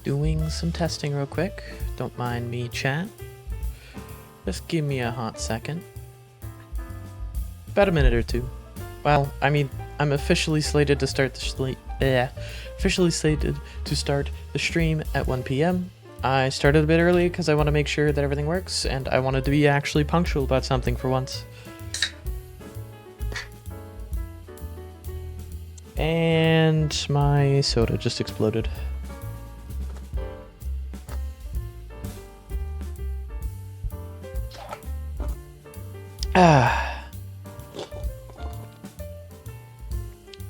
doing some testing real quick. Don't mind me, chat. Just give me a hot second. About a minute or two. Well, I mean, I'm officially slated to start the stream at 1 p.m. I started a bit early because I want to make sure that everything works, and I wanted to be actually punctual about something for once. And my soda just exploded. Ah.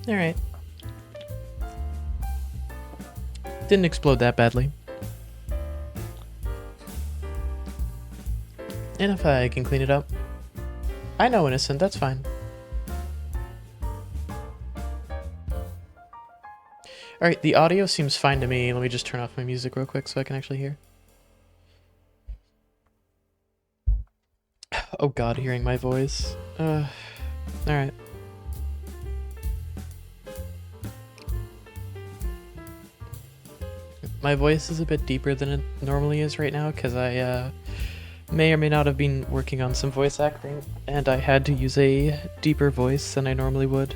Alright. Didn't explode that badly. And if I can clean it up. I know, innocent, that's fine. Alright, the audio seems fine to me. Let me just turn off my music real quick so I can actually hear. Oh god, hearing my voice. Alright. My voice is a bit deeper than it normally is right now because I may or may not have been working on some voice acting, and I had to use a deeper voice than I normally would.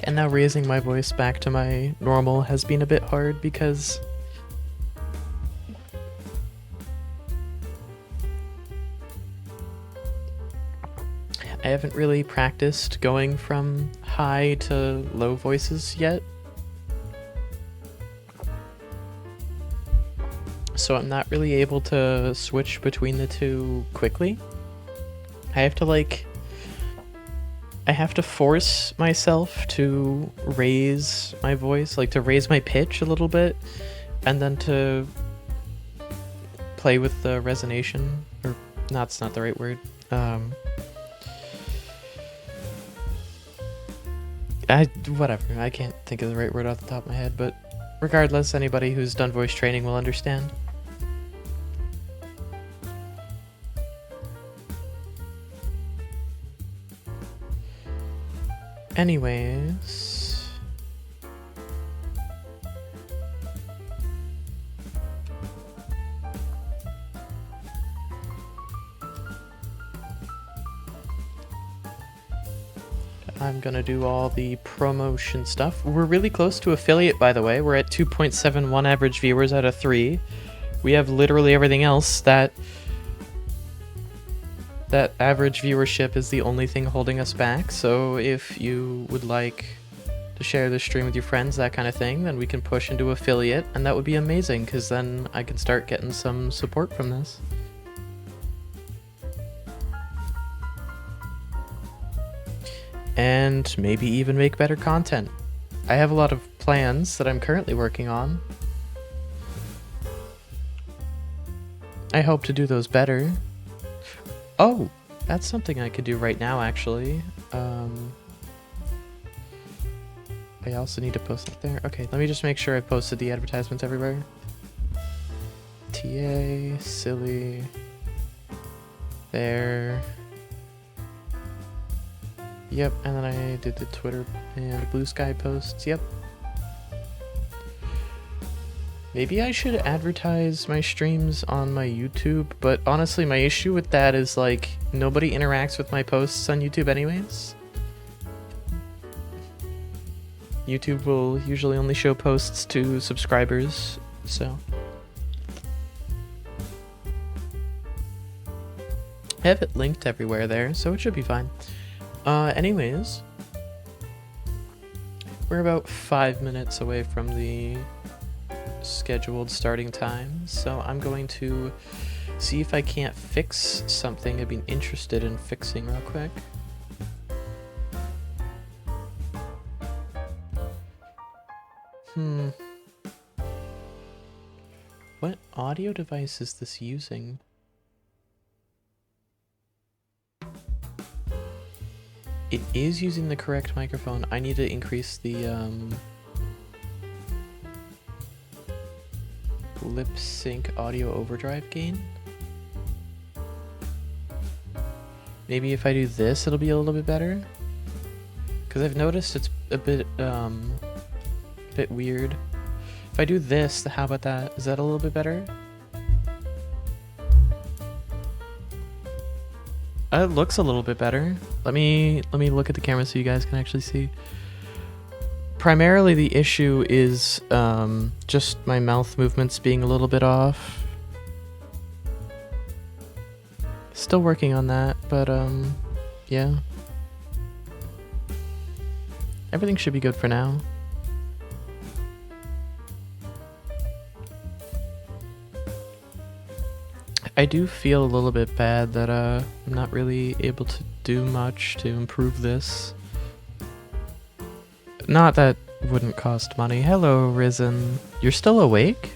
And now raising my voice back to my normal has been a bit hard because I haven't really practiced going from high to low voices yet. So I'm not really able to switch between the two quickly. I have to force myself to raise my voice, like to raise my pitch a little bit, and then to play with the resonation, or that's not the right word. Whatever, I can't think of the right word off the top of my head, but regardless, anybody who's done voice training will understand. Anyways, I'm gonna do all the promotion stuff. We're really close to affiliate, by the way. We're at 2.71 average viewers out of 3. We have literally everything else. That average viewership is the only thing holding us back. So if you would like to share this stream with your friends, that kind of thing, then we can push into affiliate, and that would be amazing because then I can start getting some support from this. And maybe even make better content. I have a lot of plans that I'm currently working on. I hope to do those better. Oh, that's something I could do right now, actually. I also need to post it there. Okay, let me just make sure I posted the advertisements everywhere. TA, silly, there. Yep, and then I did the Twitter and Blue Sky posts, yep. Maybe I should advertise my streams on my YouTube, but honestly my issue with that is like nobody interacts with my posts on YouTube anyways. YouTube will usually only show posts to subscribers, so. I have it linked everywhere there, so it should be fine. Anyways, we're about 5 minutes away from the scheduled starting time, so I'm going to see if I can't fix something I've been interested in fixing real quick. What audio device is this using? It is using the correct microphone. I need to increase the lip sync audio overdrive gain. Maybe if I do this, it'll be a little bit better. Because I've noticed it's a bit weird. If I do this, how about that? Is that a little bit better? It looks a little bit better. Let me look at the camera so you guys can actually see. Primarily the issue is just my mouth movements being a little bit off. Still working on that, but yeah. Everything should be good for now. I do feel a little bit bad that I'm not really able to do much to improve this. Not that wouldn't cost money. Hello, Risen. You're still awake?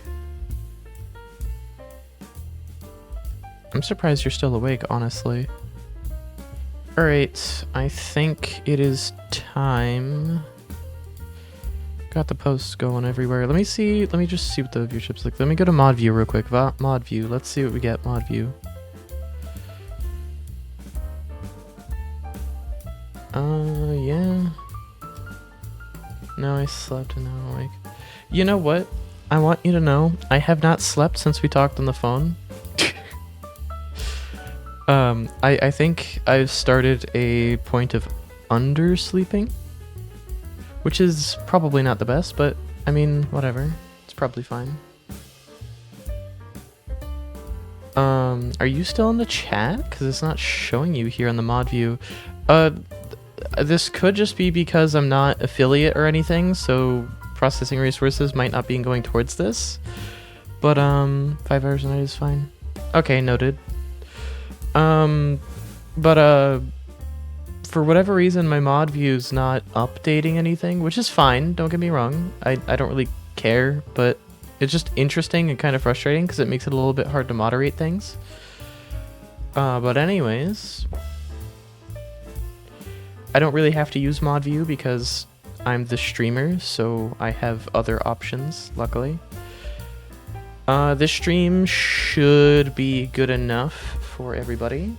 I'm surprised you're still awake, honestly. Alright, I think it is time. Got the posts going everywhere. Let me just see what the viewership's like. Let me go to mod view real quick. Mod view. Let's see what we get. Mod view. Yeah. No, I slept and now I'm awake. You know what? I want you to know I have not slept since we talked on the phone. I think I've started a point of undersleeping, which is probably not the best, but I mean, whatever. It's probably fine. Are you still in the chat? Because it's not showing you here on the mod view. This could just be because I'm not affiliate or anything, so processing resources might not be going towards this. But 5 hours a night is fine. Okay, noted. But for whatever reason, my mod view's not updating anything, which is fine, don't get me wrong. I don't really care, but it's just interesting and kind of frustrating because it makes it a little bit hard to moderate things. But anyways, I don't really have to use mod view because I'm the streamer, so I have other options, luckily. This stream should be good enough for everybody.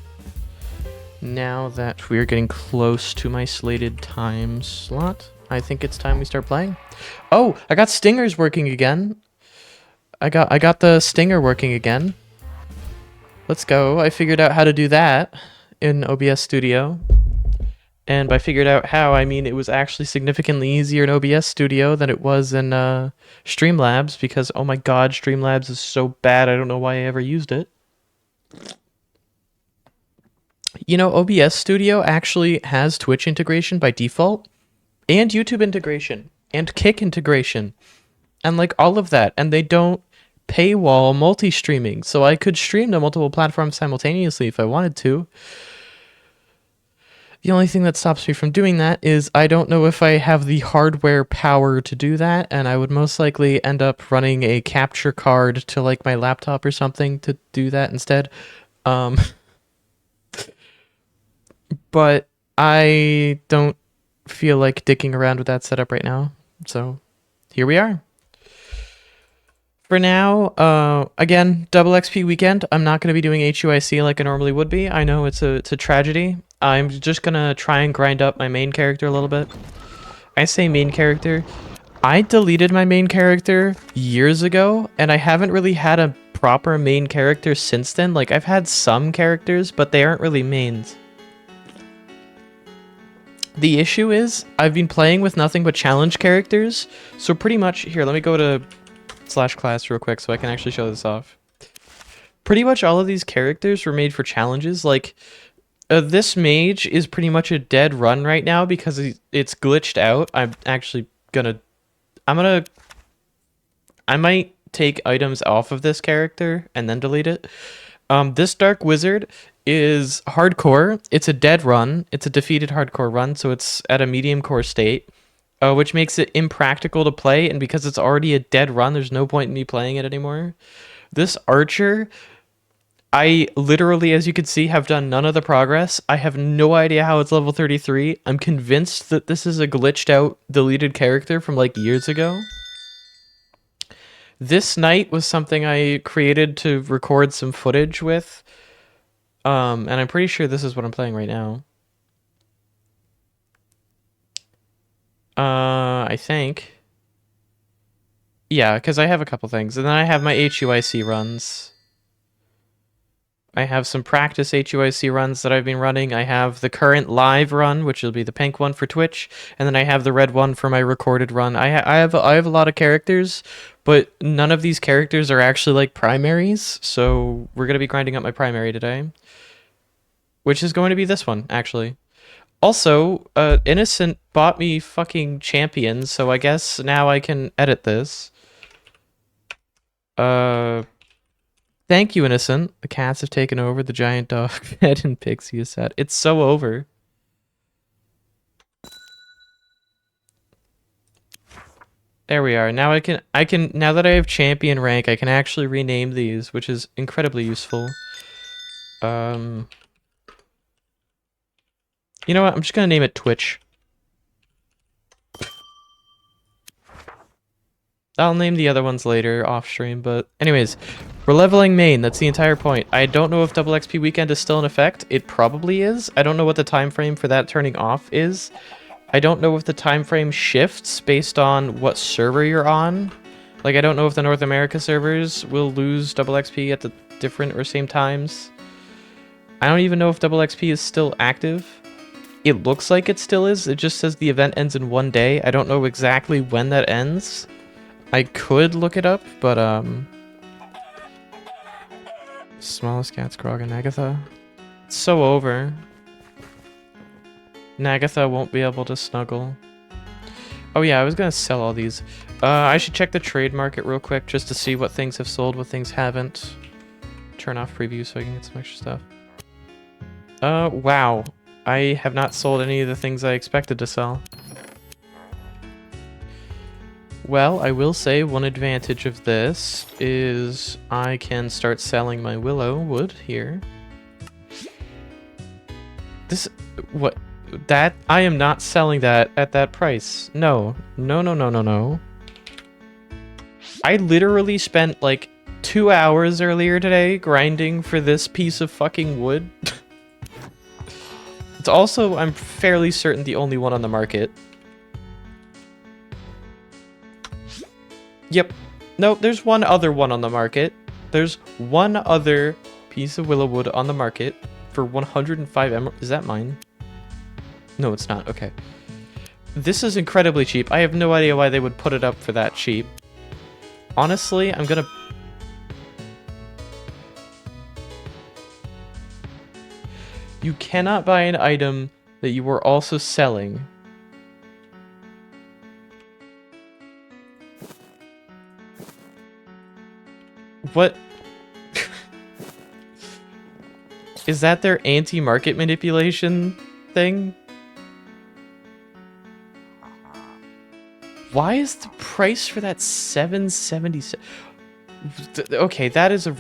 Now that we're getting close to my slated time slot, I think it's time we start playing. Oh, I got stingers working again. I got the stinger working again. Let's go. I figured out how to do that in OBS Studio. And by figured out how, I mean it was actually significantly easier in OBS Studio than it was in Streamlabs, because oh my god, Streamlabs is so bad, I don't know why I ever used it. You know, OBS Studio actually has Twitch integration by default, and YouTube integration, and Kick integration, and like all of that, and they don't paywall multi-streaming, so I could stream to multiple platforms simultaneously if I wanted to. The only thing that stops me from doing that is I don't know if I have the hardware power to do that, and I would most likely end up running a capture card to like my laptop or something to do that instead. But I don't feel like dicking around with that setup right now, so here we are. For now, again, double XP weekend. I'm not going to be doing HUIC like I normally would be. I know it's a tragedy. I'm just going to try and grind up my main character a little bit. I say main character. I deleted my main character years ago, and I haven't really had a proper main character since then. Like, I've had some characters, but they aren't really mains. The issue is, I've been playing with nothing but challenge characters, so pretty much... Here, let me go to /class real quick so I can actually show this off. Pretty much all of these characters were made for challenges. Like, this mage is pretty much a dead run right now because it's glitched out. I'm actually gonna... I might take items off of this character and then delete it. This Dark Wizard is hardcore. It's a dead run. It's a defeated hardcore run, so it's at a medium core state, which makes it impractical to play, and because it's already a dead run, there's no point in me playing it anymore. This Archer, I literally, as you can see, have done none of the progress. I have no idea how it's level 33. I'm convinced that this is a glitched out, deleted character from like years ago. This Knight was something I created to record some footage with. And I'm pretty sure this is what I'm playing right now. I think. Yeah, because I have a couple things. And then I have my HUIC runs. I have some practice HUIC runs that I've been running. I have the current live run, which will be the pink one for Twitch, and then I have the red one for my recorded run. I have a lot of characters, but none of these characters are actually like primaries, so we're gonna be grinding up my primary today, which is going to be this one actually. Also, Innocent bought me fucking champions, so I guess now I can edit this. Thank you, Innocent. The cats have taken over the giant dog bed and Pixie is sad. It's so over. There we are. Now I can now that I have champion rank, I can actually rename these, which is incredibly useful. You know what? I'm just gonna name it Twitch. I'll name the other ones later off stream, but anyways, we're leveling main. That's the entire point. I don't know if double XP weekend is still in effect. It probably is. I don't know what the time frame for that turning off is. I don't know if the time frame shifts based on what server you're on. Like, I don't know if the North America servers will lose double XP at the different or same times. I don't even know if double XP is still active. It looks like it still is. It just says the event ends in 1 day. I don't know exactly when that ends. I could look it up, but smallest cats, Grog and Agatha. It's so over. Nagatha won't be able to snuggle. Oh yeah, I was gonna sell all these. I should check the trade market real quick just to see what things have sold, what things haven't. Turn off preview so I can get some extra stuff. Wow. I have not sold any of the things I expected to sell. Well, I will say one advantage of this is I can start selling my willow wood here. This, what, that, I am not selling that at that price. No, no, no, no, no, no. I literally spent like 2 hours earlier today grinding for this piece of fucking wood. It's also, I'm fairly certain, the only one on the market. Yep. No, there's one other one on the market. There's one other piece of willow wood on the market for 105 emerald. Is that mine? No, it's not. Okay. This is incredibly cheap. I have no idea why they would put it up for that cheap. Honestly, I'm gonna... You cannot buy an item that you were also selling. What? Is that their anti-market manipulation thing? Why is the price for that $7.77? Okay, that is a...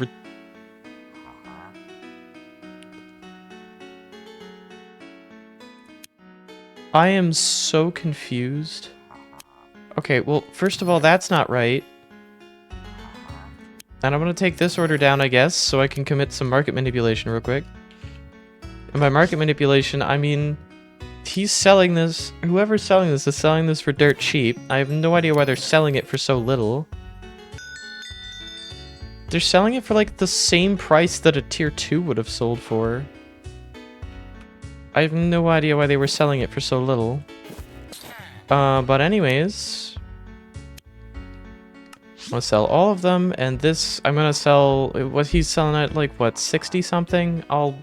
I am so confused. Okay, well, first of all, that's not right. And I'm gonna take this order down, I guess, so I can commit some market manipulation real quick. And by market manipulation, I mean... He's selling this... Whoever's selling this is selling this for dirt cheap. I have no idea why they're selling it for so little. They're selling it for, like, the same price that a tier 2 would have sold for. I have no idea why they were selling it for so little. But anyways... I'm gonna sell all of them, and this... I'm gonna sell... What he's selling at, like, what, 60-something? I'll...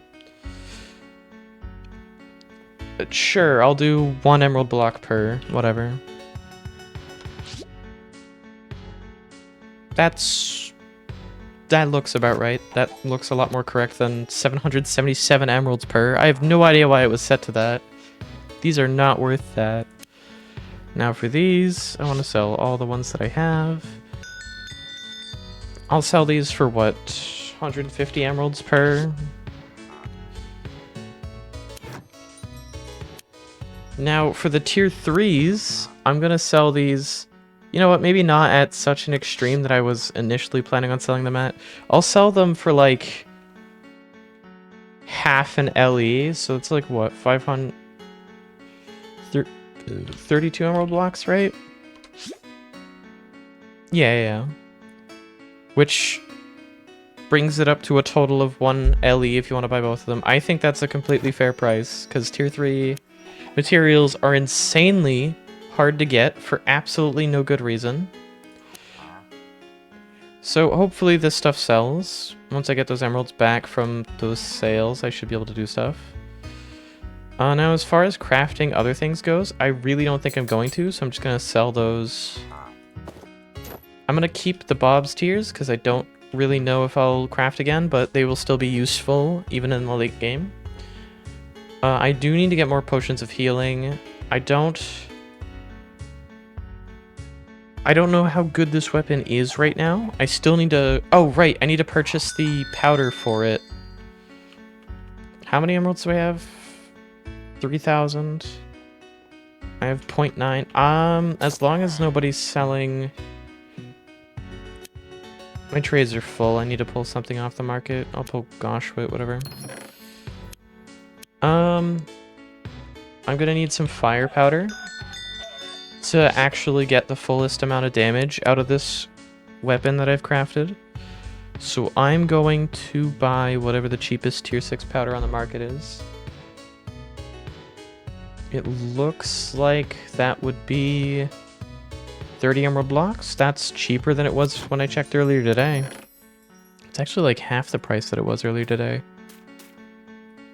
Sure, I'll do 1 emerald block per, whatever. That looks about right. That looks a lot more correct than 777 emeralds per. I have no idea why it was set to that. These are not worth that. Now for these, I want to sell all the ones that I have. I'll sell these for what? 150 emeralds per. Now, for the tier 3s, I'm going to sell these... You know what, maybe not at such an extreme that I was initially planning on selling them at. I'll sell them for, like, half an LE, so it's like, what, 500... 32 emerald blocks, right? Yeah. Which brings it up to a total of 1 LE if you want to buy both of them. I think that's a completely fair price, because tier 3 materials are insanely hard to get for absolutely no good reason. So hopefully this stuff sells. Once I get those emeralds back from those sales, I should be able to do stuff. Now, as far as crafting other things goes, I really don't think I'm going to, so I'm just going to sell those. I'm going to keep the Bob's tiers, because I don't really know if I'll craft again, but they will still be useful, even in the late game. I do need to get more potions of healing. I don't know how good this weapon is right now. I still need to... Oh, right, I need to purchase the powder for it. How many emeralds do I have? 3,000. I have 0.9. As long as nobody's selling... My trades are full. I need to pull something off the market. I'll pull Goshwit, whatever. I'm gonna need some fire powder to actually get the fullest amount of damage out of this weapon that I've crafted. So I'm going to buy whatever the cheapest tier 6 powder on the market is. It looks like that would be 30 emerald blocks. That's cheaper than it was when I checked earlier today. It's actually like half the price that it was earlier today.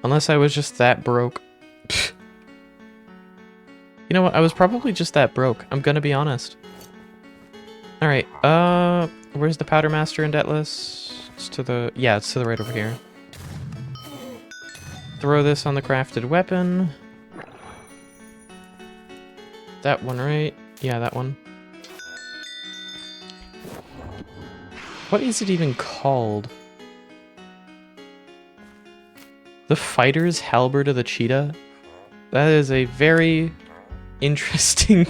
Unless I was just that broke. You know what? I was probably just that broke. I'm gonna be honest. Alright, where's the Powder Master in Debtless? It's to the... Yeah, it's to the right over here. Throw this on the crafted weapon. That one, right? Yeah, that one. What is it even called? The Fighter's Halberd of the Cheetah? That is a very interesting...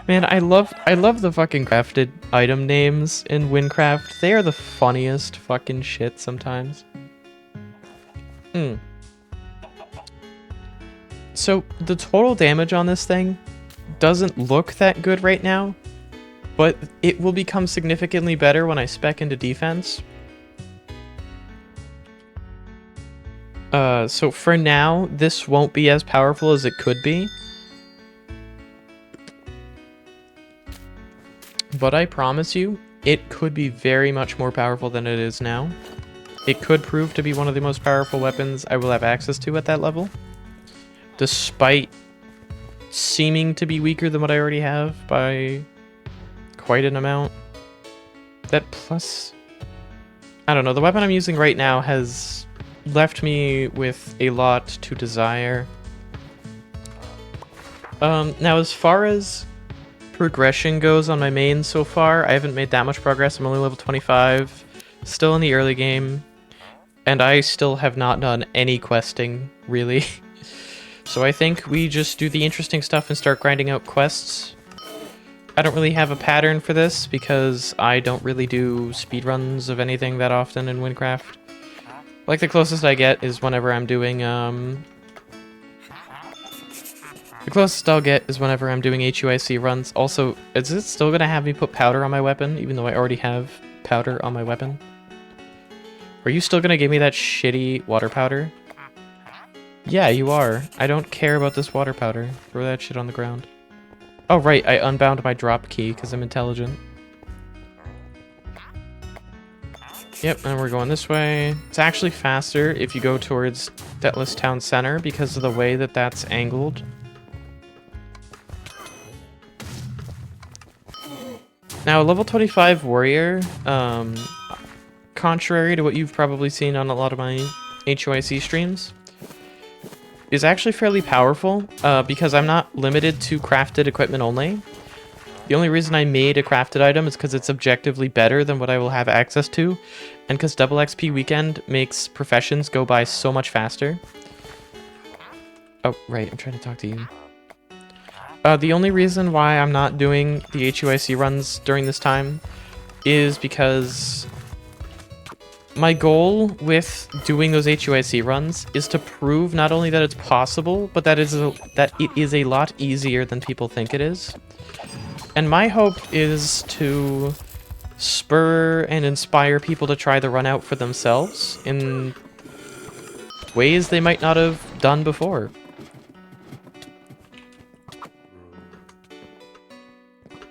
Man, I love the fucking crafted item names in Wynncraft. They are the funniest fucking shit sometimes. So, the total damage on this thing doesn't look that good right now, but it will become significantly better when I spec into defense. So for now, this won't be as powerful as it could be. But I promise you, it could be very much more powerful than it is now. It could prove to be one of the most powerful weapons I will have access to at that level. Despite seeming to be weaker than what I already have by quite an amount. That plus... I don't know, the weapon I'm using right now has left me with a lot to desire. Now as far as progression goes on my main so far, I haven't made that much progress. I'm only level 25, still in the early game, and I still have not done any questing, really. So I think we just do the interesting stuff and start grinding out quests. I don't really have a pattern for this because I don't really do speedruns of anything that often in Wynncraft. Like, the closest I get is whenever I'm doing, The closest I'll get is whenever I'm doing HUIC runs. Also, is it still gonna have me put powder on my weapon, even though I already have powder on my weapon? Are you still gonna give me that shitty water powder? Yeah, you are. I don't care about this water powder. Throw that shit on the ground. Oh, right, I unbound my drop key because I'm intelligent. Yep, and we're going this way. It's actually faster if you go towards Debtless Town Center because of the way that that's angled. Now, a level 25 warrior, contrary to what you've probably seen on a lot of my HUIC streams, is actually fairly powerful because I'm not limited to crafted equipment only. The only reason I made a crafted item is because it's objectively better than what I will have access to, and because double XP weekend makes professions go by so much faster. Oh, right, I'm trying to talk to you. The only reason why I'm not doing the HUIC runs during this time is because my goal with doing those HUIC runs is to prove not only that it's possible, but that it is a lot easier than people think it is. And my hope is to spur and inspire people to try the run out for themselves in ways they might not have done before.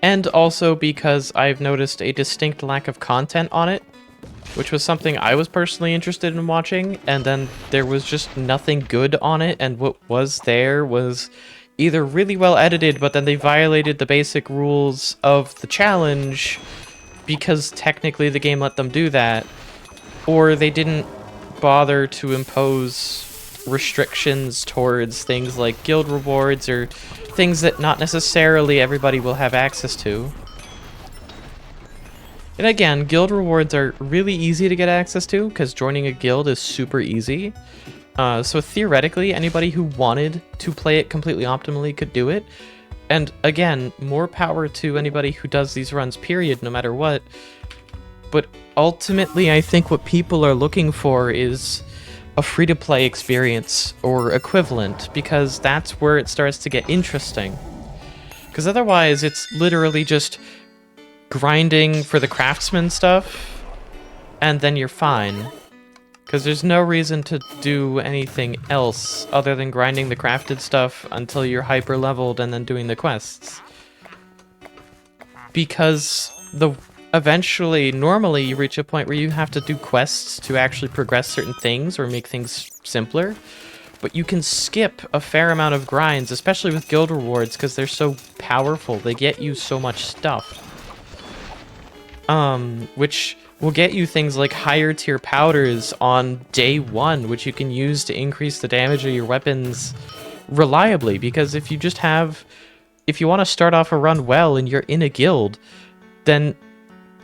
And also because I've noticed a distinct lack of content on it, which was something I was personally interested in watching, and then there was just nothing good on it, and what was there was either really well edited, but then they violated the basic rules of the challenge because technically the game let them do that, or they didn't bother to impose restrictions towards things like guild rewards or things that not necessarily everybody will have access to. And again, guild rewards are really easy to get access to because joining a guild is super easy. So theoretically, anybody who wanted to play it completely optimally could do it. And again, more power to anybody who does these runs, period, no matter what. But ultimately, I think what people are looking for is a free-to-play experience or equivalent, because that's where it starts to get interesting. Because otherwise, it's literally just grinding for the craftsman stuff, and then you're fine. Because there's no reason to do anything else other than grinding the crafted stuff until you're hyper-leveled and then doing the quests. Because eventually, normally, you reach a point where you have to do quests to actually progress certain things or make things simpler. But you can skip a fair amount of grinds, especially with guild rewards, because they're so powerful. They get you so much stuff. Which will get you things like higher tier powders on day 1, which you can use to increase the damage of your weapons reliably. Because if you want to start off a run well and you're in a guild, then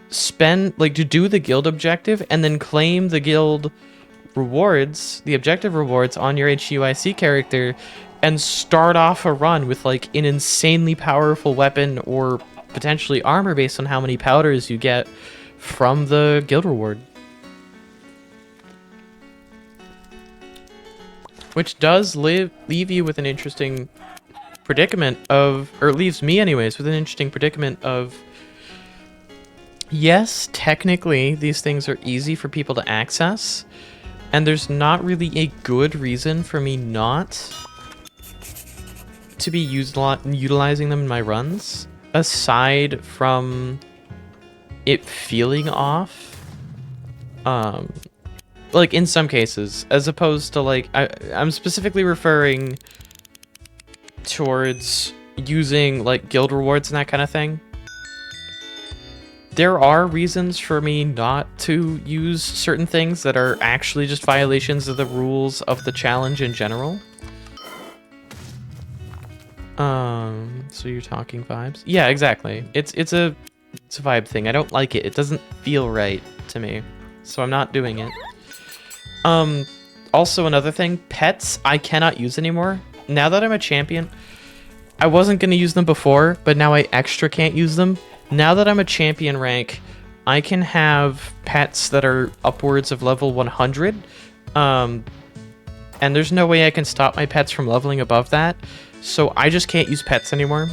to do the guild objective and then claim the guild rewards, the objective rewards on your HUIC character, and start off a run with like an insanely powerful weapon or potentially armor based on how many powders you get from the guild reward. Which does leave you with an interesting predicament or leaves me anyways with an interesting predicament of, yes, technically these things are easy for people to access, and there's not really a good reason for me not to be utilizing them in my runs, aside from it feeling off. Like in some cases, as opposed to like, I'm specifically referring towards using like guild rewards and that kind of thing. There are reasons for me not to use certain things that are actually just violations of the rules of the challenge in general. So you're talking vibes? Yeah, exactly. It's a vibe thing. I don't like it. It doesn't feel right to me, so I'm not doing it. Also another thing, pets I cannot use anymore. Now that I'm a champion, I wasn't gonna use them before, but now I extra can't use them. Now that I'm a champion rank, I can have pets that are upwards of level 100. And there's no way I can stop my pets from leveling above that. So I just can't use pets anymore.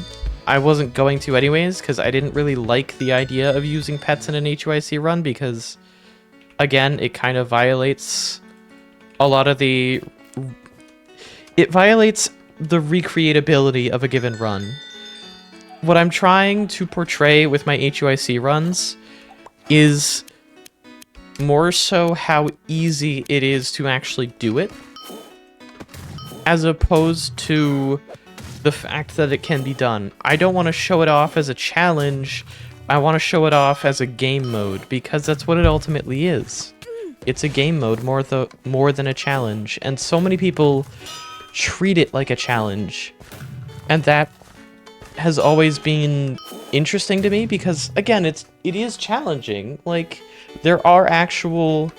I wasn't going to anyways, because I didn't really like the idea of using pets in an HUIC run, because, again, it kind of violates a lot of the... It violates the recreatability of a given run. What I'm trying to portray with my HUIC runs is more so how easy it is to actually do it, as opposed to the fact that it can be done. I don't want to show it off as a challenge. I want to show it off as a game mode, because that's what it ultimately is. It's a game mode more than a challenge, and so many people treat it like a challenge, and that has always been interesting to me, because again, it is challenging. Like, there are actual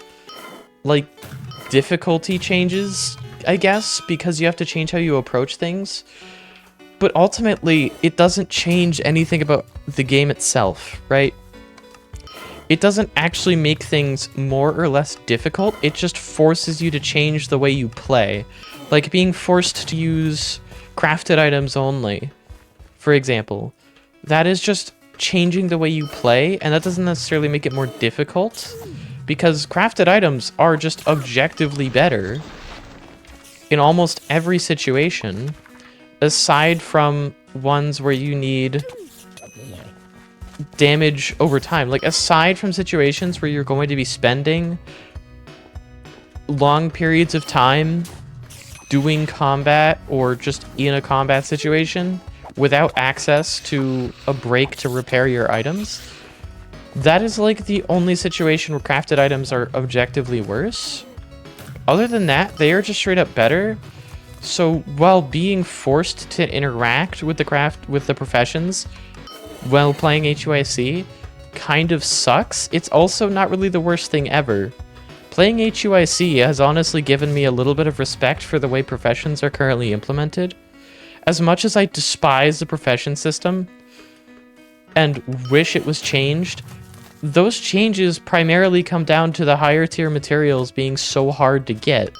like difficulty changes, I guess, because you have to change how you approach things, but ultimately it doesn't change anything about the game itself, right? it doesn't actually make things more or less difficult. It just forces you to change the way you play. Like being forced to use crafted items only, for example. That is just changing the way you play, and that doesn't necessarily make it more difficult, because crafted items are just objectively better in almost every situation, aside from ones where you need damage over time. Like, aside from situations where you're going to be spending long periods of time doing combat or just in a combat situation without access to a break to repair your items, that is like the only situation where crafted items are objectively worse. Other than that, they are just straight up better. So while being forced to interact with the professions while playing HUIC kind of sucks, it's also not really the worst thing ever. Playing HUIC has honestly given me a little bit of respect for the way professions are currently implemented. As much as I despise the profession system and wish it was changed, those changes primarily come down to the higher tier materials being so hard to get.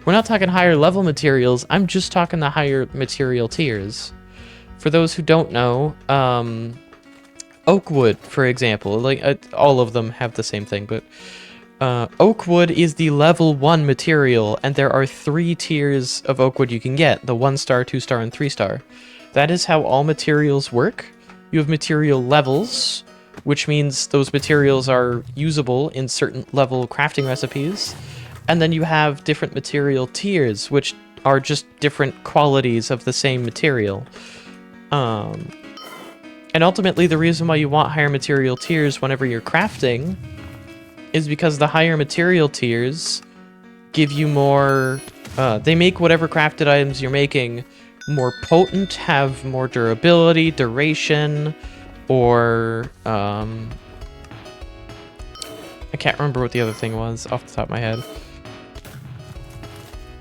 We're not talking higher level materials, I'm just talking the higher material tiers. For those who don't know, oak wood, for example, like all of them have the same thing, but oak wood is the level 1 material, and there are 3 tiers of oak wood you can get, the 1-star, 2-star, and 3-star. That is how all materials work. You have material levels, which means those materials are usable in certain level crafting recipes. And then you have different material tiers, which are just different qualities of the same material. And ultimately, the reason why you want higher material tiers whenever you're crafting is because the higher material tiers give you more... they make whatever crafted items you're making more potent, have more durability, duration, or... I can't remember what the other thing was off the top of my head.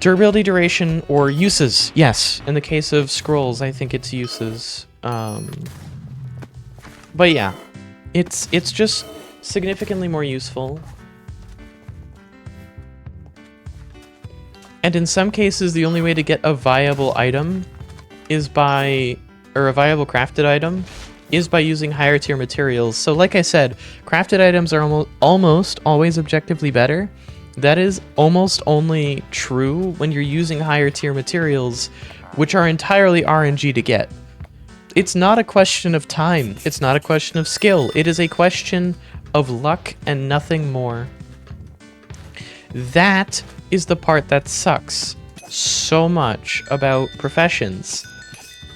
Durability, duration, or uses. Yes, in the case of scrolls, I think it's uses. But yeah, it's just significantly more useful. And in some cases, the only way to get a viable item is by... or a viable crafted item is by using higher tier materials. So like I said, crafted items are almost always objectively better. That is almost only true when you're using higher tier materials, which are entirely RNG to get. It's not a question of time. It's not a question of skill. It is a question of luck and nothing more. That is the part that sucks so much about professions,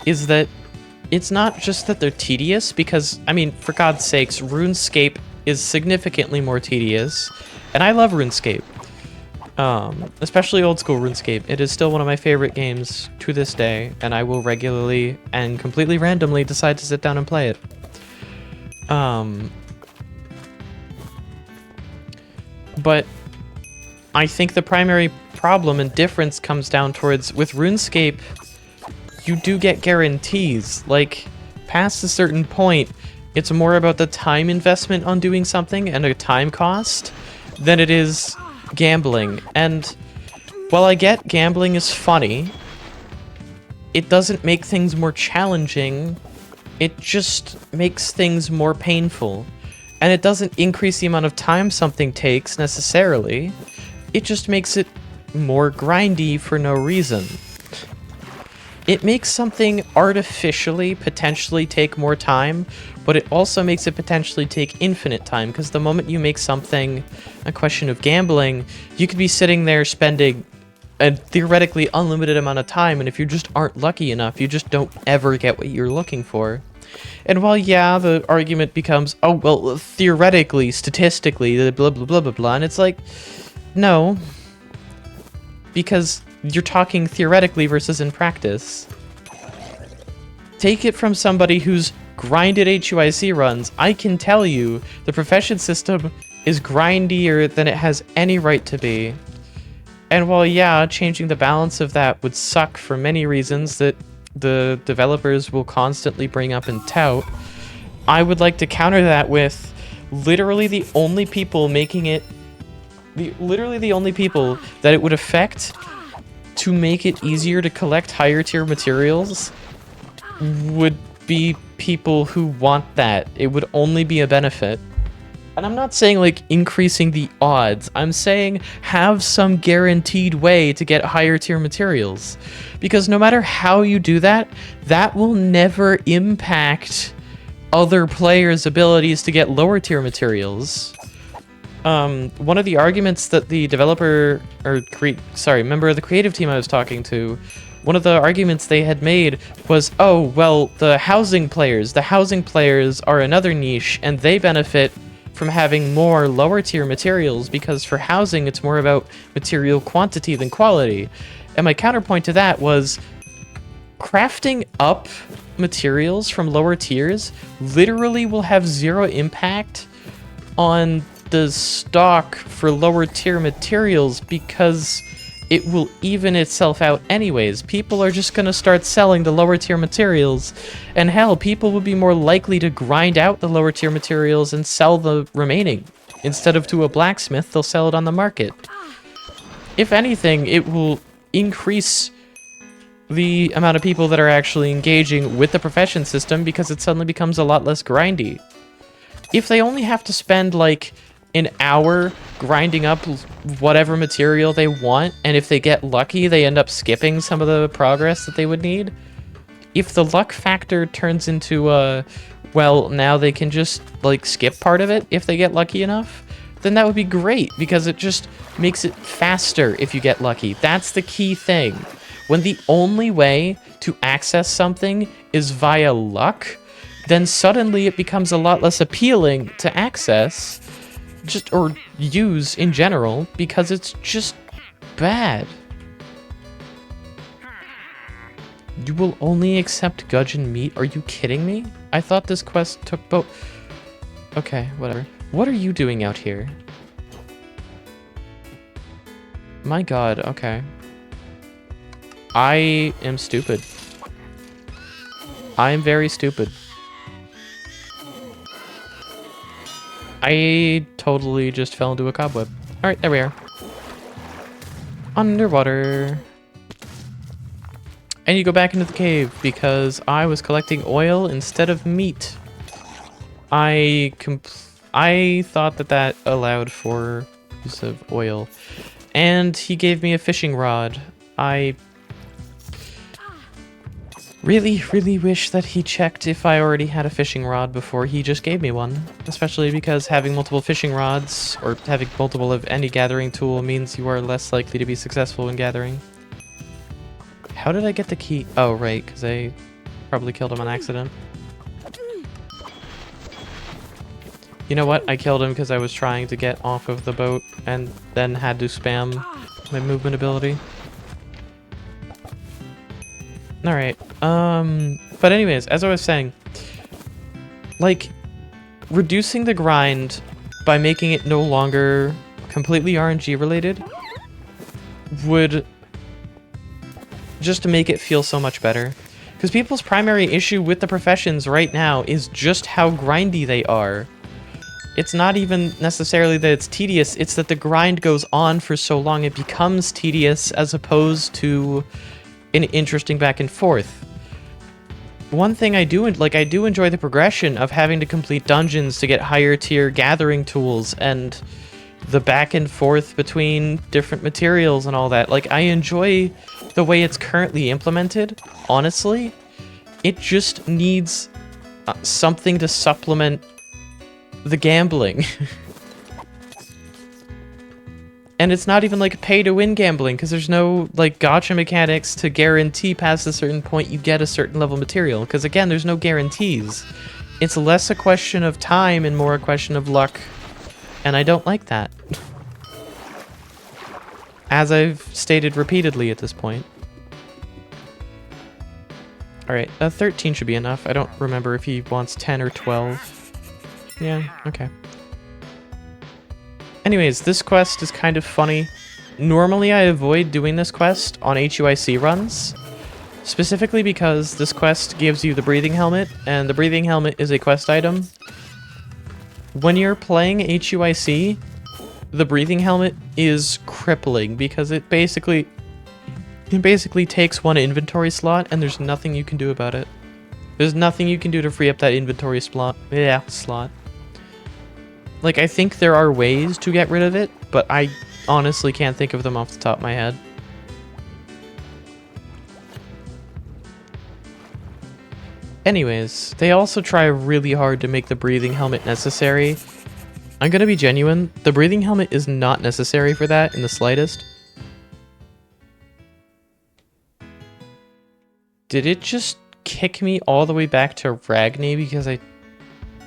is that it's not just that they're tedious, because, I mean, for God's sakes, RuneScape is significantly more tedious, and I love RuneScape. Especially old school RuneScape. It is still one of my favorite games to this day, and I will regularly and completely randomly decide to sit down and play it. But I think the primary problem and difference comes down towards, with RuneScape, you do get guarantees. Like, past a certain point, it's more about the time investment on doing something and a time cost than it is gambling. And while I get gambling is funny, it doesn't make things more challenging. It just makes things more painful. And it doesn't increase the amount of time something takes necessarily. It just makes it more grindy for no reason. It makes something artificially potentially take more time, but it also makes it potentially take infinite time, because the moment you make something a question of gambling, you could be sitting there spending a theoretically unlimited amount of time, and if you just aren't lucky enough, you just don't ever get what you're looking for. And while, yeah, the argument becomes, oh, well, theoretically, statistically, blah, blah, blah, blah, blah, and it's like, no, because you're talking theoretically versus in practice. Take it from somebody who's grinded HUIC runs. I can tell you the profession system is grindier than it has any right to be. And while, yeah, changing the balance of that would suck for many reasons that the developers will constantly bring up and tout, I would like to counter that with, literally the only people making it, literally the only people that it would affect to make it easier to collect higher tier materials would be people who want that. It would only be a benefit. And I'm not saying like increasing the odds. I'm saying have some guaranteed way to get higher tier materials. Because no matter how you do that, that will never impact other players' abilities to get lower tier materials. One of the arguments that the developer, or member of the creative team I was talking to, one of the arguments they had made was, oh, well, the housing players are another niche, and they benefit from having more lower tier materials, because for housing, it's more about material quantity than quality. And my counterpoint to that was, crafting up materials from lower tiers literally will have zero impact on the stock for lower tier materials, because it will even itself out anyways. People are just gonna start selling the lower tier materials, and hell, people will be more likely to grind out the lower tier materials and sell the remaining. Instead of to a blacksmith, they'll sell it on the market. If anything, it will increase the amount of people that are actually engaging with the profession system, because it suddenly becomes a lot less grindy. If they only have to spend like an hour grinding up whatever material they want, and if they get lucky, they end up skipping some of the progress that they would need. If the luck factor turns into well, now they can just like skip part of it if they get lucky enough, then that would be great, because it just makes it faster if you get lucky. That's the key thing. When the only way to access something is via luck, then suddenly it becomes a lot less appealing to access, or use in general, because it's just bad. You will only accept gudgeon meat? Are you kidding me? I thought this quest took both. Okay, whatever. What are you doing out here? My god, okay. I am stupid. I am very stupid. I totally just fell into a cobweb. Alright, there we are. Underwater. And you go back into the cave because I was collecting oil instead of meat. I thought that allowed for use of oil. And he gave me a fishing rod. I really wish that he checked if I already had a fishing rod before he just gave me one. Especially because having multiple fishing rods, or having multiple of any gathering tool, means you are less likely to be successful when gathering. How did I get the key? Oh, right, because I probably killed him on accident. You know what? I killed him because I was trying to get off of the boat and then had to spam my movement ability. Alright, but anyways, as I was saying, like, reducing the grind by making it no longer completely RNG related would just make it feel so much better. Because people's primary issue with the professions right now is just how grindy they are. It's not even necessarily that it's tedious, it's that the grind goes on for so long it becomes tedious as opposed to an interesting back and forth. One thing I do enjoy the progression of having to complete dungeons to get higher tier gathering tools and the back and forth between different materials and all that. Like, I enjoy the way it's currently implemented, honestly. It just needs something to supplement the gambling. And it's not even like pay-to-win gambling, because there's no like gacha mechanics to guarantee past a certain point you get a certain level of material, because again, there's no guarantees. It's less a question of time and more a question of luck, and I don't like that. As I've stated repeatedly at this point. Alright, 13 should be enough. I don't remember if he wants 10 or 12. Yeah, okay. Anyways, this quest is kind of funny. Normally I avoid doing this quest on HUIC runs, specifically because this quest gives you the breathing helmet, and the breathing helmet is a quest item. When you're playing HUIC, the breathing helmet is crippling because it basically takes one inventory slot and there's nothing you can do about it. There's nothing you can do to free up that inventory slot. Yeah, slot. Like, I think there are ways to get rid of it, but I honestly can't think of them off the top of my head. Anyways, they also try really hard to make the breathing helmet necessary. I'm gonna be genuine, the breathing helmet is not necessary for that in the slightest. Did it just kick me all the way back to Ragni because I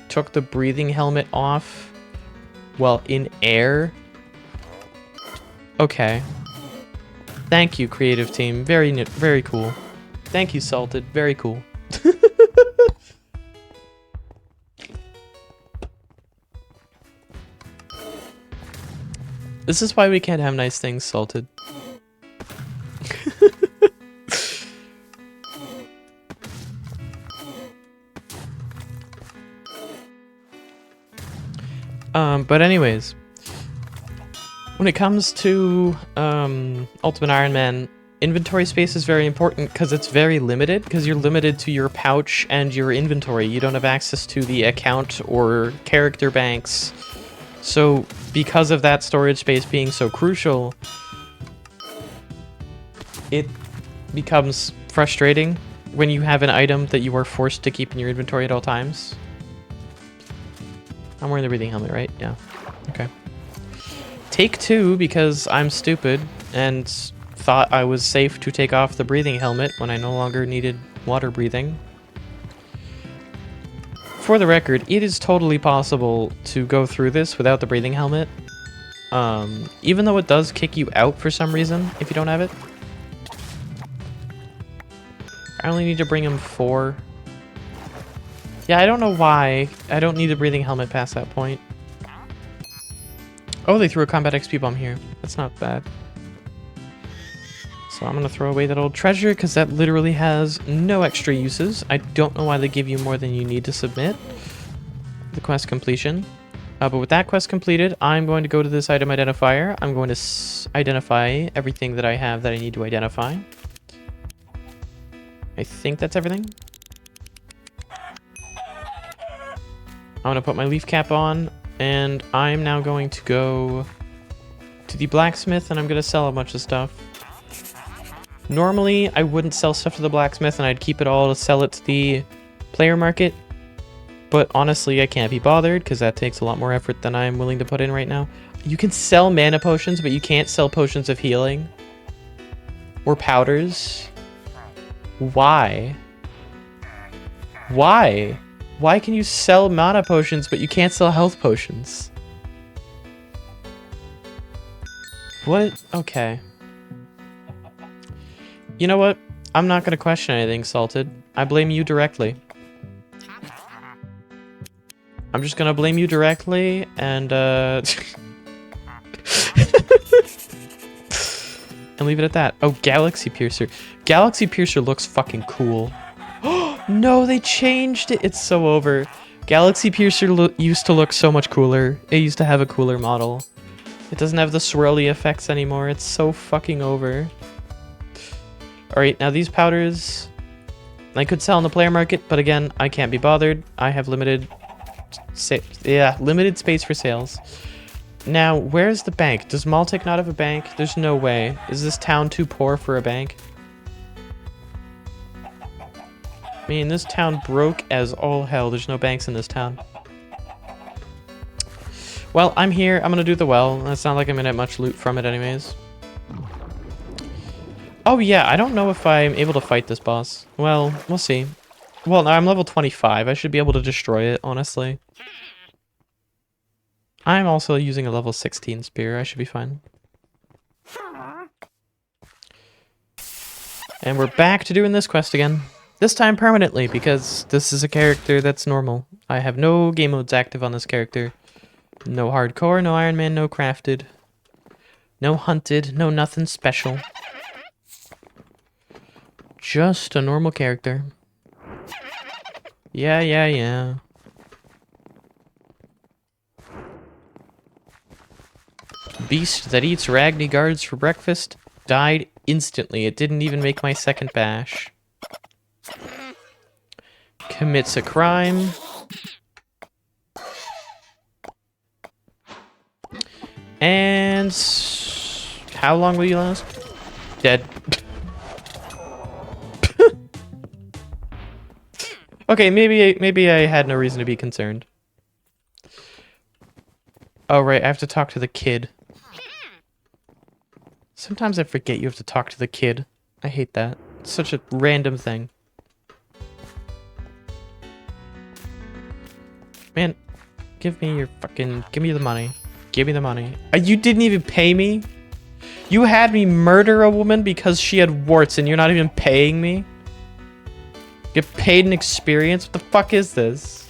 took the breathing helmet off while in air? Okay. Thank you, creative team. Very cool. Thank you, Salted. Very cool. This is why we can't have nice things, Salted. But anyways, when it comes to Ultimate Iron Man, inventory space is very important because it's very limited, because you're limited to your pouch and your inventory. You don't have access to the account or character banks. So because of that storage space being so crucial, it becomes frustrating when you have an item that you are forced to keep in your inventory at all times. I'm wearing the breathing helmet, right? Yeah. Okay. Take 2 because I'm stupid and thought I was safe to take off the breathing helmet when I no longer needed water breathing. For the record, it is totally possible to go through this without the breathing helmet. Even though it does kick you out for some reason if you don't have it. I only need to bring him 4. Yeah, I don't know why. I don't need a breathing helmet past that point. Oh, they threw a combat XP bomb here. That's not bad. So I'm going to throw away that old treasure because that literally has no extra uses. I don't know why they give you more than you need to submit the quest completion. But with that quest completed, I'm going to go to this item identifier. I'm going to identify everything that I have that I need to identify. I think that's everything. I'm going to put my leaf cap on, and I'm now going to go to the blacksmith, and I'm going to sell a bunch of stuff. Normally, I wouldn't sell stuff to the blacksmith, and I'd keep it all to sell it to the player market. But honestly, I can't be bothered, because that takes a lot more effort than I'm willing to put in right now. You can sell mana potions, but you can't sell potions of healing. Or powders. Why? Why? Why can you sell mana potions, but you can't sell health potions? What? Okay. You know what? I'm not going to question anything, Salted. I blame you directly. I'm just going to blame you directly, and, and leave it at that. Oh, Galaxy Piercer. Galaxy Piercer looks fucking cool. No, they changed it. It's so over. Galaxy Piercer used to look so much cooler. It used to have a cooler model. It doesn't have the swirly effects anymore. It's so fucking over. Alright, now these powders I could sell in the player market, but again, I can't be bothered. I have limited space for sales. Now, where's the bank? Does Maltic not have a bank? There's no way. Is this town too poor for a bank? I mean, this town broke as all hell. There's no banks in this town. Well, I'm here. I'm gonna do the well. It's not like I'm gonna get much loot from it anyways. Oh yeah, I don't know if I'm able to fight this boss. Well, we'll see. Well, no, I'm level 25. I should be able to destroy it, honestly. I'm also using a level 16 spear. I should be fine. And we're back to doing this quest again. This time permanently, because this is a character that's normal. I have no game modes active on this character. No hardcore, no Iron Man, no crafted. No hunted, no nothing special. Just a normal character. Yeah. Beast that eats Ragni guards for breakfast died instantly. It didn't even make my second bash. Commits a crime. And how long will you last? Dead. Okay, maybe I had no reason to be concerned. Oh right, I have to talk to the kid. Sometimes I forget you have to talk to the kid. I hate that. It's such a random thing. Man, give me the money. Give me the money. You didn't even pay me? You had me murder a woman because she had warts and you're not even paying me? Get paid in experience? What the fuck is this?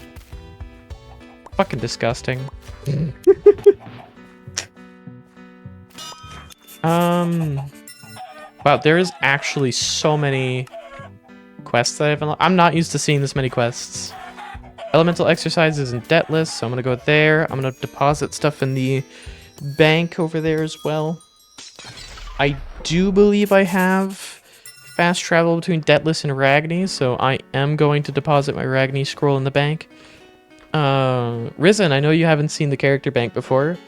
Fucking disgusting. Wow, there is actually so many quests that I've unlocked. I'm not used to seeing this many quests. Elemental exercises and debt list, so I'm gonna go there. I'm gonna deposit stuff in the bank over there as well. I do believe I have fast travel between Deathless and Ragni, so I am going to deposit my Ragni scroll in the bank. Risen, I know you haven't seen the character bank before.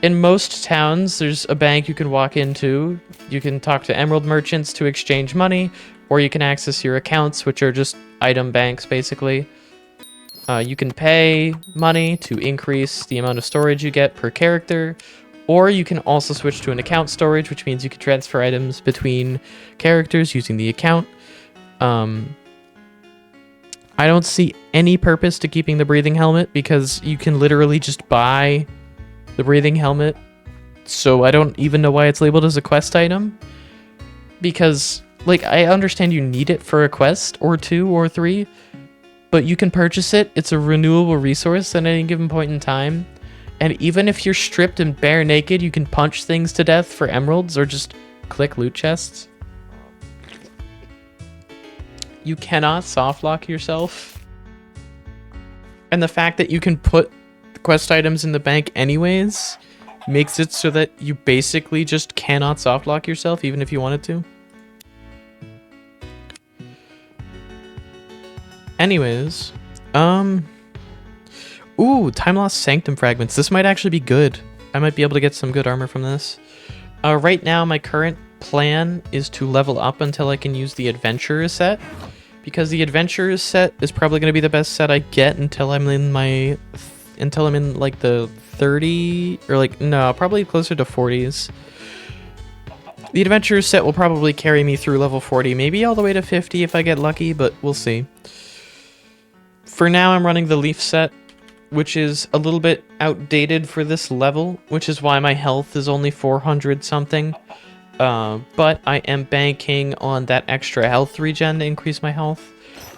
In most towns, there's a bank you can walk into. You can talk to emerald merchants to exchange money, or you can access your accounts, which are just item banks, basically. You can pay money to increase the amount of storage you get per character, or you can also switch to an account storage, which means you can transfer items between characters using the account. I don't see any purpose to keeping the breathing helmet because you can literally just buy the breathing helmet, so I don't even know why it's labeled as a quest item. Because, like, I understand you need it for a quest, or 2, or 3, but you can purchase it. It's a renewable resource at any given point in time. And even if you're stripped and bare naked, you can punch things to death for emeralds, or just click loot chests. You cannot softlock yourself. And the fact that you can put quest items in the bank anyways makes it so that you basically just cannot softlock yourself even if you wanted to. Anyways, ooh, time lost sanctum fragments. This might actually be good. I might be able to get some good armor from this. Right now my current plan is to level up until I can use the adventurer set, because the adventurer set is probably going to be the best set I get until I'm in like the 30 or like, no, probably closer to 40s. The adventurer set will probably carry me through level 40, maybe all the way to 50 if I get lucky, but we'll see. For now, I'm running the leaf set, which is a little bit outdated for this level, which is why my health is only 400 something. But I am banking on that extra health regen to increase my health,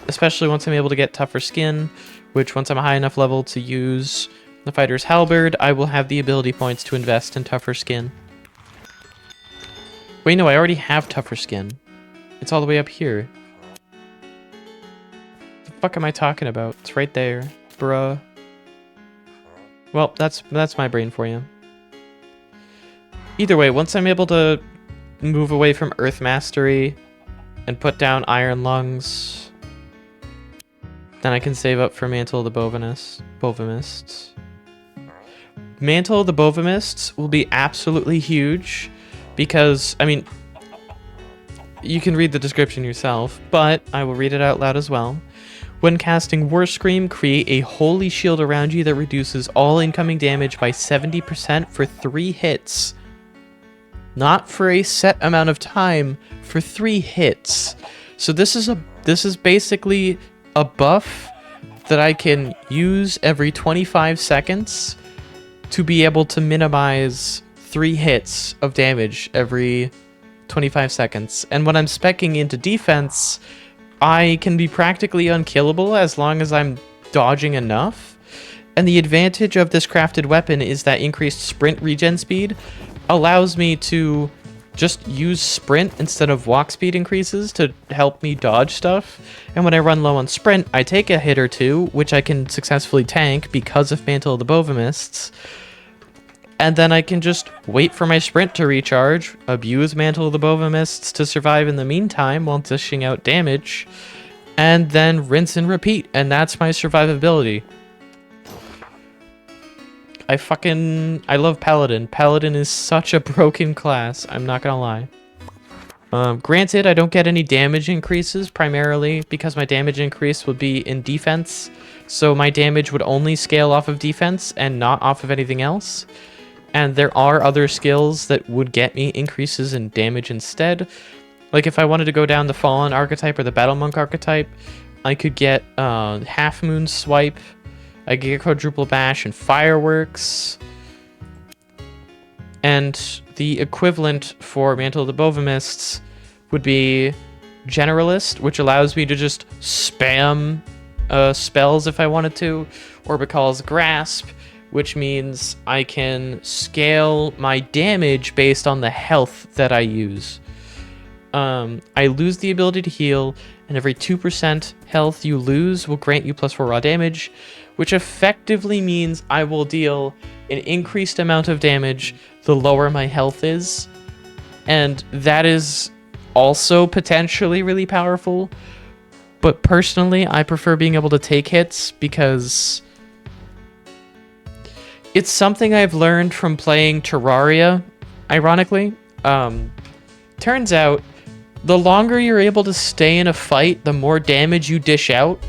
especially once I'm able to get tougher skin, which once I'm a high enough level to use the fighter's halberd, I will have the ability points to invest in tougher skin. Wait, no, I already have tougher skin. It's all the way up here. What the fuck am I talking about? It's right there, bruh. Well, that's my brain for you. Either way, once I'm able to move away from Earth Mastery and put down Iron Lungs, then I can save up for Mantle of the Bovimists. Mantle of the Bovimists will be absolutely huge because, I mean, you can read the description yourself, but I will read it out loud as well. When casting War Scream, create a holy shield around you that reduces all incoming damage by 70% for 3 hits. Not for a set amount of time, for 3 hits. So this is basically a buff that I can use every 25 seconds to be able to minimize 3 hits of damage every 25 seconds. And when I'm speccing into defense, I can be practically unkillable as long as I'm dodging enough. And the advantage of this crafted weapon is that increased sprint regen speed allows me to just use sprint instead of walk speed increases to help me dodge stuff. And when I run low on sprint, I take a hit or two, which I can successfully tank because of Mantle of the Bovimists. And then I can just wait for my sprint to recharge, abuse Mantle of the Bova Mists to survive in the meantime while dishing out damage, and then rinse and repeat, and that's my survivability. I love Paladin. Paladin is such a broken class, I'm not gonna lie. Granted, I don't get any damage increases, primarily because my damage increase would be in defense, so my damage would only scale off of defense and not off of anything else. And there are other skills that would get me increases in damage instead. Like if I wanted to go down the Fallen archetype or the Battle Monk archetype, I could get Half Moon Swipe, I could get Quadruple Bash and Fireworks. And the equivalent for Mantle of the Bova Mists would be Generalist, which allows me to just spam spells if I wanted to, or Orbital's Grasp, which means I can scale my damage based on the health that I use. I lose the ability to heal, and every 2% health you lose will grant you +4 raw damage, which effectively means I will deal an increased amount of damage the lower my health is. And that is also potentially really powerful. But personally, I prefer being able to take hits because it's something I've learned from playing Terraria, ironically. Turns out, the longer you're able to stay in a fight, the more damage you dish out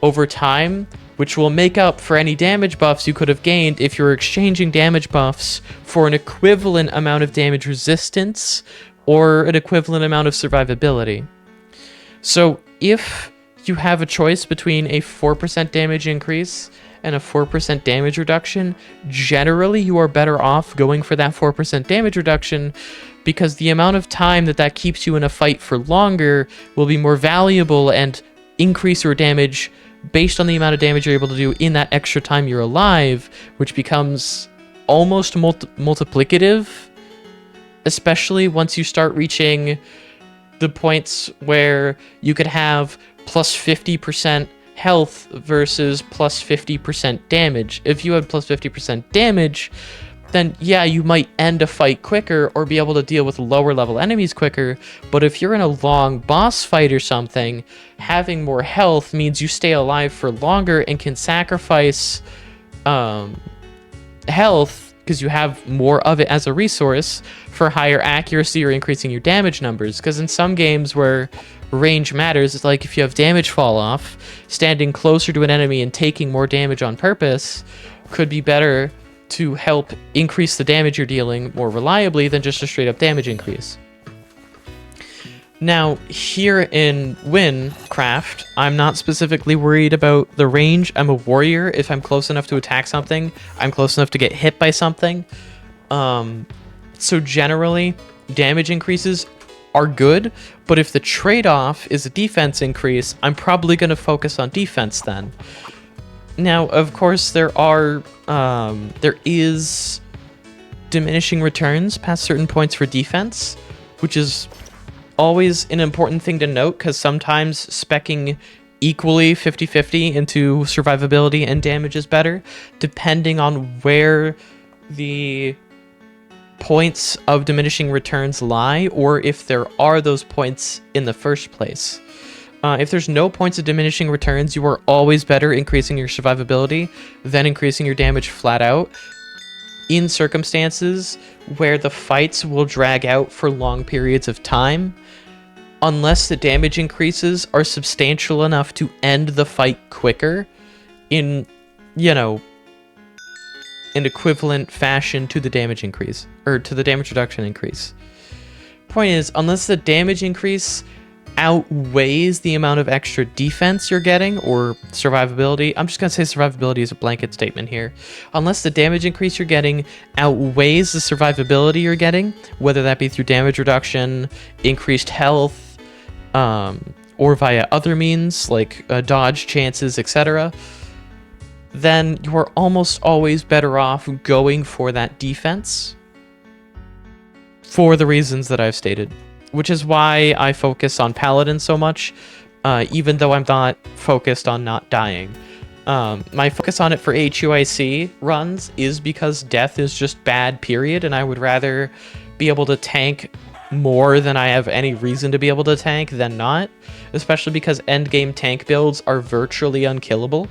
over time, which will make up for any damage buffs you could have gained if you're exchanging damage buffs for an equivalent amount of damage resistance or an equivalent amount of survivability. So if you have a choice between a 4% damage increase and a 4% damage reduction, generally you are better off going for that 4% damage reduction because the amount of time that keeps you in a fight for longer will be more valuable and increase your damage based on the amount of damage you're able to do in that extra time you're alive, which becomes almost multiplicative, especially once you start reaching the points where you could have plus 50% health versus plus 50% damage. If you had plus 50% damage, then yeah, you might end a fight quicker or be able to deal with lower level enemies quicker. But if you're in a long boss fight or something, having more health means you stay alive for longer and can sacrifice health because you have more of it as a resource for higher accuracy or increasing your damage numbers. Because in some games where range matters, it's like if you have damage fall off, standing closer to an enemy and taking more damage on purpose could be better to help increase the damage you're dealing more reliably than just a straight up damage increase. Now, here in Wynncraft, I'm not specifically worried about the range. I'm a warrior. If I'm close enough to attack something, I'm close enough to get hit by something. So generally, damage increases are good, but if the trade-off is a defense increase, I'm probably going to focus on defense then. Now, of course, there is diminishing returns past certain points for defense, which is always an important thing to note, because sometimes speccing equally 50-50 into survivability and damage is better, depending on where the points of diminishing returns lie, or if there are those points in the first place. If there's no points of diminishing returns, you are always better increasing your survivability than increasing your damage flat out in circumstances where the fights will drag out for long periods of time, unless the damage increases are substantial enough to end the fight quicker in, an equivalent fashion to the damage increase, or to the damage reduction increase. Point is, unless the damage increase outweighs the amount of extra defense you're getting, or survivability. I'm just going to say survivability is a blanket statement here. Unless the damage increase you're getting outweighs the survivability you're getting, whether that be through damage reduction, increased health, or via other means like dodge chances, etc., then you are almost always better off going for that defense for the reasons that I've stated. Which is why I focus on Paladin so much, even though I'm not focused on not dying. My focus on it for HUIC runs is because death is just bad, period, and I would rather be able to tank more than I have any reason to be able to tank than not, especially because endgame tank builds are virtually unkillable.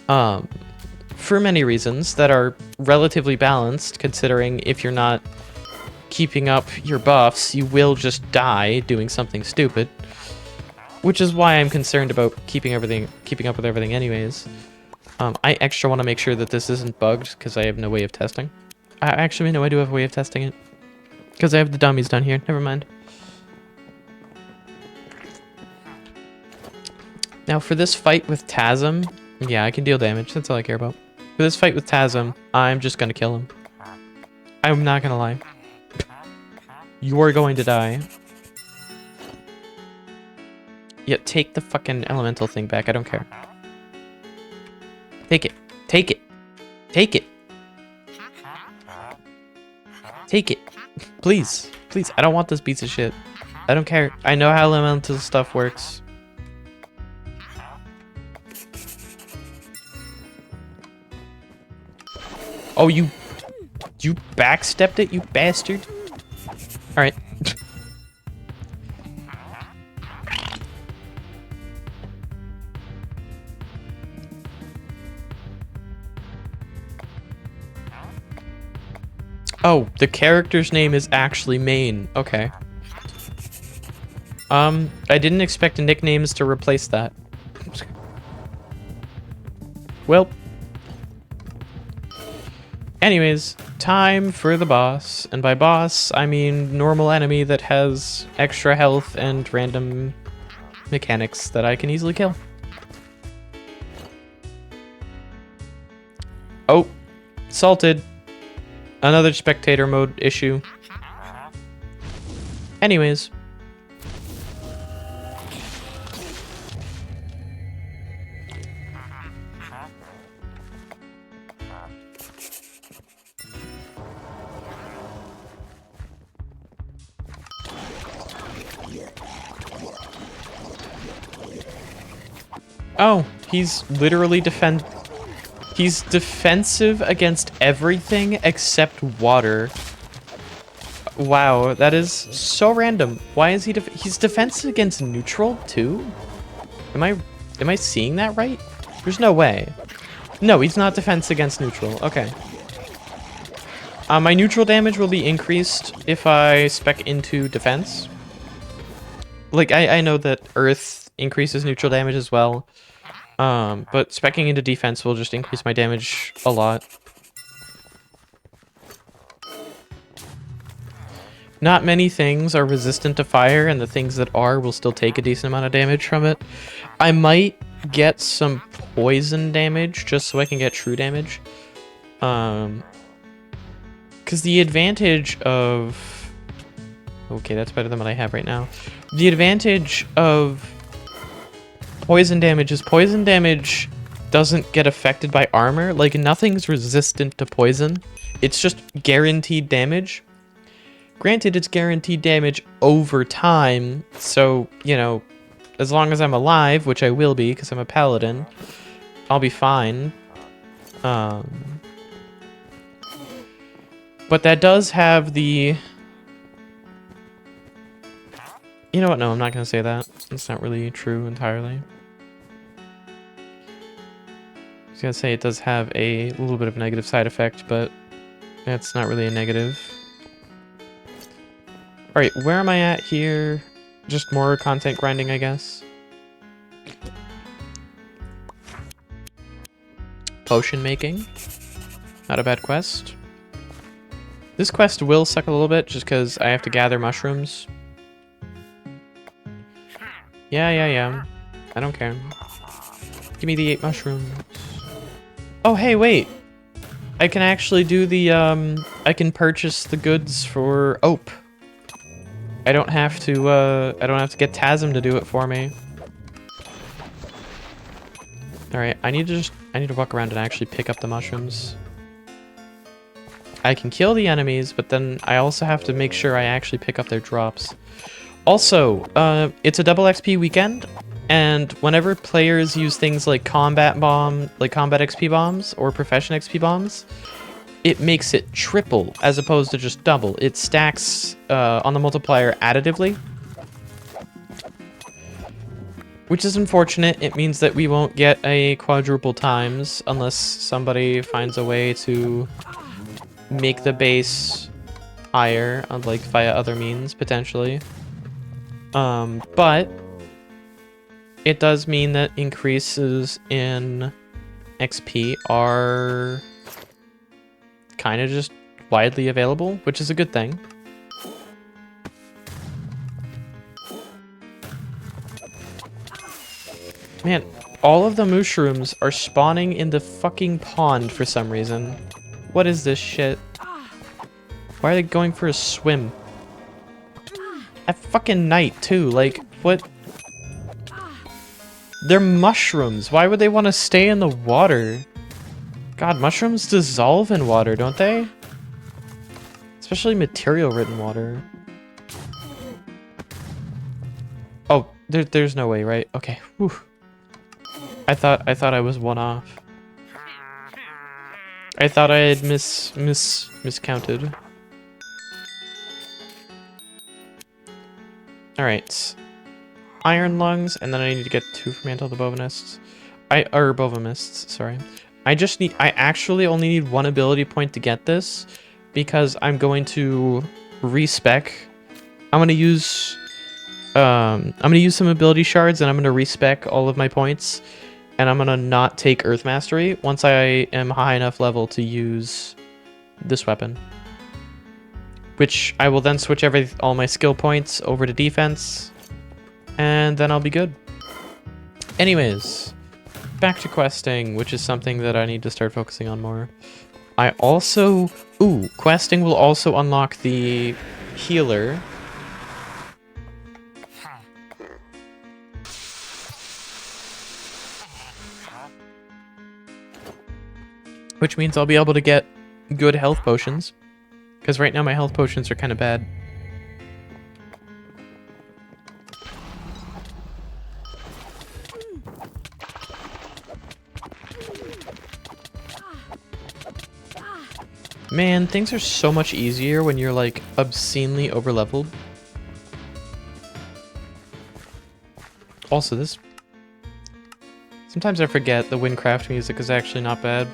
For many reasons that are relatively balanced, considering if you're not keeping up your buffs, you will just die doing something stupid. Which is why I'm concerned about keeping up with everything anyways. I extra want to make sure that this isn't bugged, because I have no way of testing. Actually, no, I do have a way of testing it. Because I have the dummies down here. Never mind. Now, for this fight with Tasm, yeah, I can deal damage. That's all I care about. For this fight with Tasm, I'm just going to kill him. I'm not going to lie. You're going to die. Yeah, take the fucking elemental thing back. I don't care. Take it. Take it. Take it. Take it. Please. Please. I don't want this piece of shit. I don't care. I know how elemental stuff works. Oh, you backstepped it, you bastard. Alright. Oh, the character's name is actually Main. Okay. I didn't expect nicknames to replace that. Well. Anyways, time for the boss. And by boss, I mean normal enemy that has extra health and random mechanics that I can easily kill. Oh, salted. Another spectator mode issue. Anyways. Oh, he's literally He's defensive against everything except water. Wow, that is so random. Why is he's defensive against neutral too? Am I seeing that right? There's no way. No, he's not defense against neutral. Okay. My neutral damage will be increased if I spec into defense. Like, I know that Earth increases neutral damage as well. But speccing into defense will just increase my damage a lot. Not many things are resistant to fire, and the things that are will still take a decent amount of damage from it. I might get some poison damage just so I can get true damage. Because the advantage of... Okay, that's better than what I have right now. The advantage of poison damage is poison damage doesn't get affected by armor. Like, nothing's resistant to poison. It's just guaranteed damage. Granted, it's guaranteed damage over time, so, you know, as long as I'm alive, which I will be because I'm a paladin, I'll be fine. But that does have the... You know what? No, I'm not going to say that. It's not really true entirely. I was going to say it does have a little bit of negative side effect, but that's not really a negative. Alright, where am I at here? Just more content grinding, I guess. Potion making. Not a bad quest. This quest will suck a little bit just because I have to gather mushrooms. Yeah. I don't care. Give me the 8 mushrooms. Oh, hey, wait. I can actually do the, I can purchase the goods for Ope. I don't have to get Tasm to do it for me. Alright, I need to walk around and actually pick up the mushrooms. I can kill the enemies, but then I also have to make sure I actually pick up their drops. Also, it's a double XP weekend. And whenever players use things like combat XP bombs or profession XP bombs, it makes it triple as opposed to just double. It stacks on the multiplier additively, which is unfortunate. It means that we won't get a quadruple times unless somebody finds a way to make the base higher, like via other means, potentially. But it does mean that increases in XP are kind of just widely available, which is a good thing. Man, all of the mushrooms are spawning in the fucking pond for some reason. What is this shit? Why are they going for a swim? At fucking night, too. Like, what? They're mushrooms. Why would they want to stay in the water? God, mushrooms dissolve in water, don't they? Especially material-ridden water. Oh, there's no way, right? Okay. Whew. I thought I was one off. I thought I had miscounted. Alright. Iron lungs, and then I need to get 2 from Mantle of the Bovinists. Bovimists, sorry. I actually only need 1 ability point to get this, because I'm going to respec. I'm gonna use some ability shards, and I'm gonna respec all of my points, and I'm gonna not take Earth Mastery once I am high enough level to use this weapon. Which I will then switch all my skill points over to defense, and then I'll be good. Anyways, back to questing, which is something that I need to start focusing on more. Questing will also unlock the healer. Which means I'll be able to get good health potions. Because right now my health potions are kind of bad. Man, things are so much easier when you're like obscenely overleveled. Also, sometimes I forget the Wynncraft music is actually not bad.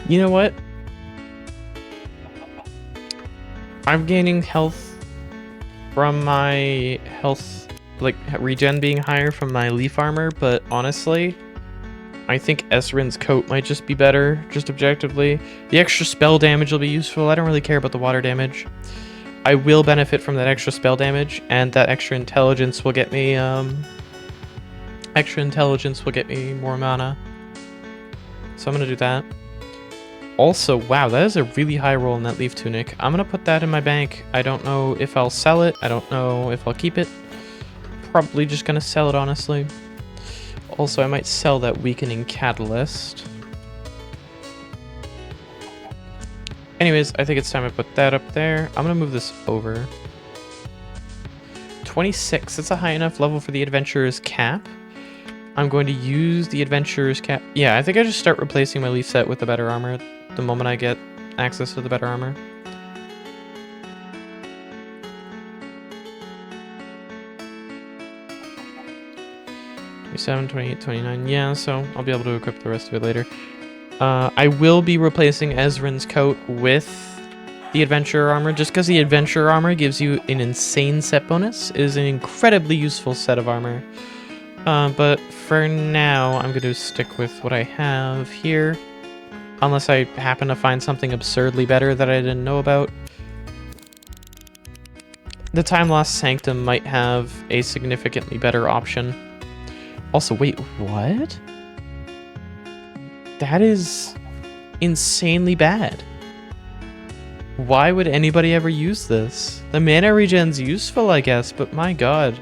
You know what? I'm gaining health from my health, like regen being higher from my leaf armor, but honestly, I think Esrin's coat might just be better, just objectively. The extra spell damage will be useful. I don't really care about the water damage. I will benefit from that extra spell damage, and that extra intelligence will get me, more mana. So I'm gonna do that. Also, wow, that is a really high roll in that leaf tunic. I'm gonna put that in my bank. I don't know if I'll sell it. I don't know if I'll keep it. Probably just gonna sell it, honestly. Also, I might sell that weakening catalyst. Anyways, I think it's time I put that up there. I'm gonna move this over. 26, that's a high enough level for the Adventurer's Cap. I'm going to use the Adventurer's Cap. Yeah, I think I just start replacing my leaf set with the better armor the moment I get access to the better armor. $27, $28, $29. Yeah, so I'll be able to equip the rest of it later. I will be replacing Esrin's coat with the Adventurer armor, just because the Adventurer armor gives you an insane set bonus. It is an incredibly useful set of armor. But for now, I'm going to stick with what I have here. Unless I happen to find something absurdly better that I didn't know about. The Time Lost Sanctum might have a significantly better option. Also, wait, what? That is insanely bad. Why would anybody ever use this? The mana regen's useful, I guess, but my god.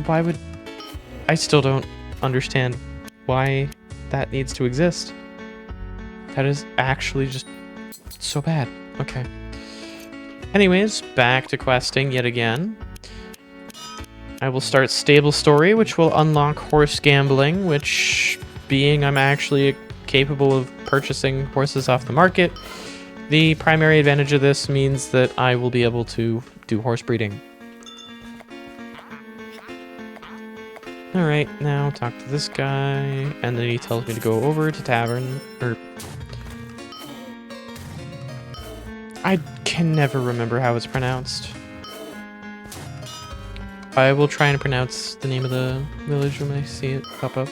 Why would... I still don't understand why that needs to exist. That is actually just so bad. Okay. Anyways, back to questing yet again. I will start Stable Story, which will unlock horse gambling, which, being I'm actually capable of purchasing horses off the market, the primary advantage of this means that I will be able to do horse breeding. Alright, now talk to this guy, and then he tells me to go over to Tavern, or... I can never remember how it's pronounced. I will try and pronounce the name of the village when I see it pop up.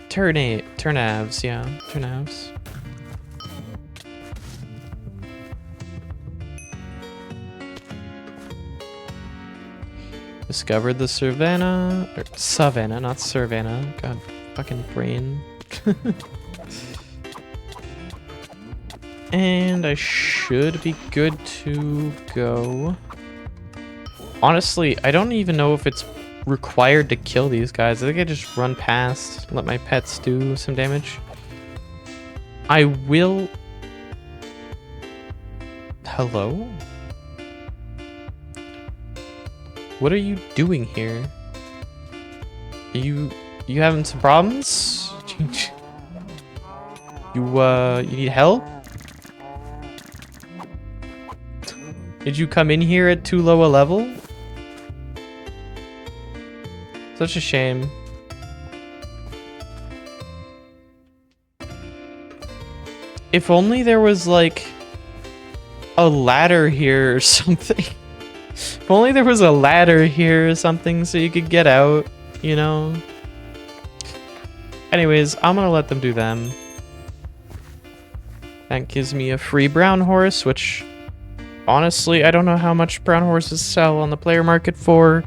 Turnavs, yeah, Turnavs. Discovered the Savannah, or Savannah, not Savannah. God, fucking brain. And I should be good to go. Honestly, I don't even know if it's required to kill these guys. I think I just run past, let my pets do some damage. I will... Hello? What are you doing here? Are you having some problems? You need help? Did you come in here at too low a level? Such a shame. If only there was like a ladder here or something. If only there was a ladder here or something so you could get out, you know? Anyways, I'm gonna let them do them. That gives me a free brown horse, which honestly, I don't know how much brown horses sell on the player market for.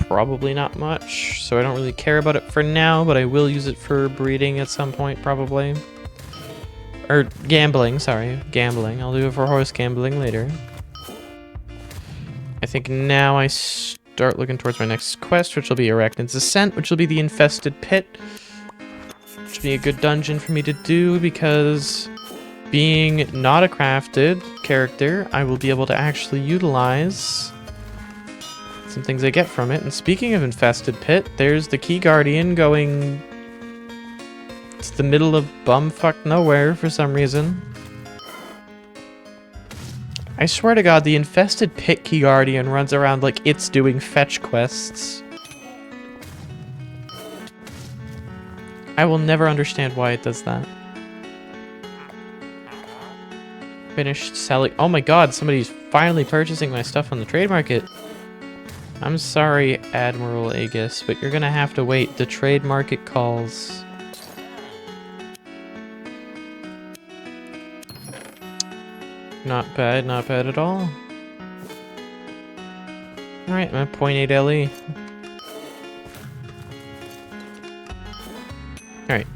Probably not much, so I don't really care about it for now, but I will use it for breeding at some point, probably. Or gambling, sorry. Gambling. I'll do it for horse gambling later. I think now I start looking towards my next quest, which will be Arachnid's Ascent, which will be the Infested Pit. Which will be a good dungeon for me to do, because being not a crafted character, I will be able to actually utilize some things I get from it. And speaking of Infested Pit, there's the Key Guardian going... It's the middle of bumfuck nowhere for some reason. I swear to God, the Infested Pit Key Guardian runs around like it's doing fetch quests. I will never understand why it does that. Finished selling. Oh my God, somebody's finally purchasing my stuff on the trade market. I'm sorry, Admiral Aegis, but you're gonna have to wait. The trade market calls. Not bad at all. Alright, I'm at 0.8 LE. Alright.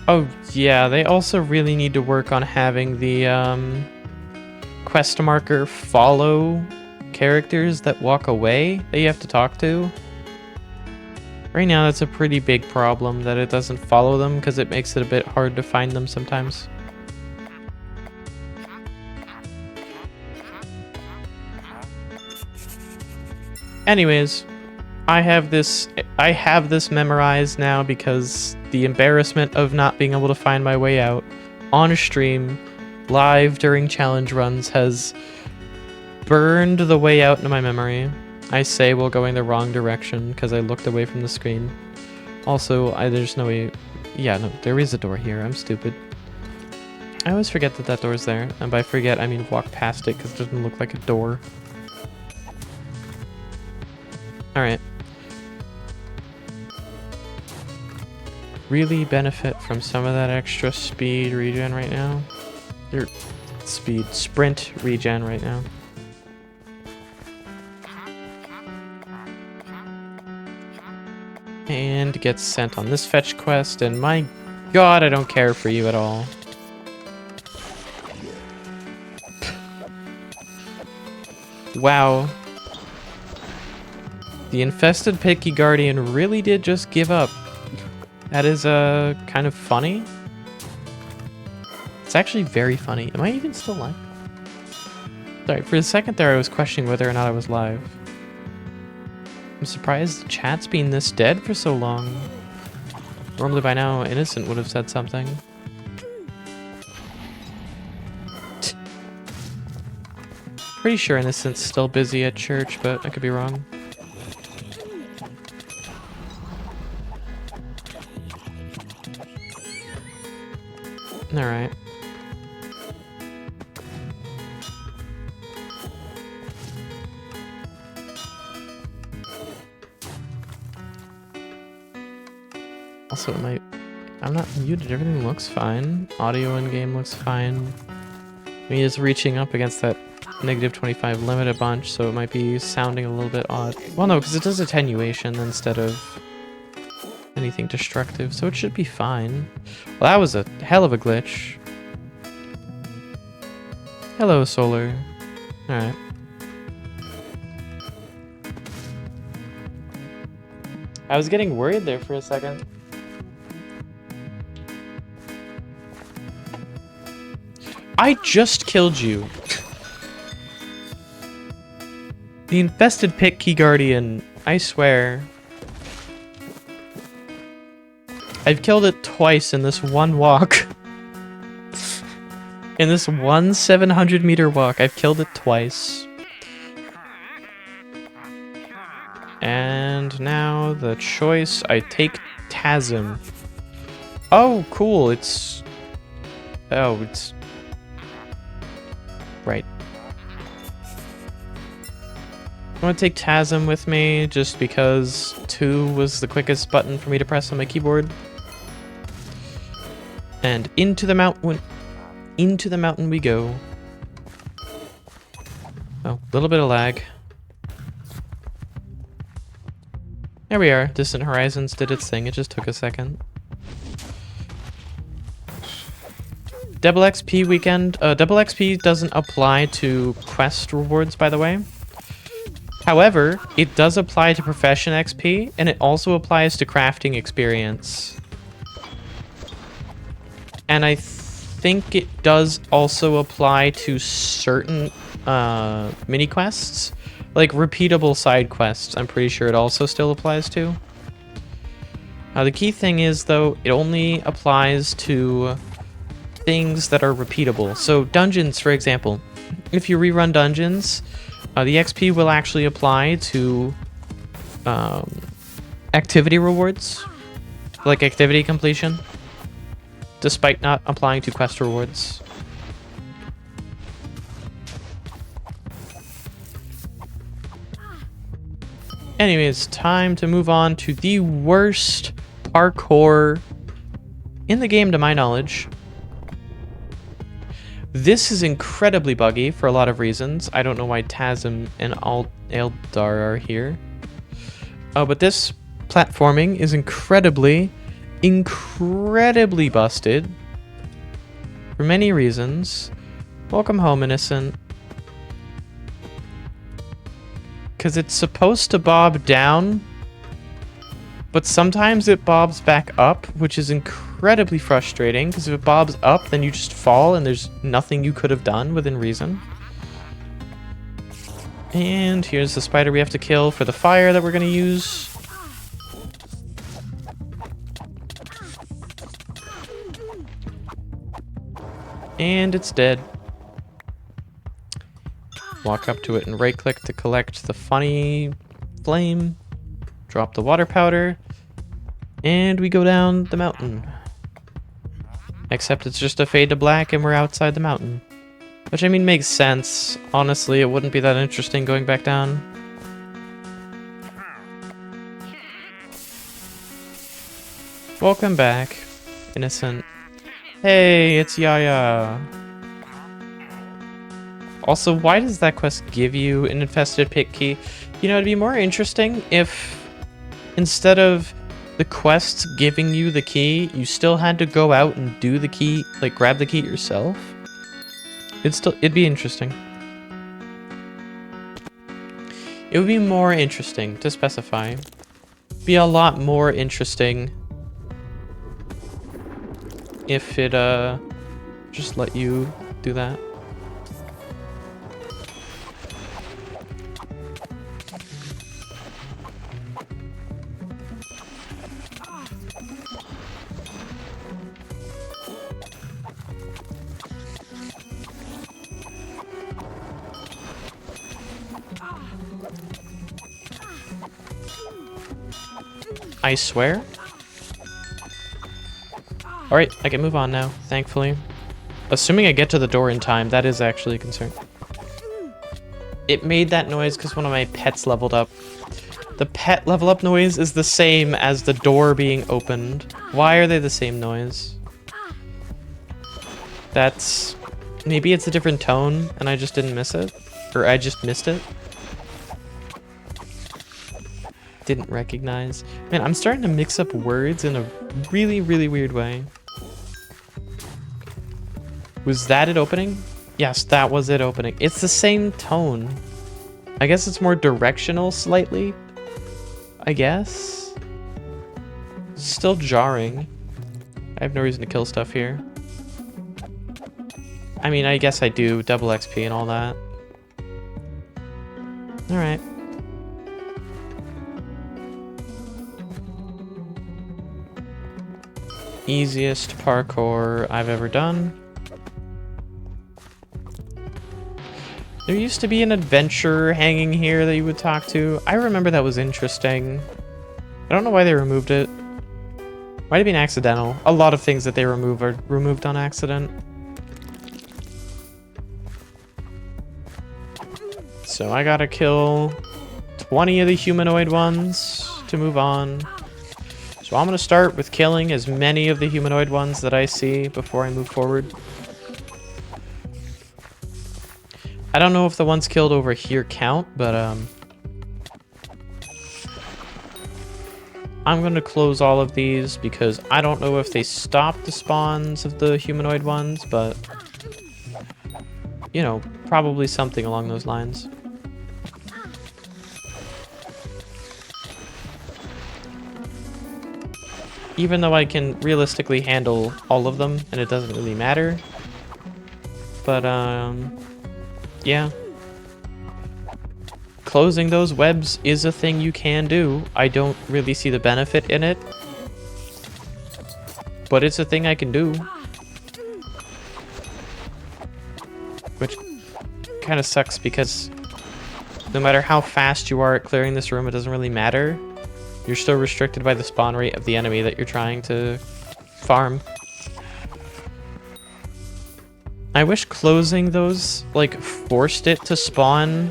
Oh, yeah, they also really need to work on having the, quest marker follow characters that walk away that you have to talk to. Right now, that's a pretty big problem, that it doesn't follow them, because it makes it a bit hard to find them sometimes. Anyways, I have this memorized now because the embarrassment of not being able to find my way out on a stream, live during challenge runs, has burned the way out into my memory. I say while going the wrong direction because I looked away from the screen. Also, there's no way... Yeah, no, there is a door here. I'm stupid. I always forget that that door's there. And by forget, I mean walk past it because it doesn't look like a door. Alright. Really benefit from some of that extra speed regen right now. Or sprint regen right now. And gets sent on this fetch quest, and my God, I don't care for you at all. Wow. The infested Picky Guardian really did just give up. That is, kind of funny. It's actually very funny. Am I even still live? Sorry, for a second there I was questioning whether or not I was live. I'm surprised the chat's been this dead for so long. Normally by now, Innocent would have said something. Pretty sure Innocent's still busy at church, but I could be wrong. Alright. Also, I'm not muted. Everything looks fine. Audio in game looks fine. Me is reaching up against that -25 limit a bunch, so it might be sounding a little bit odd. Well, no, because it does attenuation instead of anything destructive, so it should be fine. Well, that was a hell of a glitch. Hello, Solar. Alright. I was getting worried there for a second. I just killed you. The infested pit key guardian, I swear. I've killed it twice in this one walk. In this one 700-meter walk, I've killed it twice. And now the choice, I take Tasm. Oh, cool, it's... Oh, it's... Right. I'm gonna take Tasm with me, just because 2 was the quickest button for me to press on my keyboard. And into the mountain we go. Oh, a little bit of lag. There we are. Distant Horizons did its thing. It just took a second. Double XP weekend. Double XP doesn't apply to quest rewards, by the way. However, it does apply to Profession XP, and it also applies to crafting experience. And I think it does also apply to certain mini quests, like repeatable side quests. I'm pretty sure it also still applies to. The key thing is, though, it only applies to things that are repeatable. So dungeons, for example, if you rerun dungeons, the XP will actually apply to activity rewards, like activity completion, despite not applying to quest rewards. Anyways, time to move on to the worst parkour in the game to my knowledge. This is incredibly buggy for a lot of reasons. I don't know why Tasm and Eldar are here. But this platforming is incredibly busted for many reasons. Welcome home, Innocent. Because it's supposed to bob down, but sometimes it bobs back up, which is incredibly frustrating, because if it bobs up, then you just fall and there's nothing you could have done within reason. And here's the spider we have to kill for the fire that we're going to use. And it's dead. Walk up to it and right-click to collect the funny flame. Drop the water powder. And we go down the mountain. Except it's just a fade to black and we're outside the mountain. Which, I mean, makes sense. Honestly, it wouldn't be that interesting going back down. Welcome back, Innocent. Hey, it's Yaya. Also, why does that quest give you an infested pit key? You know, it'd be more interesting if instead of the quest giving you the key, you still had to go out and do the key, like grab the key yourself. It'd be interesting. It would be more interesting to specify. Be a lot more interesting if it just let you do that. I swear. Alright, I can move on now, thankfully. Assuming I get to the door in time, that is actually a concern. It made that noise because one of my pets leveled up. The pet level up noise is the same as the door being opened. Why are they the same noise? That's... Maybe it's a different tone and I just didn't miss it? Or I just missed it? Didn't recognize. Man, I'm starting to mix up words in a really, really weird way. Was that it opening? Yes, that was it opening. It's the same tone. I guess it's more directional slightly. I guess. Still jarring. I have no reason to kill stuff here. I mean, I guess I do. Double XP and all that. Alright. Easiest parkour I've ever done. There used to be an adventurer hanging here that you would talk to. I remember that was interesting. I don't know why they removed it. Might have been accidental. A lot of things that they remove are removed on accident. So I gotta kill 20 of the humanoid ones to move on. So I'm gonna start with killing as many of the humanoid ones that I see before I move forward. I don't know if the ones killed over here count, but I'm gonna close all of these because I don't know if they stop the spawns of the humanoid ones, but you know, probably something along those lines. Even though I can realistically handle all of them and it doesn't really matter. But, yeah. Closing those webs is a thing you can do. I don't really see the benefit in it. But it's a thing I can do. Which kind of sucks because no matter how fast you are at clearing this room, it doesn't really matter. You're still restricted by the spawn rate of the enemy that you're trying to farm. I wish closing those, like, forced it to spawn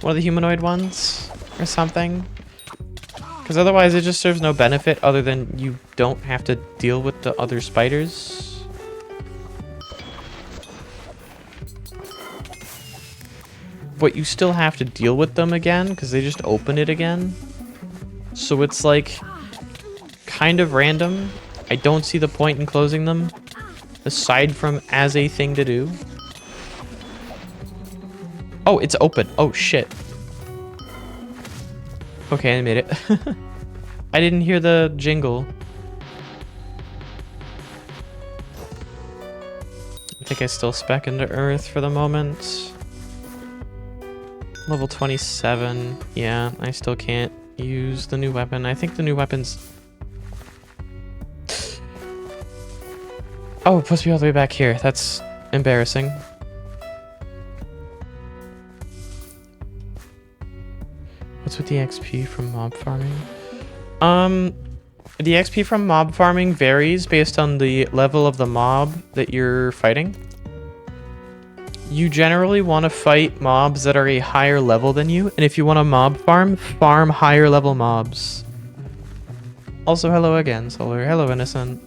one of the humanoid ones or something. Because otherwise it just serves no benefit other than you don't have to deal with the other spiders. But you still have to deal with them again because they just open it again. So it's like kind of random. I don't see the point in closing them aside from as a thing to do. Oh, it's open. Oh shit. Okay, I made it. I didn't hear the jingle. I think I still spec into Earth for the moment. Level 27. Yeah, I still can't use the new weapon. I think the new weapon's... Oh, it puts me all the way back here. That's embarrassing. What's with the XP from mob farming? The XP from mob farming varies based on the level of the mob that you're fighting. You generally want to fight mobs that are a higher level than you, and if you want to mob farm, farm higher level mobs. Also, hello again, Solar. Hello, Innocent.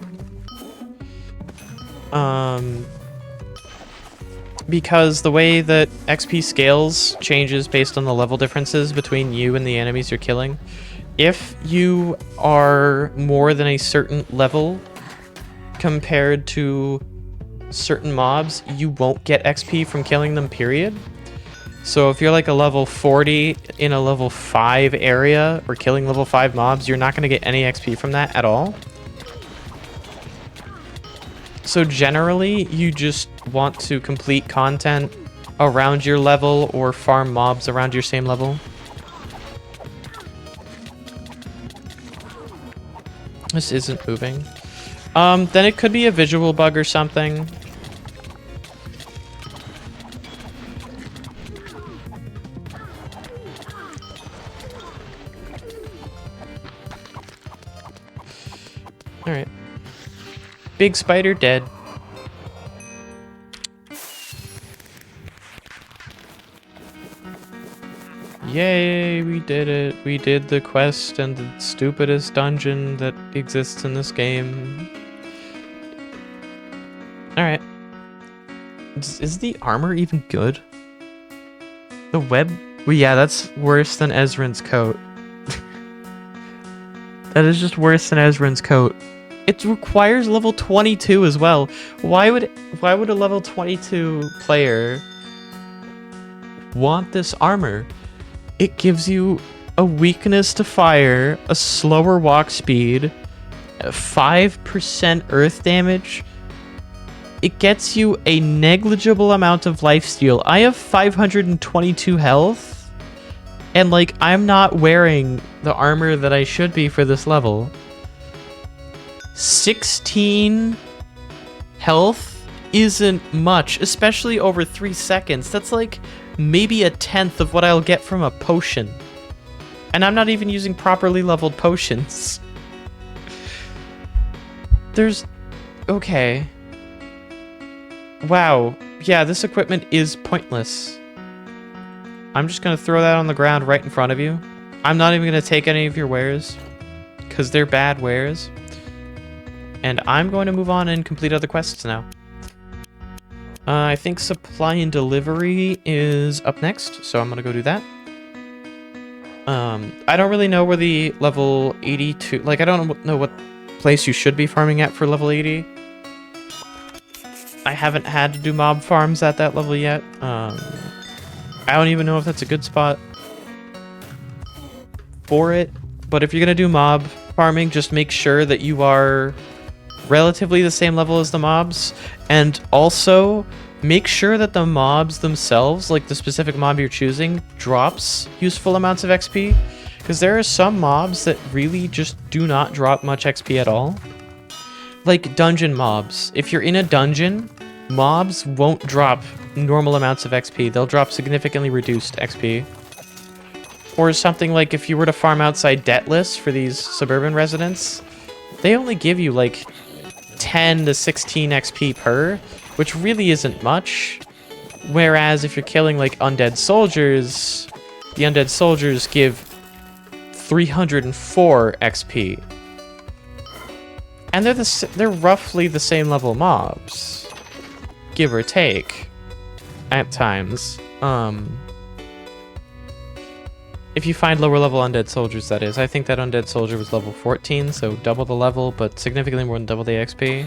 Because the way that XP scales changes based on the level differences between you and the enemies you're killing. If you are more than a certain level compared to certain mobs, you won't get XP from killing them, period. So if you're like a level 40 in a level 5 area or killing level 5 mobs, you're not going to get any XP from that at all. So generally, you just want to complete content around your level or farm mobs around your same level. This isn't moving. Then it could be a visual bug or something. Alright. Big spider dead. Yay, we did it. We did the quest and the stupidest dungeon that exists in this game. Alright. Is the armor even good? The web? Well, yeah, that's worse than Ezrin's coat. That is just worse than Ezrin's coat. It requires level 22 as well. Why would a level 22 player want this armor? It gives you a weakness to fire, a slower walk speed, 5% earth damage. It gets you a negligible amount of lifesteal. I have 522 health, and like I'm not wearing the armor that I should be for this level. 16 health isn't much, especially over 3 seconds. That's like maybe a tenth of what I'll get from a potion. And I'm not even using properly leveled potions. There's... okay. Wow. Yeah, this equipment is pointless. I'm just gonna throw that on the ground right in front of you. I'm not even gonna take any of your wares, because they're bad wares. And I'm going to move on and complete other quests now. I think supply and delivery is up next, so I'm going to go do that. I don't really know where the level 82... like, I don't know what place you should be farming at for level 80. I haven't had to do mob farms at that level yet. I don't even know if that's a good spot for it. But if you're going to do mob farming, just make sure that you are relatively the same level as the mobs, and also make sure that the mobs themselves, like the specific mob you're choosing, drops useful amounts of XP, because there are some mobs that really just do not drop much XP at all. Like dungeon mobs. If you're in a dungeon, mobs won't drop normal amounts of XP. They'll drop significantly reduced XP. Or something like if you were to farm outside Debtless for these suburban residents, they only give you like 10 to 16 XP per, which really isn't much. Whereas if you're killing like undead soldiers, the undead soldiers give 304 XP. And they're roughly the same level mobs, give or take, at times. If you find lower level undead soldiers, that is. I think that undead soldier was level 14, so double the level, but significantly more than double the XP.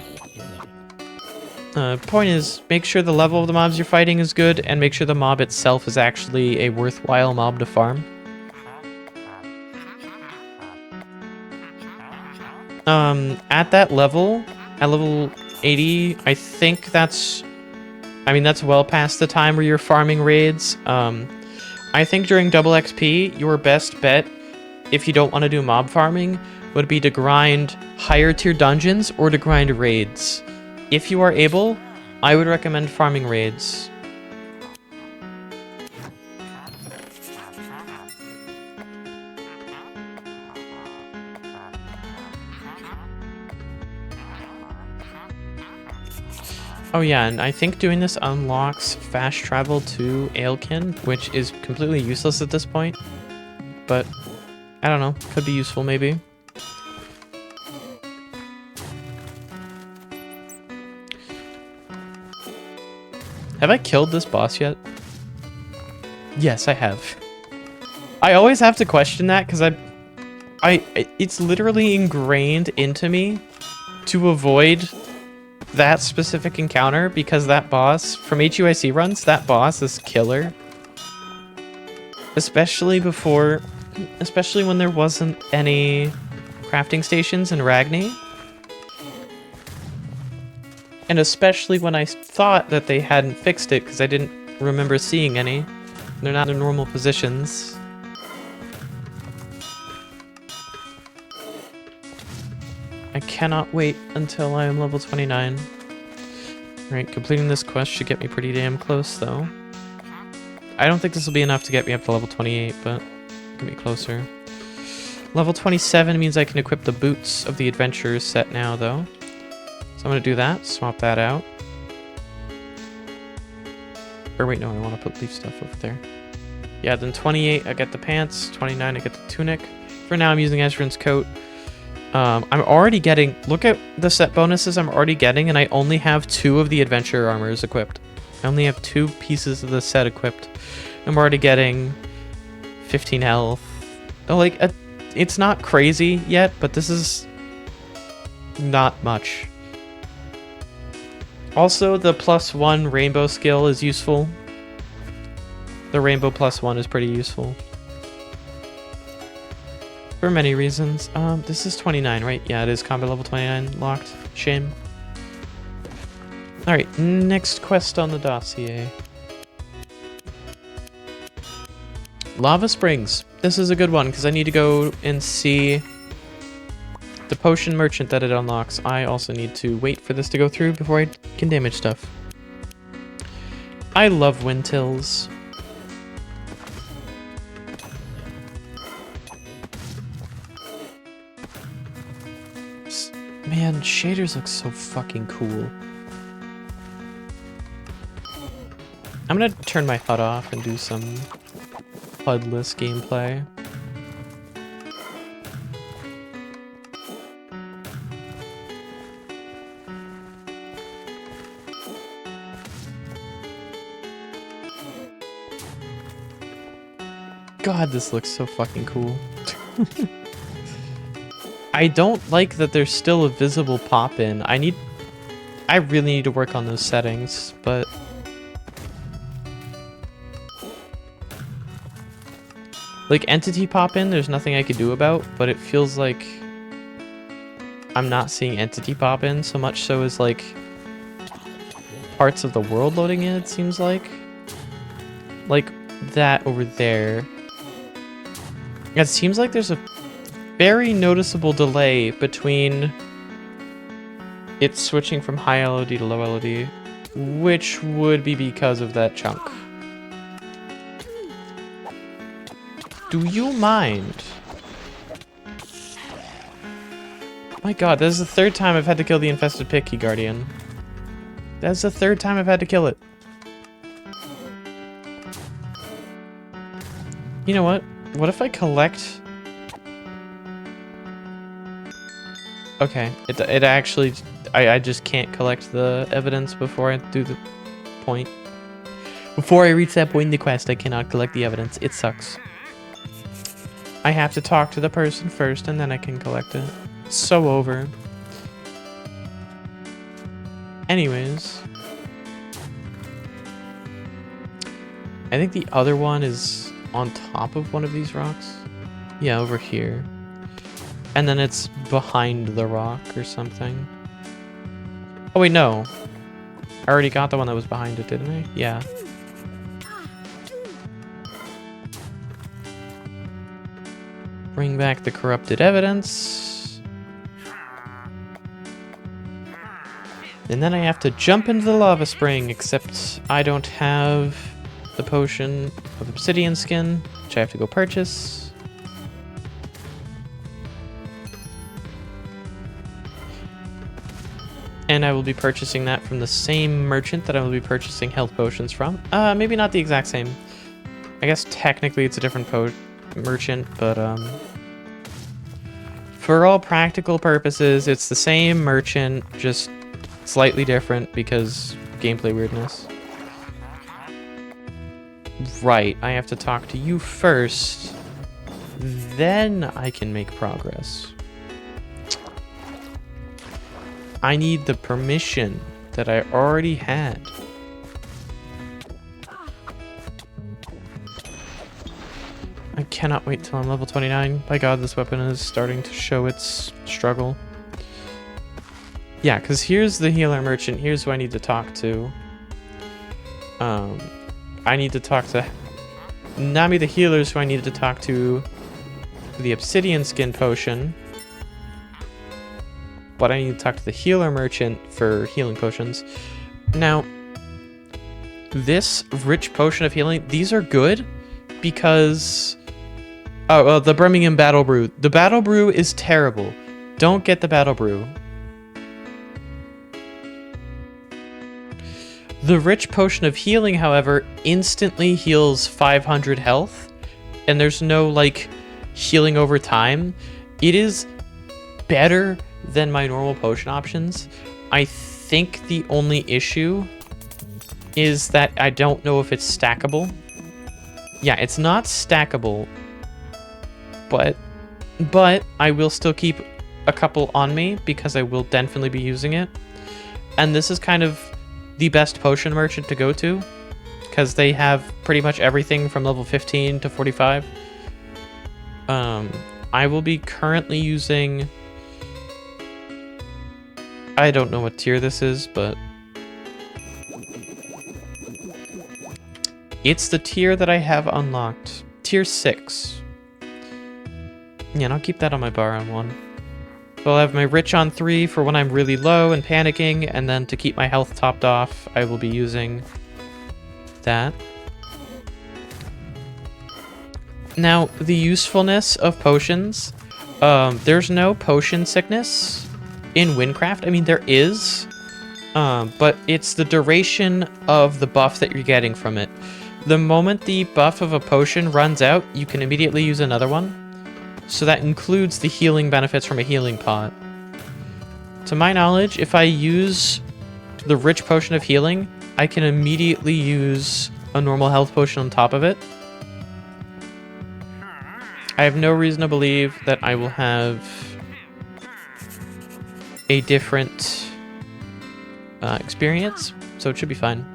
Point is, make sure the level of the mobs you're fighting is good, and make sure the mob itself is actually a worthwhile mob to farm. At that level, at level 80, I think that's... I mean, that's well past the time where you're farming raids. I think during double XP, your best bet, if you don't want to do mob farming, would be to grind higher tier dungeons or to grind raids. If you are able, I would recommend farming raids. Oh yeah, and I think doing this unlocks fast travel to Aelkin, which is completely useless at this point. But, I don't know, could be useful maybe. Have I killed this boss yet? Yes, I have. I always have to question that, because it's literally ingrained into me to avoid that specific encounter, because that boss from HUIC runs, that boss is killer. Especially when there wasn't any crafting stations in Ragni. And especially when I thought that they hadn't fixed it, because I didn't remember seeing any. They're not in normal positions. I cannot wait until I am level 29. Alright, completing this quest should get me pretty damn close, though. I don't think this will be enough to get me up to level 28, but get me closer. Level 27 means I can equip the boots of the adventurers set now, though. So I'm going to do that, swap that out. Or wait, no, I want to put leaf stuff over there. Yeah, then 28, I get the pants. 29, I get the tunic. For now, I'm using Ezrin's coat. I'm already getting... Look at the set bonuses I'm already getting, and I only have 2 of the adventure armors equipped. I only have 2 pieces of the set equipped. I'm already getting 15 health. Like, it's not crazy yet, but this is not much. Also, the +1 rainbow skill is useful. The rainbow +1 is pretty useful. For many reasons. This is 29, right? Yeah, it is combat level 29 locked. Shame. Alright, next quest on the dossier. Lava Springs. This is a good one, because I need to go and see the potion merchant that it unlocks. I also need to wait for this to go through before I can damage stuff. I love wind tills. Man, shaders look so fucking cool. I'm gonna turn my HUD off and do some HUD-less gameplay. God, this looks so fucking cool. I don't like that there's still a visible pop-in. I really need to work on those settings, but... Like, entity pop-in, there's nothing I could do about, but it feels like I'm not seeing entity pop-in so much so as, like, parts of the world loading in, it seems like. Like, that over there. It seems like there's a very noticeable delay between it switching from high LOD to low LOD, which would be because of that chunk. Do you mind? My god, this is the 3rd time I've had to kill the infested Picky Guardian. That's the 3rd time I've had to kill it. You know what? What if I collect... Okay, it actually... I just can't collect the evidence before I do the point. Before I reach that point in the quest, I cannot collect the evidence. It sucks. I have to talk to the person first, and then I can collect it. It's so over. Anyways. I think the other one is on top of one of these rocks. Yeah, over here. And then it's behind the rock or something. Oh wait, no. I already got the one that was behind it, didn't I? Yeah. Bring back the corrupted evidence. And then I have to jump into the lava spring, except I don't have the potion of obsidian skin, which I have to go purchase. And I will be purchasing that from the same merchant that I will be purchasing health potions from. Maybe not the exact same. I guess technically it's a different merchant, but for all practical purposes, it's the same merchant, just slightly different because gameplay weirdness. Right, I have to talk to you first, then I can make progress. I need the permission that I already had. cannot wait till I'm level 29. By God, this weapon is starting to show its struggle. Yeah, because here's the healer merchant. Here's who I need to talk to. I need to talk to Nami the healers, who I needed to talk to for the obsidian skin potion. But I need to talk to the healer merchant for healing potions. Now, this rich potion of healing, these are good because... Oh, well, the Birmingham Battle Brew. The Battle Brew is terrible. Don't get the Battle Brew. The rich potion of healing, however, instantly heals 500 health, and there's no, like, healing over time. It is better than my normal potion options. I think the only issue is that I don't know if it's stackable. Yeah, it's not stackable, but I will still keep a couple on me because I will definitely be using it. And this is kind of the best potion merchant to go to because they have pretty much everything from level 15 to 45. I will be currently using... I don't know what tier this is, but it's the tier that I have unlocked. Tier 6. Yeah, and I'll keep that on my bar on 1. So I'll have my rich on 3 for when I'm really low and panicking, and then to keep my health topped off, I will be using that. Now, the usefulness of potions. There's no potion sickness in Wynncraft. I mean, there is, but it's the duration of the buff that you're getting from it. The moment the buff of a potion runs out, you can immediately use another one. So that includes the healing benefits from a healing pot. To my knowledge, if I use the rich potion of healing, I can immediately use a normal health potion on top of it. I have no reason to believe that I will have a different experience, so it should be fine.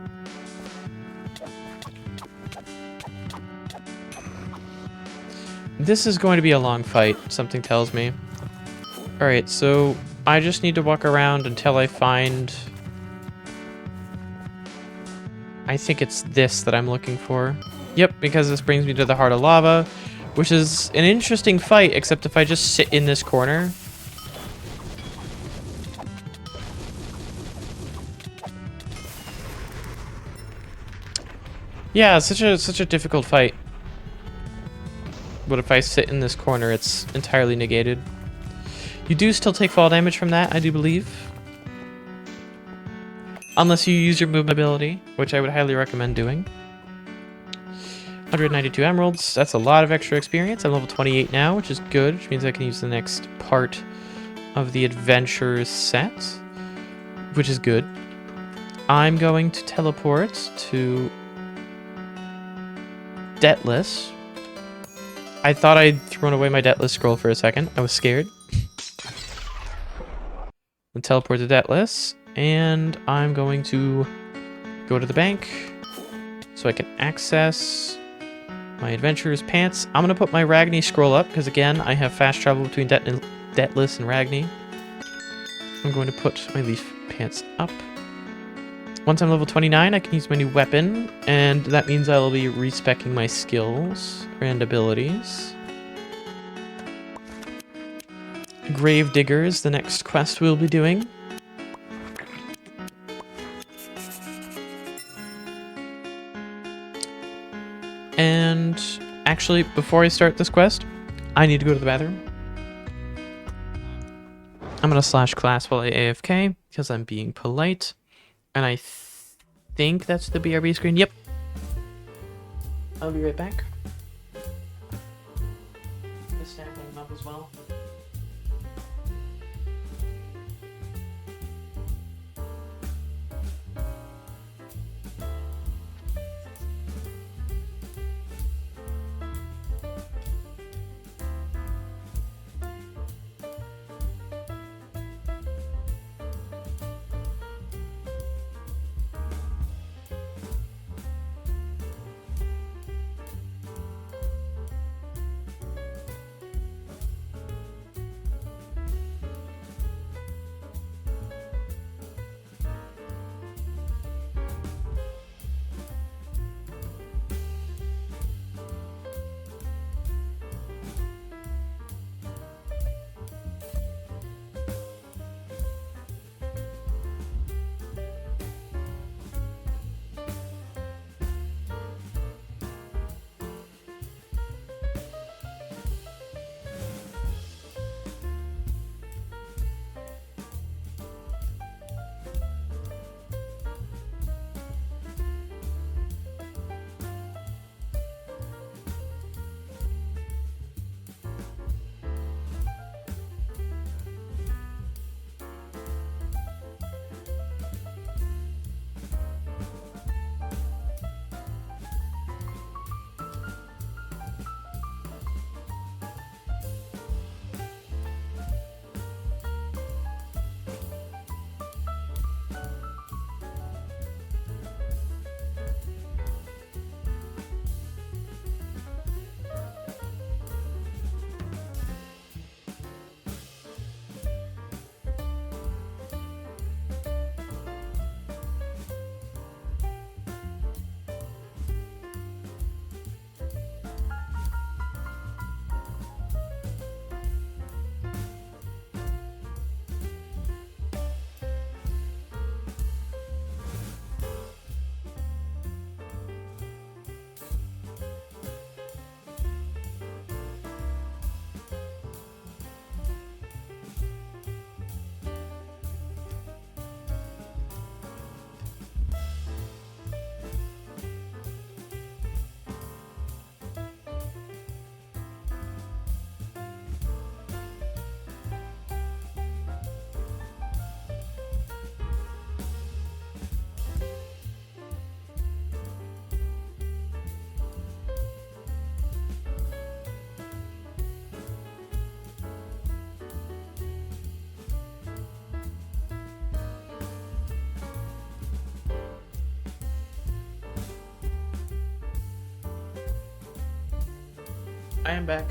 This is going to be a long fight, something tells me. Alright, so I just need to walk around until I find... I think it's this that I'm looking for. Yep, because this brings me to the Heart of Lava, which is an interesting fight, except if I just sit in this corner... Yeah, such a difficult fight. But if I sit in this corner, it's entirely negated. You do still take fall damage from that, I do believe. Unless you use your movement ability, which I would highly recommend doing. 192 emeralds, that's a lot of extra experience. I'm level 28 now, which is good, which means I can use the next part of the adventure set, which is good. I'm going to teleport to Debtless. I thought I'd thrown away my Debtless scroll for a second. I was scared. And teleport to Debtless, and I'm going to go to the bank so I can access my adventurer's pants. I'm going to put my Ragni scroll up because, again, I have fast travel between Debtless and Ragni. I'm going to put my leaf pants up. Once I'm level 29, I can use my new weapon, and that means I will be respecking my skills and abilities. Grave Digger is the next quest we'll be doing. And actually, before I start this quest, I need to go to the bathroom. I'm going to / class while I AFK, because I'm being polite. And I think that's the BRB screen. Yep. I'll be right back. Just stacking them up as well. I am back.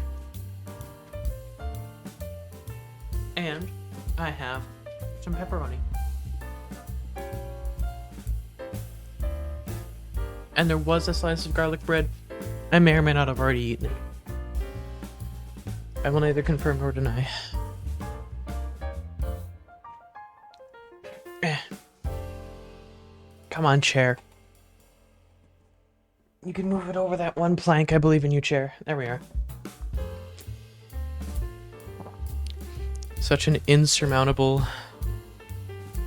And I have some pepperoni. And there was a slice of garlic bread. I may or may not have already eaten it. I will neither confirm nor deny. Come on, chair. You can move it over that one plank. I believe in you, chair. There we are. Such an insurmountable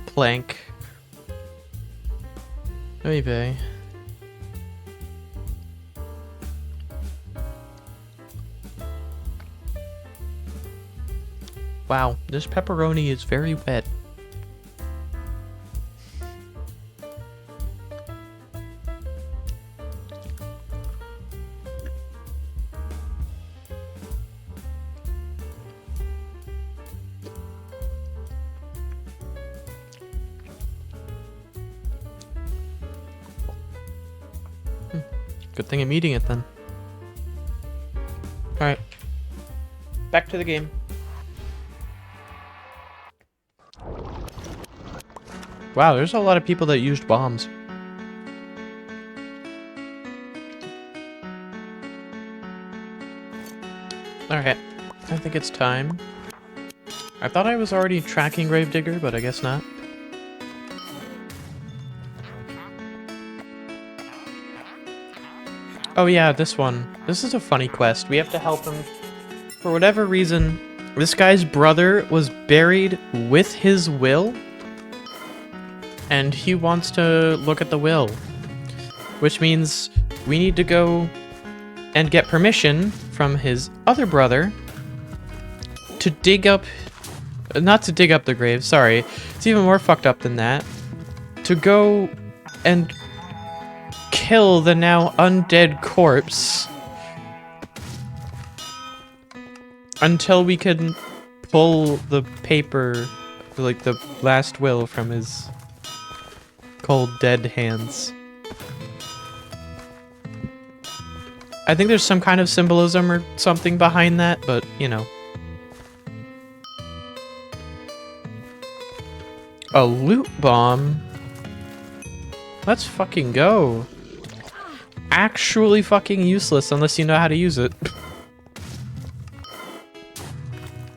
plank. Oy vey. Wow, this pepperoni is very wet. Good thing I'm eating it then. Alright. Back to the game. Wow, there's a lot of people that used bombs. Alright. I think it's time. I thought I was already tracking Gravedigger, but I guess not. Oh yeah, this one. This is a funny quest. We have to help him. For whatever reason, this guy's brother was buried with his will, and he wants to look at the will. Which means we need to go and get permission from his other brother to dig up... Not to dig up the grave, sorry. It's even more fucked up than that. To go and kill the now undead corpse until we can pull the paper, like the last will, from his cold dead hands. I think there's some kind of symbolism or something behind that, but you know. A loot bomb? Let's fucking go. Actually fucking useless unless you know how to use it.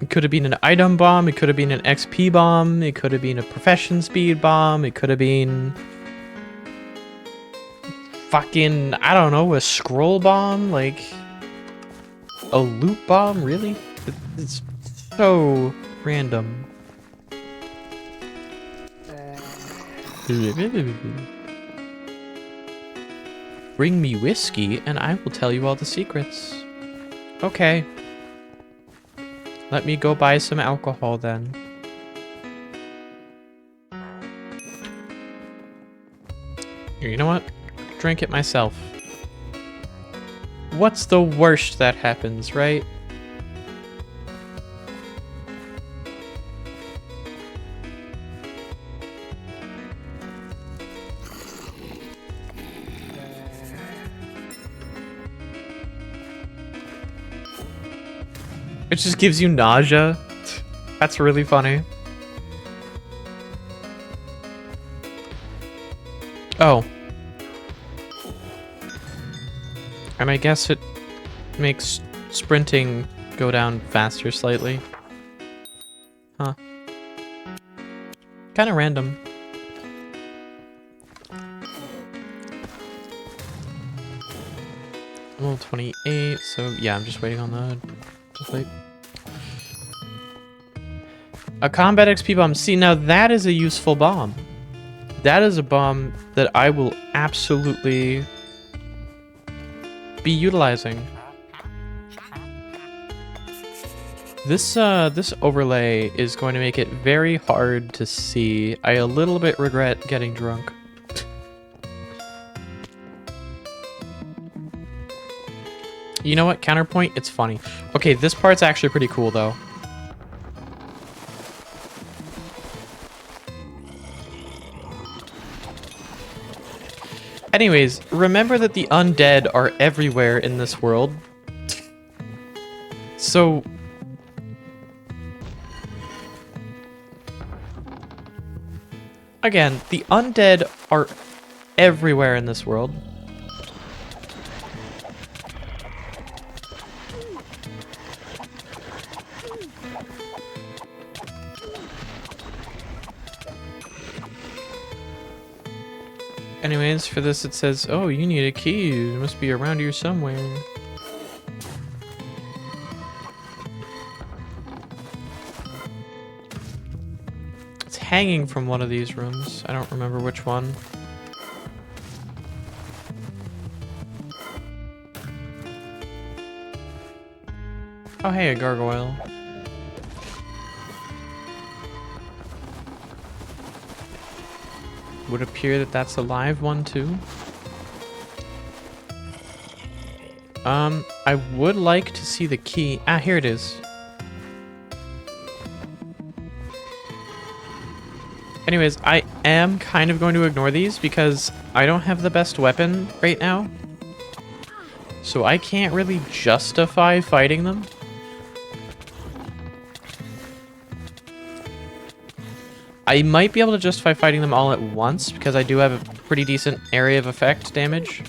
It could have been an item bomb, it could have been an XP bomb, it could have been a profession speed bomb, it could have been... fucking, I don't know, a scroll bomb? Like... a loot bomb? Really? It's so random. Bring me whiskey, and I will tell you all the secrets. Okay. Let me go buy some alcohol, then. Here, you know what? Drink it myself. What's the worst that happens, right? It just gives you nausea. That's really funny. Oh. And I guess it makes sprinting go down faster slightly. Huh. Kind of random. Level 28, so yeah, I'm just waiting on the... Just wait. A combat XP bomb. See, now that is a useful bomb. That is a bomb that I will absolutely be utilizing. This overlay is going to make it very hard to see. I a little bit regret getting drunk. You know what? Counterpoint, it's funny. Okay, this part's actually pretty cool, though. Anyways, remember that the undead are everywhere in this world. So... Again, the undead are everywhere in this world. Anyways, for this it says, oh, you need a key. It must be around here somewhere. It's hanging from one of these rooms. I don't remember which one. Oh, hey, a gargoyle. Would appear that that's a live one too. I would like to see the key. Ah, here it is. Anyways, I am kind of going to ignore these because I don't have the best weapon right now. So I can't really justify fighting them. I might be able to justify fighting them all at once because I do have a pretty decent area of effect damage.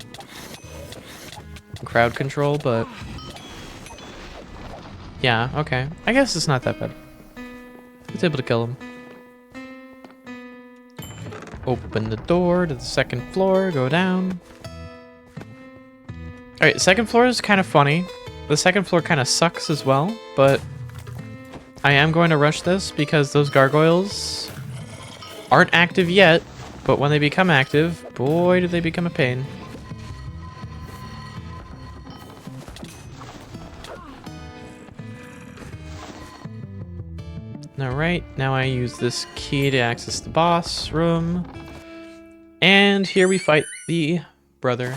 Crowd control, but... Yeah, okay. I guess it's not that bad. It's able to kill him. Open the door to the second floor, go down. Alright, second floor is kind of funny. The second floor kind of sucks as well, but... I am going to rush this because those gargoyles... aren't active yet, but when they become active, boy, do they become a pain. Alright, now I use this key to access the boss room. And here we fight the brother.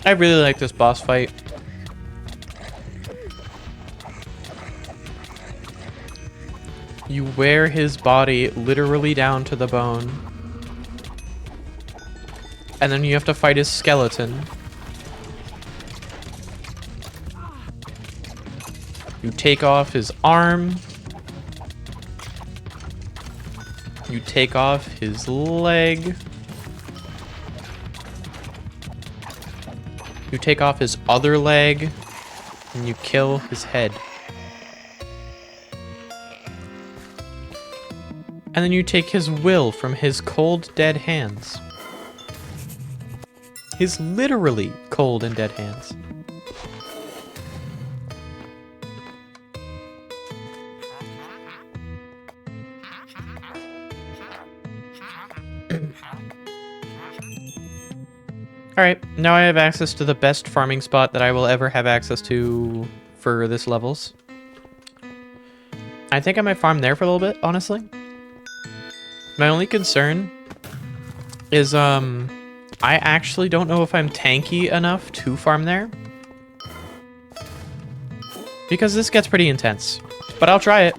I really like this boss fight. You wear his body literally down to the bone. And then you have to fight his skeleton. You take off his arm. You take off his leg. You take off his other leg. And you kill his head. And then you take his will from his cold, dead hands. His literally cold and dead hands. Alright, now I have access to the best farming spot that I will ever have access to for this levels. I think I might farm there for a little bit, honestly. My only concern is, I actually don't know if I'm tanky enough to farm there. Because this gets pretty intense. But I'll try it.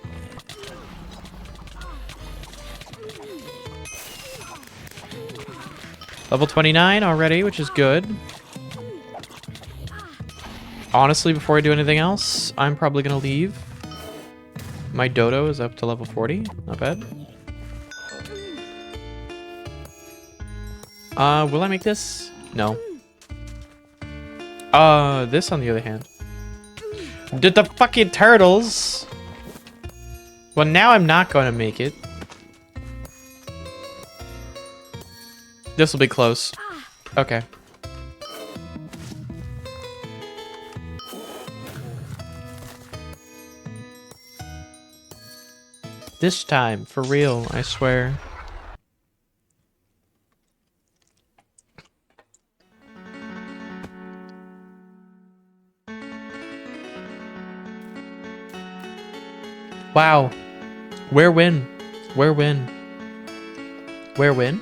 Level 29 already, which is good. Honestly, before I do anything else, I'm probably going to leave. My dodo is up to level 40. Not bad. Will I make this? No. This on the other hand. Did the fucking turtles? Well, now I'm not going to make it. This will be close. Okay. This time, for real, I swear. Wow. Where win? Where win? Where win?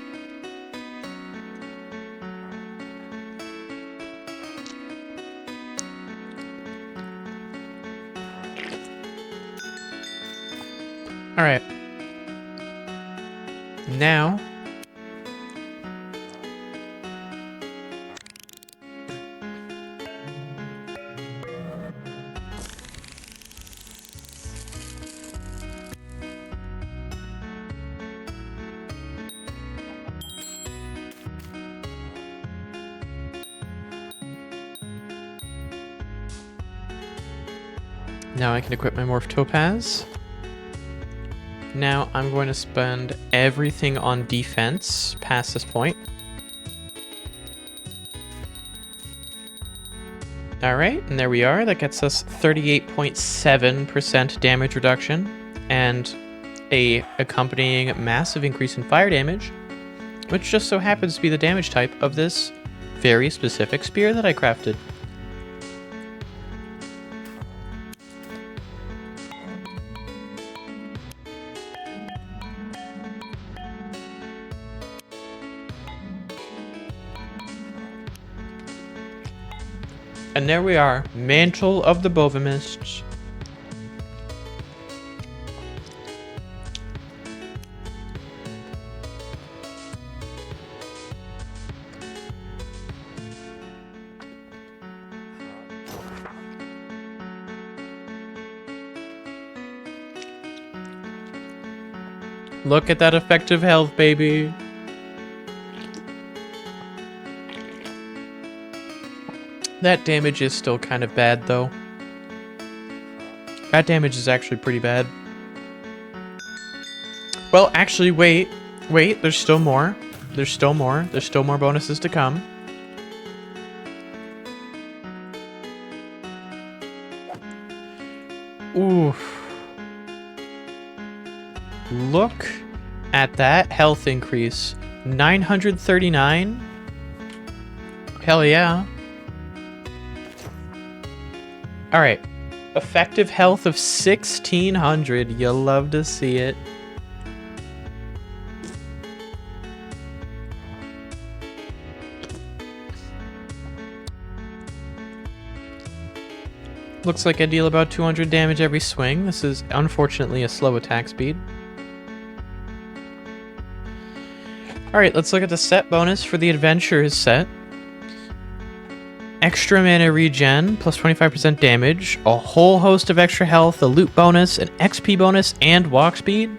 Alright. Now... Now I can equip my Morph Topaz. Now I'm going to spend everything on defense past this point. Alright, and there we are. That gets us 38.7% damage reduction and a accompanying massive increase in fire damage, which just so happens to be the damage type of this very specific spear that I crafted. And there we are, Mantle of the Bovimists. Look at that effective health, baby. That damage is still kind of bad, though. That damage is actually pretty bad. Well, actually, wait. Wait, there's still more. There's still more. There's still more bonuses to come. Oof. Look at that health increase. 939? Hell yeah. Alright. Effective health of 1600. You'll love to see it. Looks like I deal about 200 damage every swing. This is unfortunately a slow attack speed. Alright, let's look at the set bonus for the Adventurers set. Extra mana regen, plus 25% damage, a whole host of extra health, a loot bonus, an XP bonus, and walk speed.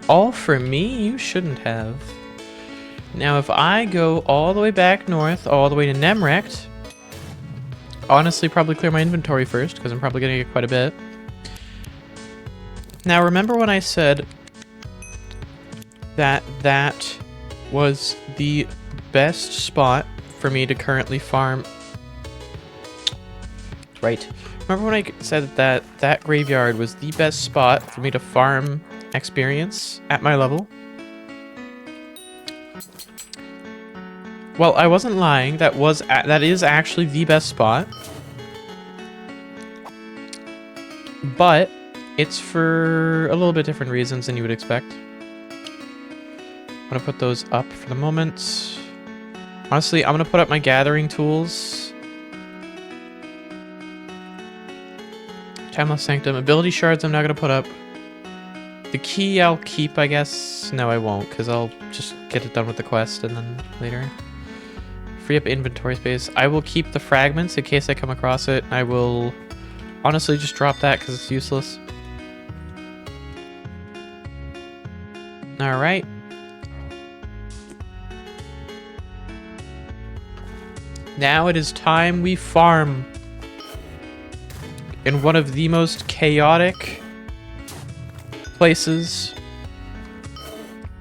All for me? You shouldn't have. Now, if I go all the way back north, all the way to Nemrekt, honestly, probably clear my inventory first, because I'm probably going to get quite a bit. Now, remember when I said that that was the best spot for me to currently farm? Right. Remember when I said that that graveyard was the best spot for me to farm experience at my level? Well, I wasn't lying. That is actually the best spot. But it's for a little bit different reasons than you would expect. I'm going to put those up for the moment. Honestly, I'm going to put up my gathering tools. Timeless Sanctum. Ability shards I'm not going to put up. The key I'll keep, I guess. No, I won't, because I'll just get it done with the quest and then later. Free up inventory space. I will keep the fragments in case I come across it. I will honestly just drop that because it's useless. Alright. Now it is time we farm. In one of the most chaotic places.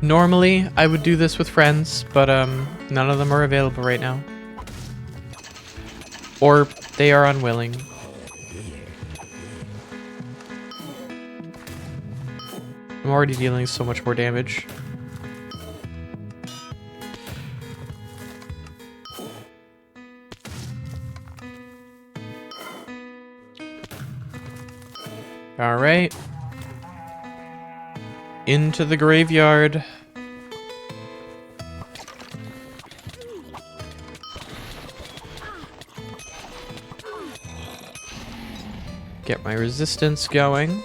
Normally, I would do this with friends, but none of them are available right now. Or they are unwilling. I'm already dealing so much more damage. All right. Into the graveyard. Get my resistance going.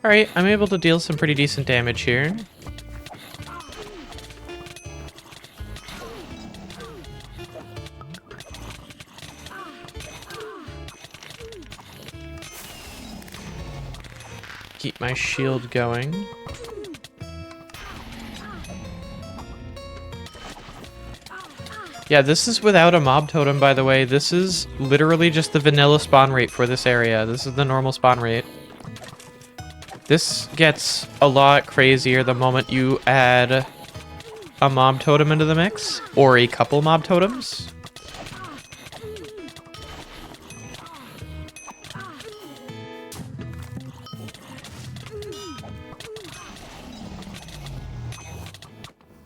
Alright, I'm able to deal some pretty decent damage here. Keep my shield going. Yeah, this is without a mob totem, by the way. This is literally just the vanilla spawn rate for this area. This is the normal spawn rate. This gets a lot crazier the moment you add a mob totem into the mix, or a couple mob totems.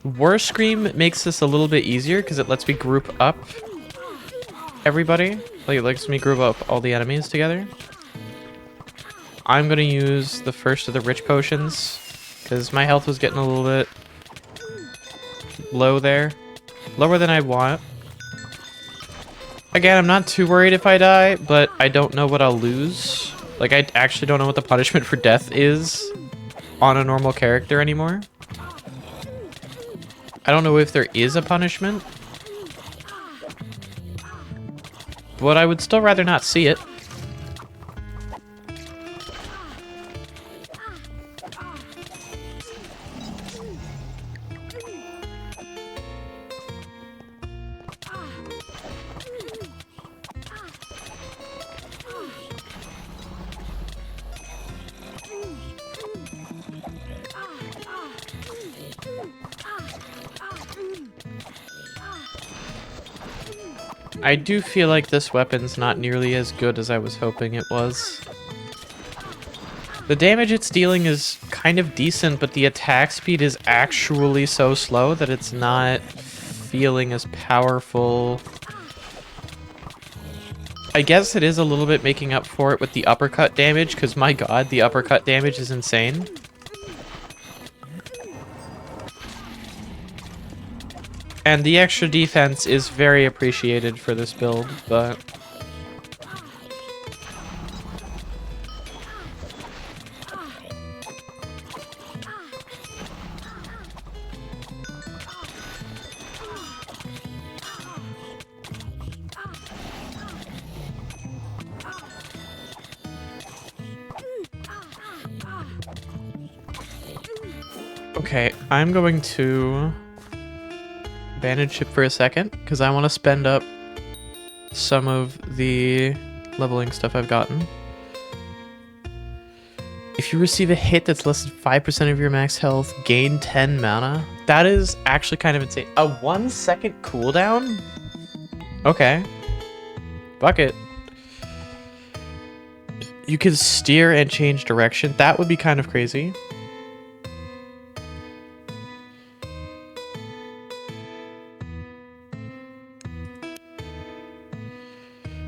War Scream makes this a little bit easier because it lets me group up everybody. Like, it lets me group up all the enemies together. I'm gonna use the first of the rich potions because my health was getting a little bit low there. Lower than I want. Again, I'm not too worried if I die, but I don't know what I'll lose. Like, I actually don't know what the punishment for death is on a normal character anymore. I don't know if there is a punishment, but I would still rather not see it. I do feel like this weapon's not nearly as good as I was hoping it was. The damage it's dealing is kind of decent, but the attack speed is actually so slow that it's not feeling as powerful. I guess it is a little bit making up for it with the uppercut damage, because my god, the uppercut damage is insane. And the extra defense is very appreciated for this build, but... Okay, I'm going to bandage ship for a second, because I want to spend up some of the leveling stuff I've gotten. If you receive a hit that's less than 5% of your max health, gain 10 mana. That is actually kind of insane. A 1 second cooldown? Okay. Fuck it. You can steer and change direction. That would be kind of crazy.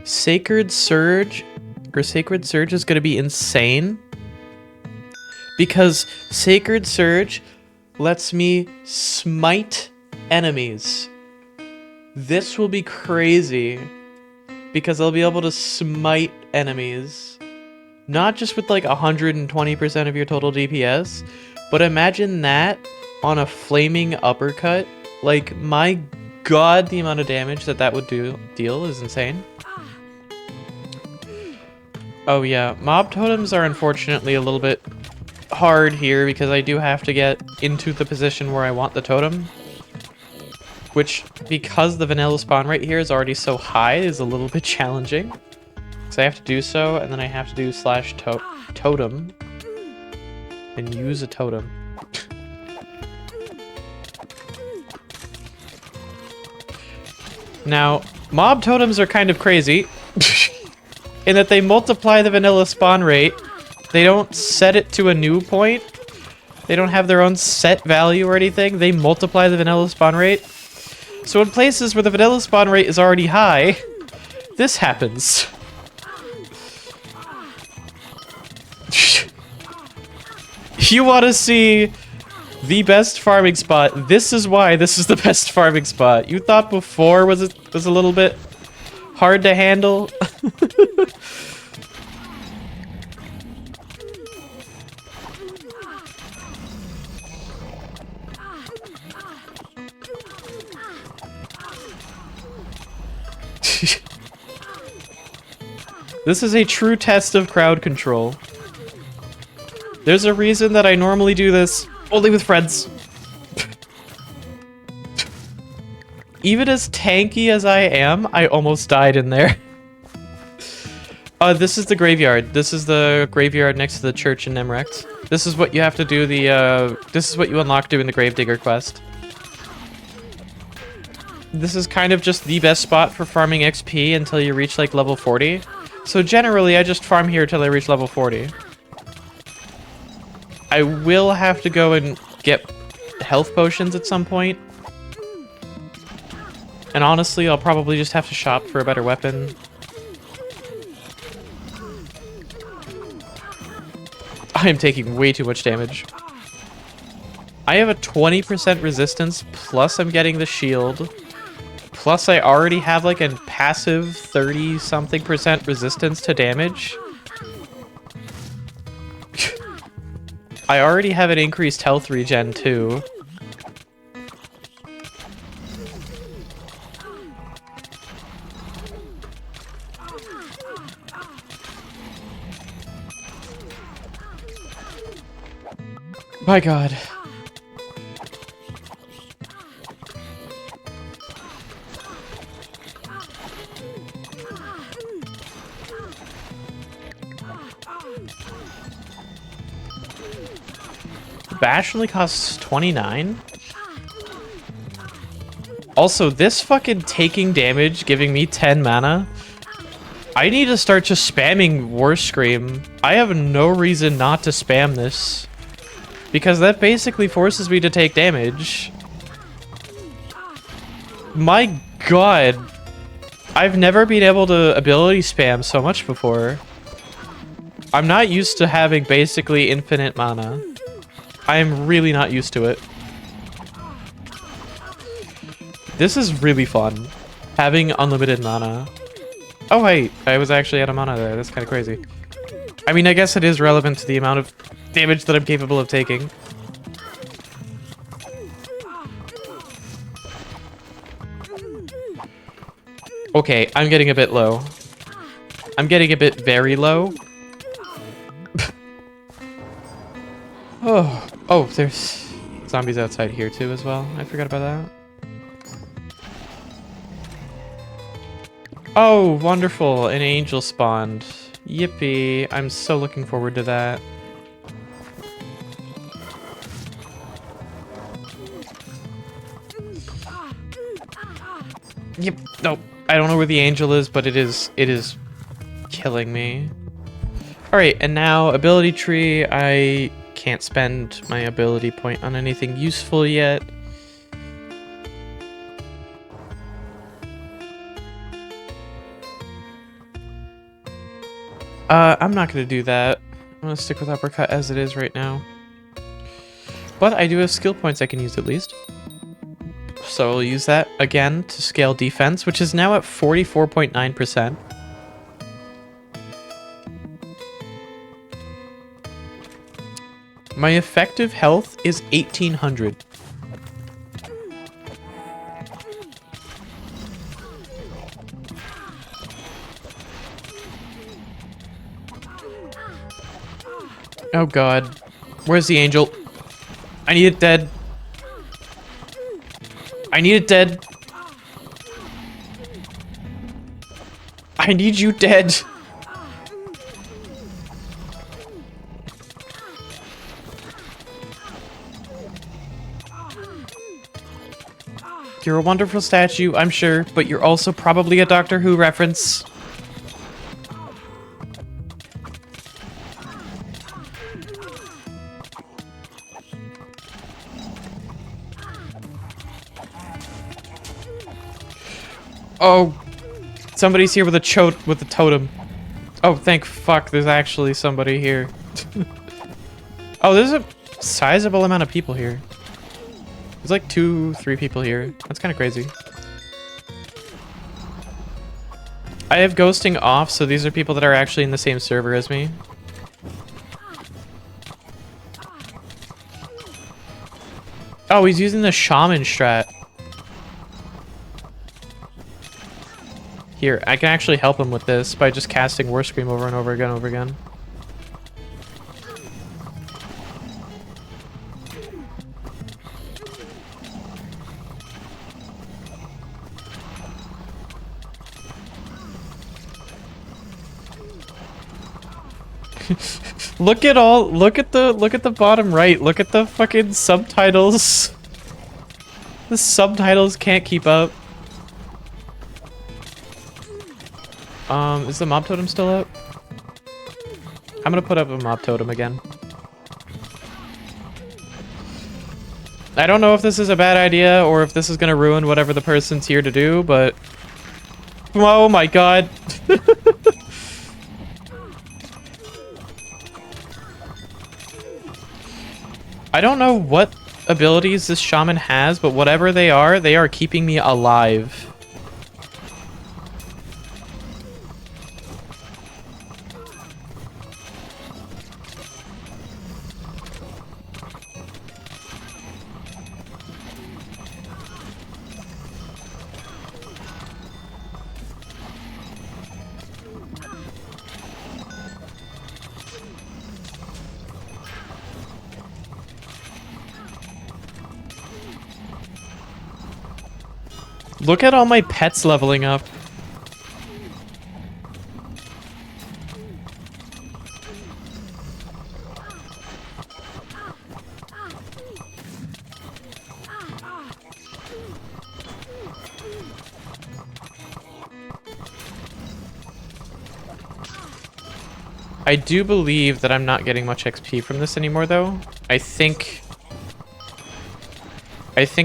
Sacred Surge is going to be insane because Sacred Surge lets me smite enemies. This will be crazy because I'll be able to smite enemies, not just with like 120% of your total DPS, but imagine that on a flaming uppercut. Like, my god, the amount of damage that would deal is insane. Oh yeah, mob totems are unfortunately a little bit hard here because I do have to get into the position where I want the totem. Which, because the vanilla spawn rate here is already so high, is a little bit challenging. So I have to do so, and then I have to do / totem. And use a totem. Now, mob totems are kind of crazy. In that they multiply the vanilla spawn rate. They don't set it to a new point. They don't have their own set value or anything. They multiply the vanilla spawn rate. So in places where the vanilla spawn rate is already high, this happens. You want to see the best farming spot? This is why this is the best farming spot. You thought before was a little bit hard to handle? This is a true test of crowd control. There's a reason that I normally do this only with friends. Even as tanky as I am, I almost died in there. This is the graveyard. This is the graveyard next to the church in Nemrecht. This is what you have to do this is what you unlock doing the Gravedigger quest. This is kind of just the best spot for farming XP until you reach like level 40. So generally, I just farm here till I reach level 40. I will have to go and get health potions at some point. And honestly, I'll probably just have to shop for a better weapon. I am taking way too much damage. I have a 20% resistance, plus I'm getting the shield. Plus I already have like a passive 30-something% resistance to damage. I already have an increased health regen too. My god. Bash only costs 29? Also, this fucking taking damage giving me 10 mana. I need to start just spamming War Scream. I have no reason not to spam this. Because that basically forces me to take damage. My god. I've never been able to ability spam so much before. I'm not used to having basically infinite mana. I am really not used to it. This is really fun. Having unlimited mana. Oh wait, I was actually out of mana there. That's kind of crazy. I mean, I guess it is relevant to the amount of damage that I'm capable of taking. Okay, I'm getting a bit low. I'm getting a bit very low. Oh, there's zombies outside here too as well. I forgot about that. Oh, wonderful. An angel spawned. Yippee. I'm so looking forward to that. Yep. Nope. I don't know where the angel is, but it is killing me. Alright, and now ability tree. I can't spend my ability point on anything useful yet. I'm not gonna do that. I'm gonna stick with uppercut as it is right now. But I do have skill points I can use at least. So I'll use that again to scale defense, which is now at 44.9%. My effective health is 1800. Oh god. Where's the angel? I need it dead. I need it dead. I need you dead. You're a wonderful statue, I'm sure, but you're also probably a Doctor Who reference. Oh, somebody's here with a totem. Oh, thank fuck, there's actually somebody here. Oh, there's a sizable amount of people here. There's like 2-3 people here. That's kind of crazy. I have ghosting off, so these are people that are actually in the same server as me. Oh, he's using the shaman strat. Here, I can actually help him with this by just casting War Scream over and over again. Look at the bottom right. Look at the fucking subtitles. The subtitles can't keep up. Is the mob totem still up? I'm gonna put up a mob totem again. I don't know if this is a bad idea or if this is gonna ruin whatever the person's here to do, but... Oh my god. I don't know what abilities this shaman has, but whatever they are keeping me alive. Look at all my pets leveling up. I do believe that I'm not getting much XP from this anymore, though. I think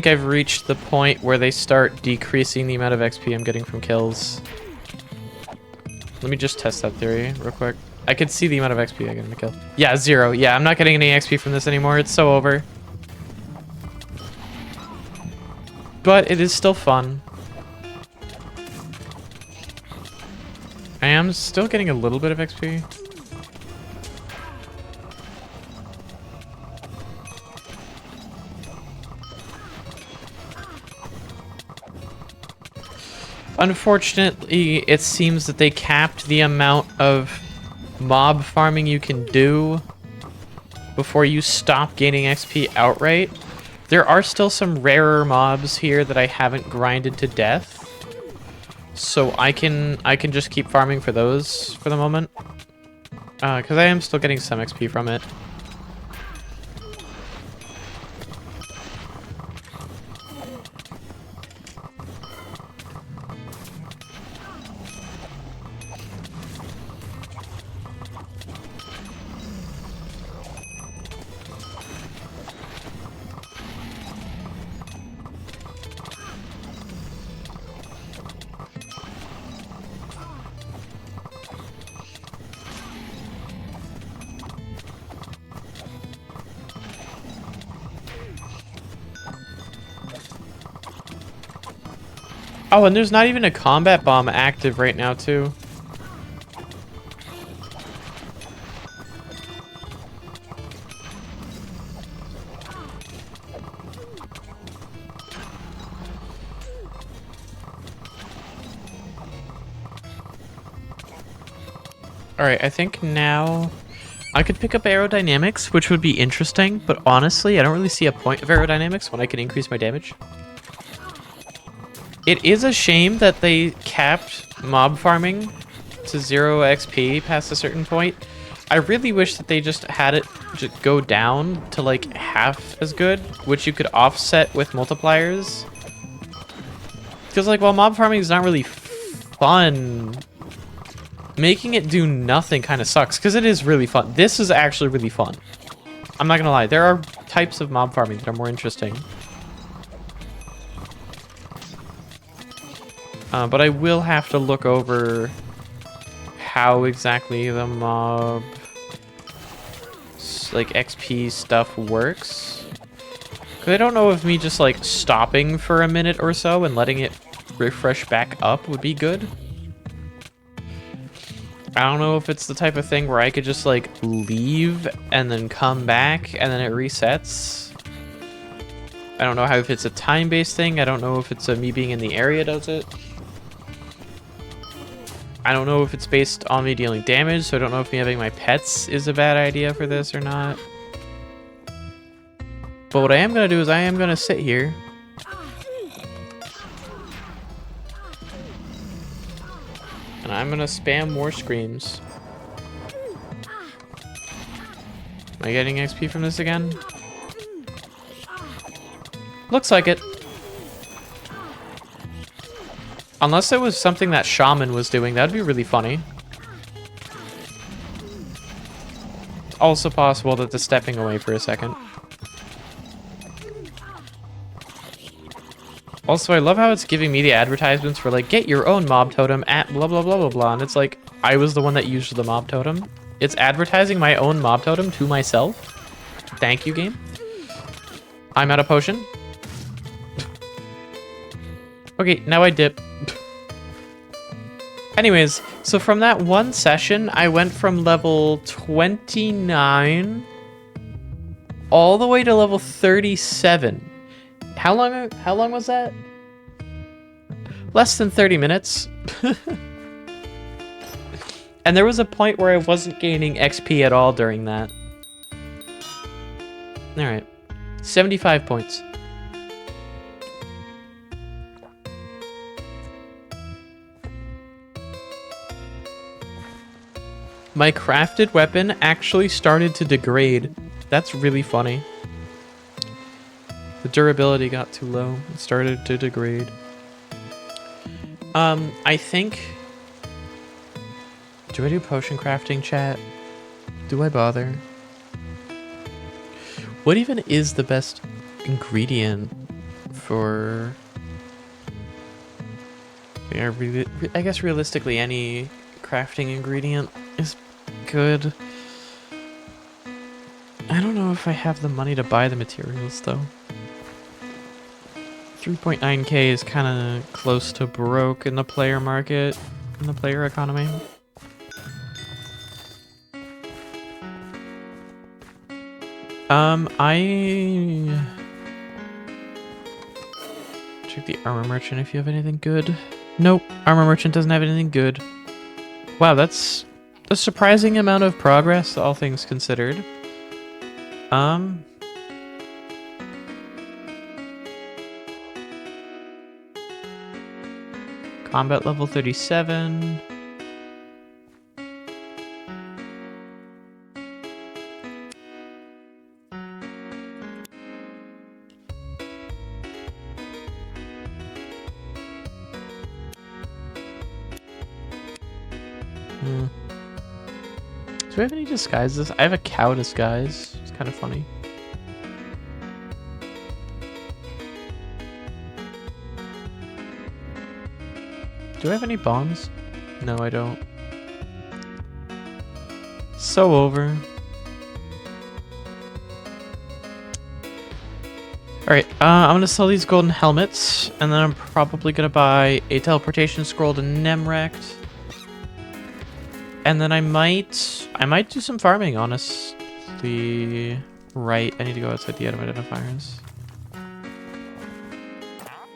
I've reached the point where they start decreasing the amount of XP I'm getting from kills. Let me just test that theory real quick. I could see the amount of XP I get in a kill. Yeah, 0. Yeah, I'm not getting any XP from this anymore. It's so over. But it is still fun. I am still getting a little bit of XP. Unfortunately, it seems that they capped the amount of mob farming you can do before you stop gaining XP outright. There are still some rarer mobs here that I haven't grinded to death, so I can just keep farming for those for the moment, because I am still getting some XP from it. Oh, and there's not even a combat bomb active right now, too. Alright, I think now I could pick up aerodynamics, which would be interesting, but honestly, I don't really see a point of aerodynamics when I can increase my damage. It is a shame that they capped mob farming to 0 XP past a certain point. I really wish that they just had it just go down to like half as good, which you could offset with multipliers. Because like while mob farming is not really fun, making it do nothing kind of sucks, because it is really fun. This is actually really fun. I'm not gonna lie, there are types of mob farming that are more interesting. But I will have to look over how exactly the mob like XP stuff works. 'Cause I don't know if me just like stopping for a minute or so and letting it refresh back up would be good. I don't know if it's the type of thing where I could just like leave and then come back and then it resets. I don't know if it's a time-based thing. I don't know if it's me being in the area does it. I don't know if it's based on me dealing damage, so I don't know if me having my pets is a bad idea for this or not. But what I am going to do is I am going to sit here. And I'm going to spam more screams. Am I getting XP from this again? Looks like it. Unless it was something that Shaman was doing, that'd be really funny. It's also possible that the stepping away for a second. Also, I love how it's giving me the advertisements for, like, get your own mob totem at blah, blah, blah, blah, blah. And it's like, I was the one that used the mob totem. It's advertising my own mob totem to myself. Thank you, game. I'm out of potion. Okay, now I dip. Anyways, so from that one session, I went from level 29 all the way to level 37. How long was that? Less than 30 minutes. And there was a point where I wasn't gaining XP at all during that. All right. 75 points. My crafted weapon actually started to degrade. That's really funny. The durability got too low. It started to degrade. I think... Do I do potion crafting, chat? Do I bother? What even is the best ingredient for... Yeah, I guess realistically any crafting ingredient is good. I don't know if I have the money to buy the materials though. 3.9k is kind of close to broke in the player market, in the player economy. I check the armor merchant if you have anything good. Nope, armor merchant doesn't have anything good. Wow, that's a surprising amount of progress, all things considered. Combat level 37. Do I have any disguises? I have a cow disguise. It's kind of funny. Do I have any bombs? No, I don't. So over. Alright, I'm gonna sell these golden helmets, and then I'm probably gonna buy a teleportation scroll to Nemrect. And then I might do some farming, honestly. Right, I need to go outside the item identifiers.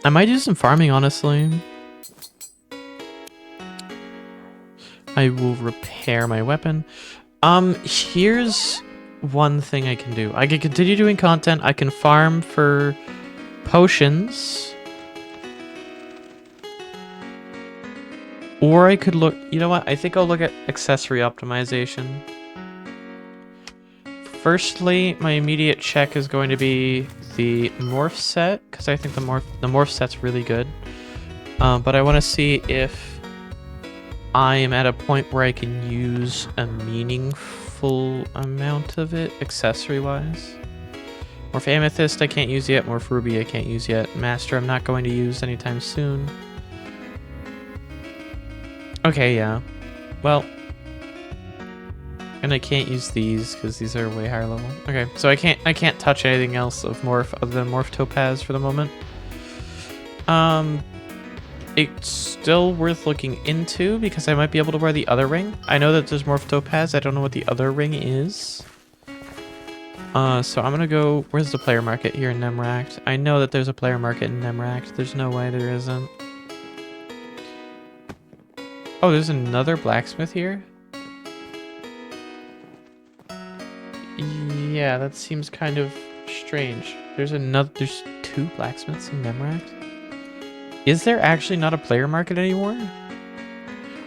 I might do some farming, honestly. I will repair my weapon. Here's one thing I can do. I can continue doing content. I can farm for potions. Or I could look... You know what? I think I'll look at accessory optimization. Firstly, my immediate check is going to be the morph set, because I think the morph set's really good. But I want to see if I am at a point where I can use a meaningful amount of it, accessory-wise. Morph Amethyst I can't use yet, Morph Ruby I can't use yet. Master I'm not going to use anytime soon. Okay, yeah. Well, and I can't use these because these are way higher level. Okay, so I can't touch anything else of morph other than morph topaz for the moment. It's still worth looking into because I might be able to wear the other ring. I know that there's morph topaz. I don't know what the other ring is. So I'm gonna go. Where's the player market here in Nemrect? I know that there's a player market in Nemrect. There's no way there isn't. Oh, there's another blacksmith here? Yeah, that seems kind of strange. There's two blacksmiths in MMORPG? Is there actually not a player market anymore?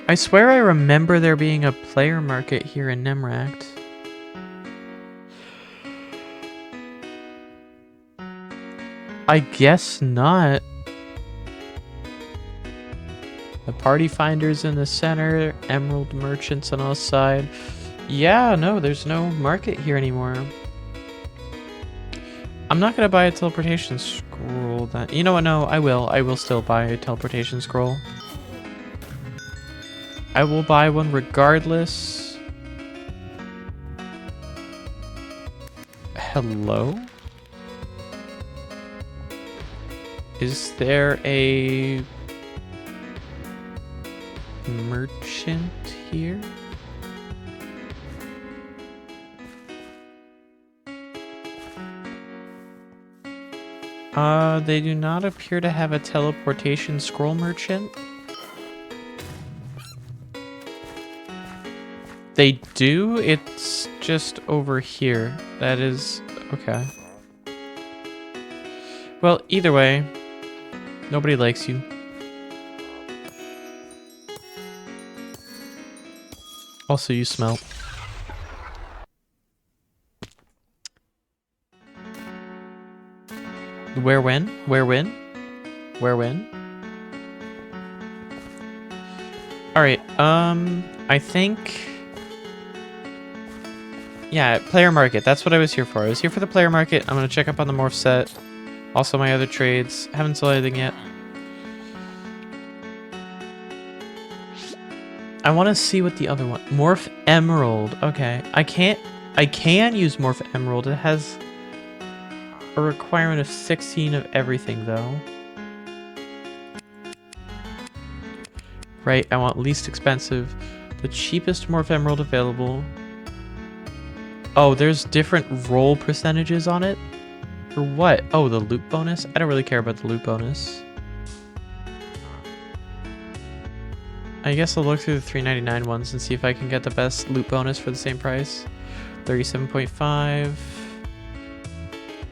I swear I remember there being a player market here in MMORPG. I guess not. The party finders in the center, emerald merchants on all sides. Yeah, no, there's no market here anymore. I'm not gonna buy a teleportation scroll then. You know what? No, I will. I will still buy a teleportation scroll. I will buy one regardless. Hello? Is there a merchant here? They do not appear to have a teleportation scroll merchant. They do? It's just over here. That is... okay. Well, either way, nobody likes you. Also, you smell. Where when? Where when? Where when? Alright, I think... yeah, player market. That's what I was here for. I was here for the player market. I'm gonna check up on the morph set. Also my other trades. Haven't sold anything yet. I want to see what the other one... Morph Emerald. Okay. I can use Morph Emerald. It has a requirement of 16 of everything, though. Right, I want least expensive. The cheapest Morph Emerald available. Oh, there's different roll percentages on it? For what? Oh, the loot bonus? I don't really care about the loot bonus. I guess I'll look through the $3.99 ones and see if I can get the best loot bonus for the same price. 37.5.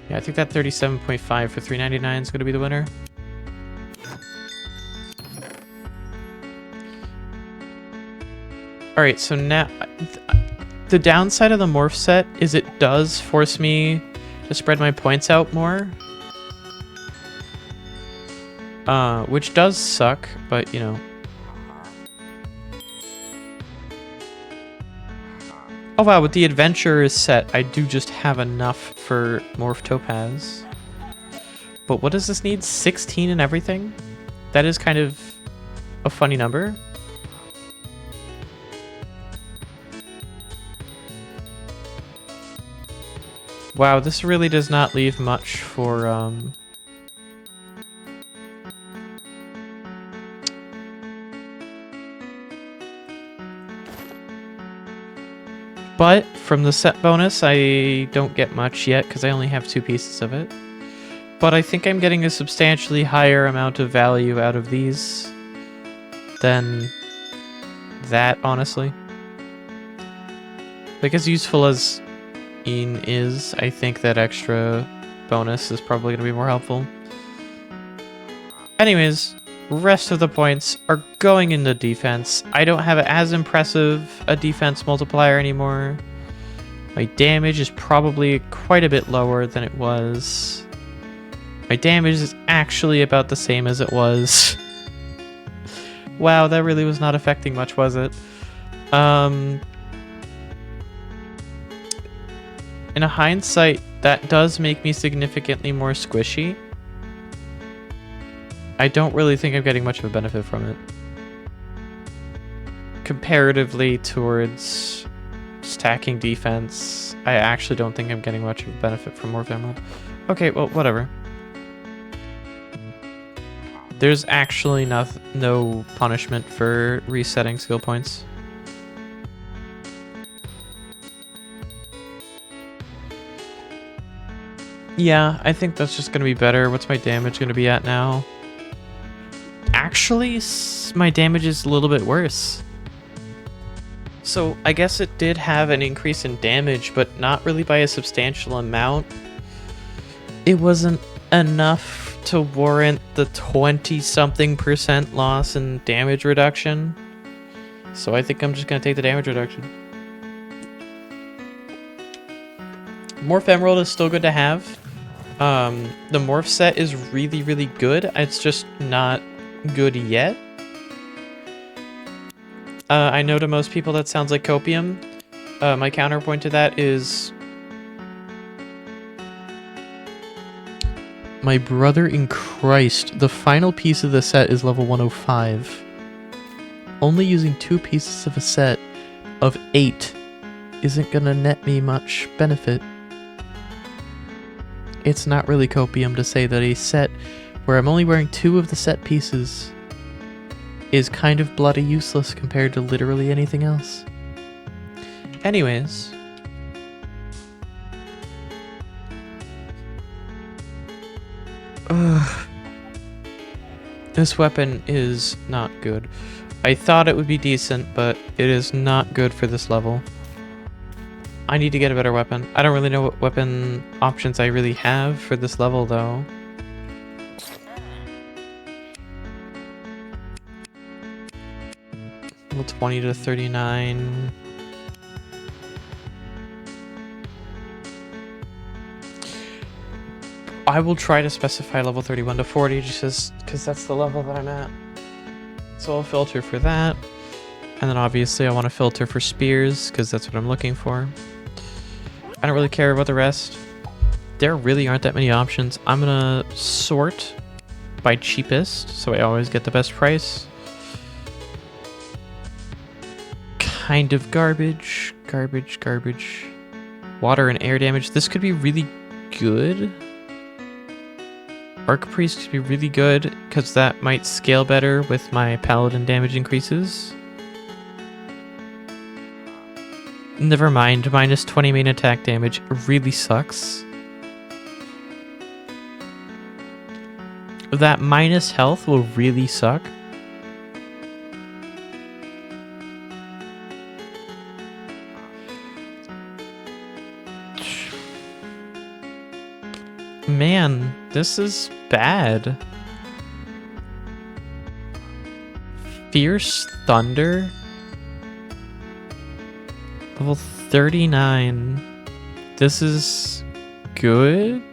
Yeah, I think that 37.5 for $3.99 is going to be the winner. Alright, so now... the downside of the morph set is it does force me to spread my points out more. Which does suck, but, you know... oh wow, with the Adventurers set, I do just have enough for Morph Topaz. But what does this need? 16 and everything? That is kind of a funny number. Wow, this really does not leave much for, but from the set bonus, I don't get much yet because I only have 2 pieces of it. But I think I'm getting a substantially higher amount of value out of these than that, honestly. Like, as useful as Een is, I think that extra bonus is probably going to be more helpful. Anyways, rest of the points are going into defense. I don't have as impressive a defense multiplier anymore. My damage is probably quite a bit lower than it was. My damage is actually about the same as it was. Wow, that really was not affecting much, was it? In hindsight, that does make me significantly more squishy. I don't really think I'm getting much of a benefit from it. Comparatively towards stacking defense, I actually don't think I'm getting much of a benefit from Morph Emerald. Okay, well, whatever. There's actually no punishment for resetting skill points. Yeah, I think that's just going to be better. What's my damage going to be at now? Actually, my damage is a little bit worse. So I guess it did have an increase in damage, but not really by a substantial amount. It wasn't enough to warrant the 20-something% loss in damage reduction. So I think I'm just going to take the damage reduction. Morph Emerald is still good to have. The Morph set is really, really good. It's just not good yet. I know to most people that sounds like copium. My counterpoint to that is... My brother in Christ, the final piece of the set is level 105. Only using 2 pieces of a set of 8 isn't gonna net me much benefit. It's not really copium to say that a set where I'm only wearing 2 of the set pieces is kind of bloody useless compared to literally anything else. Anyways. This weapon is not good. I thought it would be decent, but it is not good for this level. I need to get a better weapon. I don't really know what weapon options I really have for this level, though. Level 20 to 39. I will try to specify level 31 to 40 just because that's the level that I'm at. So I'll filter for that. And then obviously I want to filter for spears because that's what I'm looking for. I don't really care about the rest. There really aren't that many options. I'm going to sort by cheapest so I always get the best price. Kind of garbage. Garbage. Water and air damage. This could be really good. Arc Priest could be really good because that might scale better with my paladin damage increases. Never mind, minus 20 main attack damage really sucks. That minus health will really suck. Man, this is bad. Fierce Thunder? Level 39. This is good?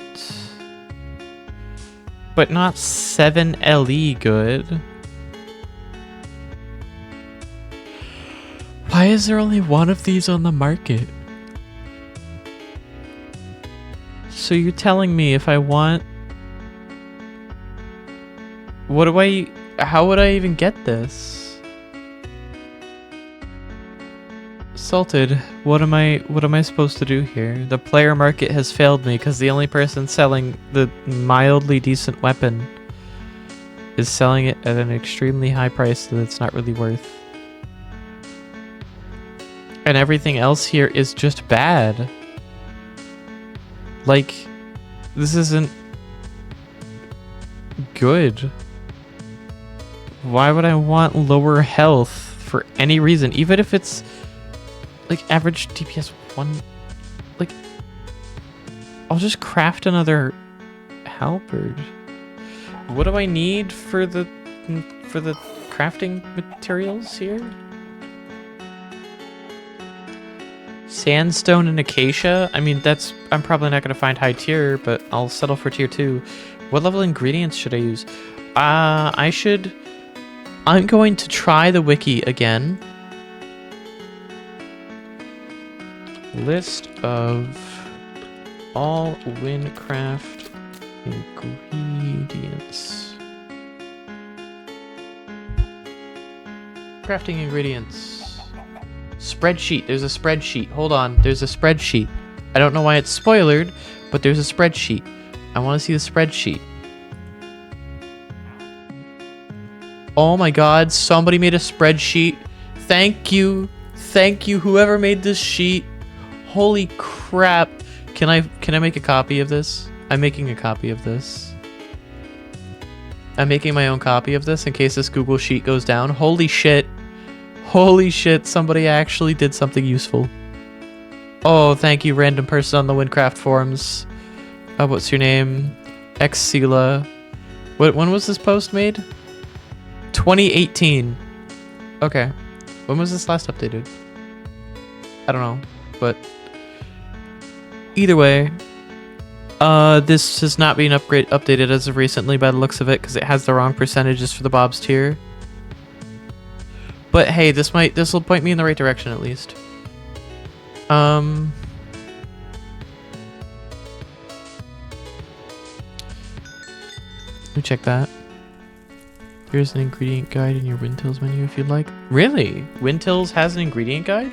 But not 7 LE good. Why is there only one of these on the market? So you're telling me if I want... How would I even get this? Salted, what am I supposed to do here? The player market has failed me because the only person selling the mildly decent weapon is selling it at an extremely high price that it's not really worth. And everything else here is just bad. Like, this isn't good. Why would I want lower health for any reason? Even if it's like average DPS 1, like, I'll just craft another halberd. What do I need for the crafting materials here? Sandstone and acacia. I mean, I'm probably not going to find high tier, but I'll settle for tier 2. What level ingredients should I use? I'm going to try the wiki again. List of all Wynncraft ingredients. Crafting ingredients. Spreadsheet. There's a spreadsheet. Hold on. There's a spreadsheet. I don't know why it's spoilered, but there's a spreadsheet. I want to see the spreadsheet. Oh my god, somebody made a spreadsheet. Thank you. Thank you, whoever made this sheet. Holy crap. Can I make a copy of this? I'm making a copy of this. I'm making my own copy of this in case this Google Sheet goes down. Holy shit. Holy shit, somebody actually did something useful. Oh, thank you, random person on the Wynncraft forums. What's your name? Xcela. When was this post made? 2018. Okay. When was this last updated? I don't know, but either way, this has not been updated as of recently by the looks of it because it has the wrong percentages for the Bob's tier. But hey, this will point me in the right direction at least. Let me check that. Here's an ingredient guide in your Windtills menu if you'd like. Really? Windtills has an ingredient guide?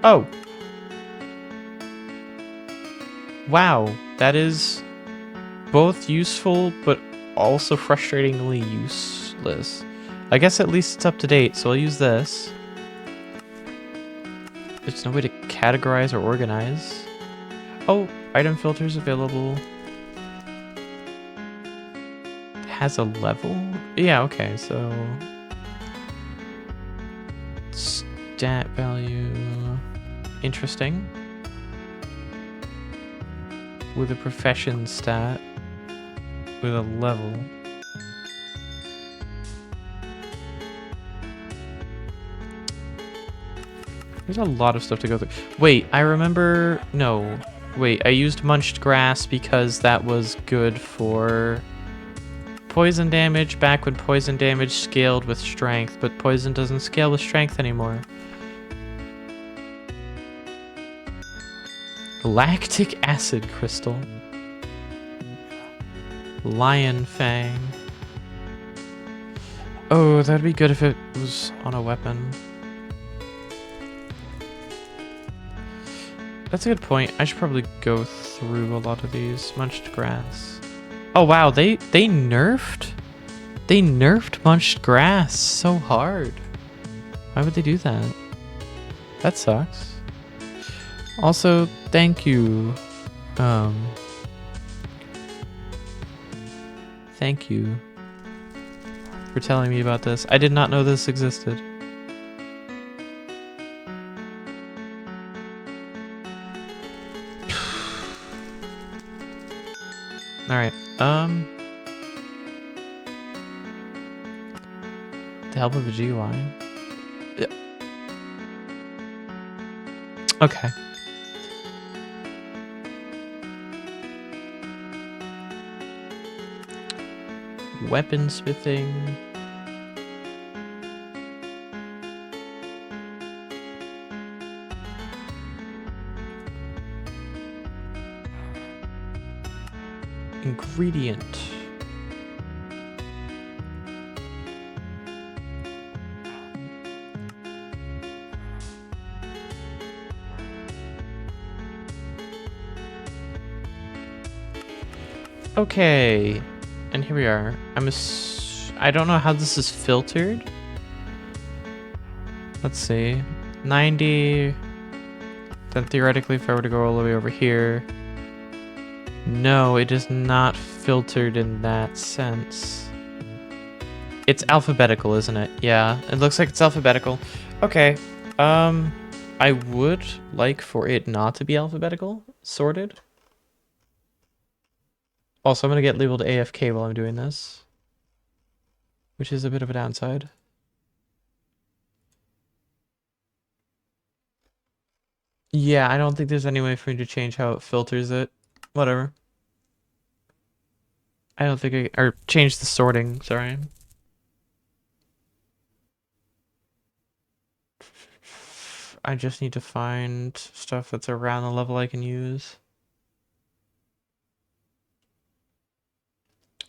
Oh. Wow, that is both useful but also frustratingly useless. I guess at least it's up to date, so I'll use this. There's no way to categorize or organize. Oh, item filters available. It has a level? Yeah, okay, so stat value. Interesting. With a profession stat. With a level. There's a lot of stuff to go through. Wait, I remember... No. Wait, I used munched grass because that was good for poison damage back when poison damage scaled with strength, but poison doesn't scale with strength anymore. Lactic acid crystal. Lion fang. Oh, that'd be good if it was on a weapon. That's a good point. I should probably go through a lot of these. Munched grass. Oh wow, they nerfed munched grass so hard. Why would they do that? That sucks. Also, thank you. Thank you for telling me about this. I did not know this existed. Alright, the help of a GUI? Yeah. Okay. Weaponsmithing. Ingredient. Okay, and here we are. I don't know how this is filtered. Let's see. 90. Then theoretically, if I were to go all the way over here. No, it is not filtered in that sense. It's alphabetical, isn't it? Yeah, it looks like it's alphabetical. Okay. I would like for it not to be alphabetical, sorted. Also, I'm going to get labeled AFK while I'm doing this, which is a bit of a downside. Yeah, I don't think there's any way for me to change how it filters it. Whatever. I don't think or change the sorting, sorry. I just need to find stuff that's around the level I can use.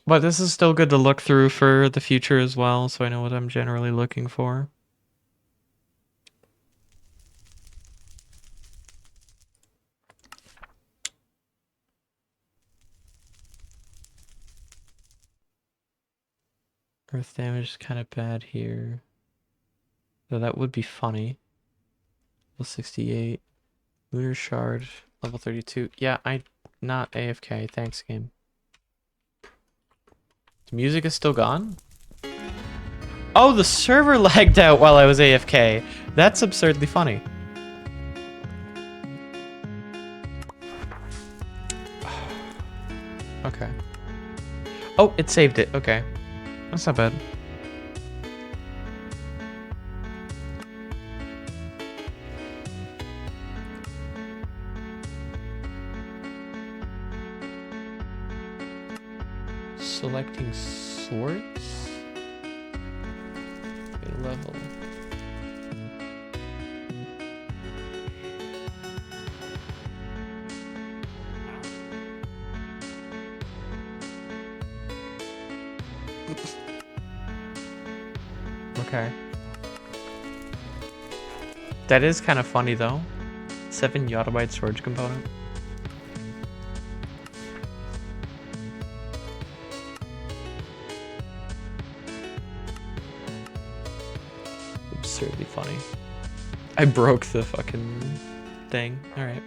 But this is still good to look through for the future as well, so I know what I'm generally looking for. Earth damage is kind of bad here. Though that would be funny. Level 68. Lunar Shard, Level 32. Yeah, not AFK. Thanks, game. The music is still gone? Oh, the server lagged out while I was AFK. That's absurdly funny. Okay. Oh, it saved it. Okay. That's not bad. Selecting sorts? A level. Okay. That is kind of funny though. 7 yottabyte storage component. Absurdly funny. I broke the fucking thing. Alright.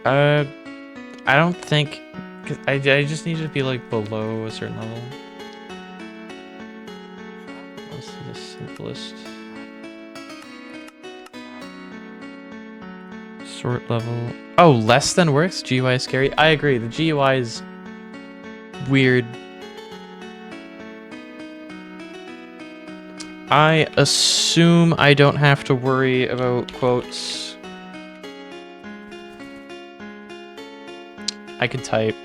I don't think... Cause I just need to be like below a certain level. That's the simplest. Sort level. Oh, less than works? GUI is scary. I agree. The GUI is weird. I assume I don't have to worry about quotes. I can type.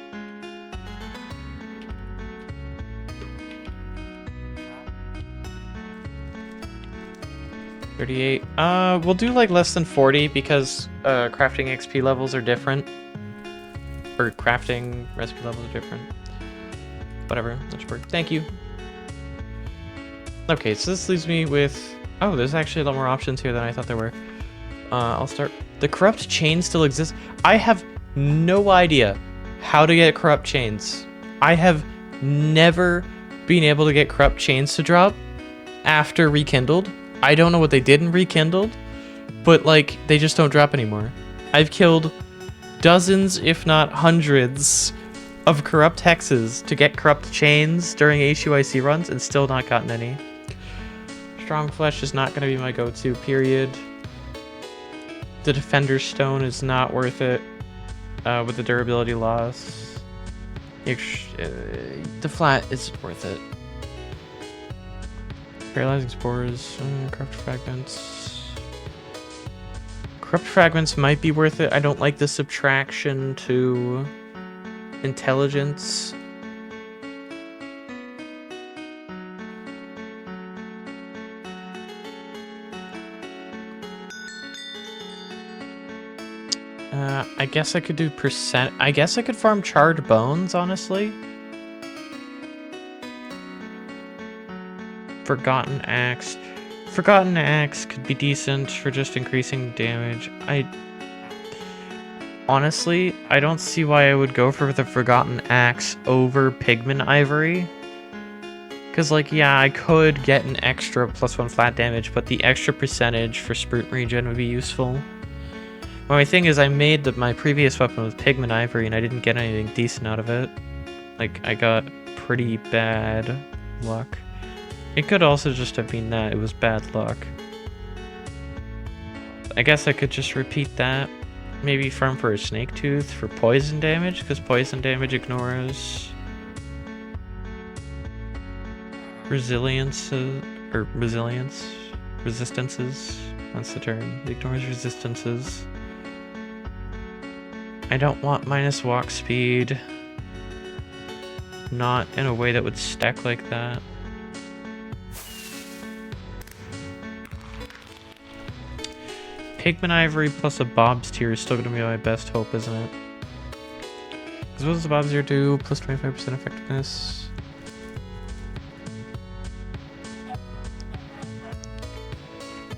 $38. We'll do like less than 40 because crafting XP levels are different. Or crafting recipe levels are different. Whatever, that should work. Thank you. Okay, so this leaves me with... Oh, there's actually a lot more options here than I thought there were. I'll start... The corrupt chain still exists. I have no idea how to get corrupt chains. I have never been able to get corrupt chains to drop after Rekindled. I don't know what they did in Rekindled, but like, they just don't drop anymore. I've killed dozens, if not hundreds, of corrupt hexes to get corrupt chains during HUIC runs and still not gotten any. Strong Flesh is not going to be my go-to, period. The Defender's Stone is not worth it with the durability loss. The Flat is worth it. Paralyzing Spores, Corrupt Fragments. Corrupt Fragments might be worth it. I don't like the subtraction to intelligence. I guess I could do percent. I guess I could farm Charred Bones, honestly. Forgotten Axe. Forgotten Axe could be decent for just increasing damage. Honestly, I don't see why I would go for the Forgotten Axe over Pigment Ivory. Because, like, yeah, I could get an extra +1 flat damage, but the extra percentage for Sprint Regen would be useful. Well, my thing is, I made my previous weapon with Pigment Ivory, and I didn't get anything decent out of it. Like, I got pretty bad luck. It could also just have been that it was bad luck. I guess I could just repeat that. Maybe farm for a Snake Tooth for poison damage, because poison damage ignores resilience, resistances. That's the term. It ignores resistances. I don't want minus walk speed. Not in a way that would stack like that. Pigment Ivory plus a Bob's Tier is still going to be my best hope, isn't it? Because what does the Bob's Tier do? Plus 25% effectiveness.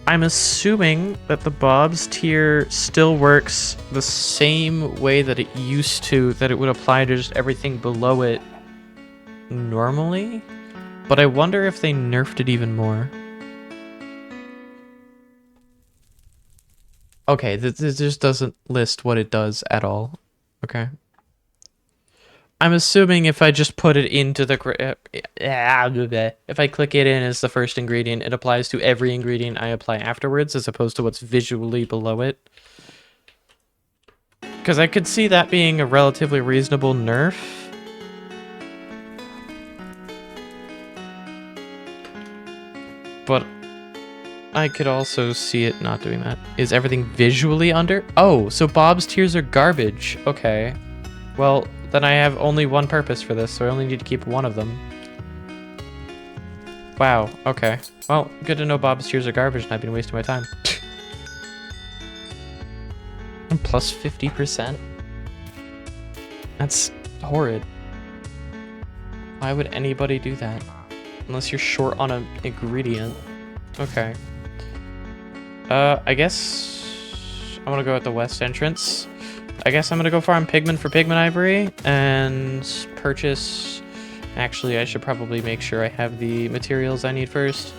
I'm assuming that the Bob's Tier still works the same way that it used to, that it would apply to just everything below it normally. But I wonder if they nerfed it even more. Okay, this just doesn't list what it does at all. Okay. I'm assuming if I just put it into the... If I click it in as the first ingredient, it applies to every ingredient I apply afterwards, as opposed to what's visually below it. Because I could see that being a relatively reasonable nerf. But I could also see it not doing that. Is everything visually under? Oh, so Bob's tears are garbage. Okay. Well, then I have only one purpose for this, so I only need to keep one of them. Wow, okay. Well, good to know Bob's tears are garbage and I've been wasting my time. And plus 50%? That's horrid. Why would anybody do that? Unless you're short on an ingredient. Okay. I guess I'm gonna go at the west entrance. I guess I'm gonna go farm pigment for pigment ivory and purchase... Actually, I should probably make sure I have the materials I need first.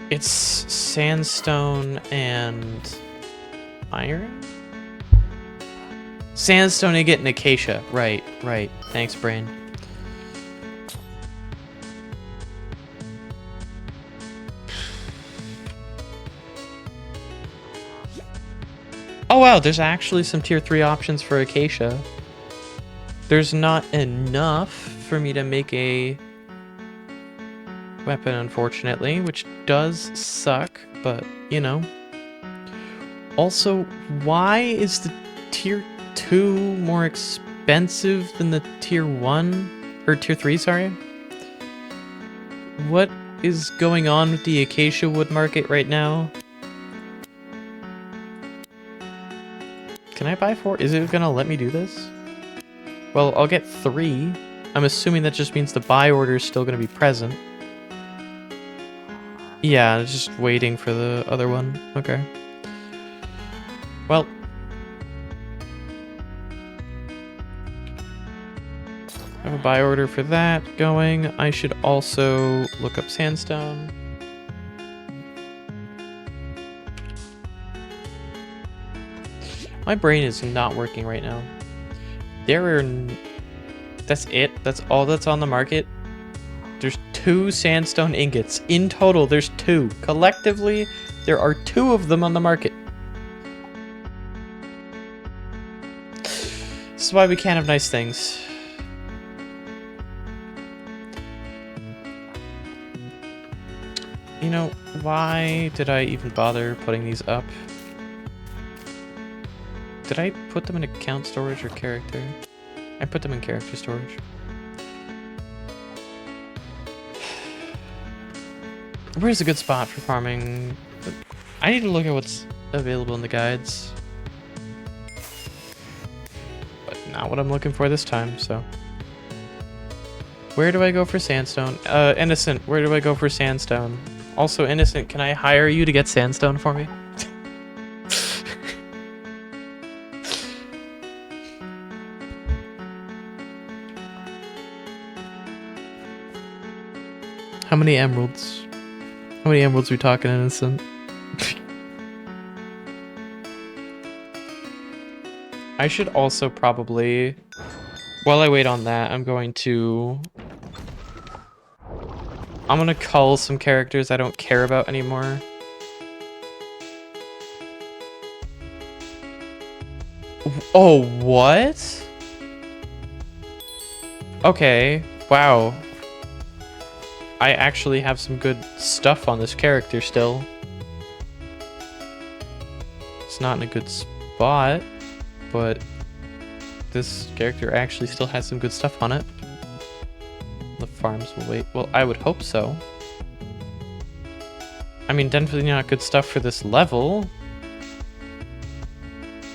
It's sandstone and iron? Sandstone, agate, and acacia. Right, right. Thanks, brain. Oh wow, there's actually some tier 3 options for acacia. There's not enough for me to make a weapon, unfortunately, which does suck, but, you know. Also, why is the tier 2 more expensive than the tier 1? Or tier 3, sorry? What is going on with the acacia wood market right now? Can I buy 4? Is it gonna let me do this? Well, I'll get 3. I'm assuming that just means the buy order is still gonna be present. Yeah, just waiting for the other one. Okay. Well. I have a buy order for that going. I should also look up sandstone. My brain is not working right now. There are... That's it? That's all that's on the market? There's 2 sandstone ingots. In total, there's 2. Collectively, there are 2 of them on the market. This is why we can't have nice things. You know, why did I even bother putting these up? Did I put them in account storage or character? I put them in character storage. Where's a good spot for farming? I need to look at what's available in the guides. But not what I'm looking for this time, so. Where do I go for sandstone? Innocent, where do I go for sandstone? Also, Innocent, can I hire you to get sandstone for me? How many emeralds? How many emeralds are we talking, Innocent? I should also probably... While I wait on that, I'm gonna cull some characters I don't care about anymore. Oh, what? Okay, wow. I actually have some good stuff on this character still. It's not in a good spot, but this character actually still has some good stuff on it. The farms will wait. Well, I would hope so. I mean, definitely not good stuff for this level.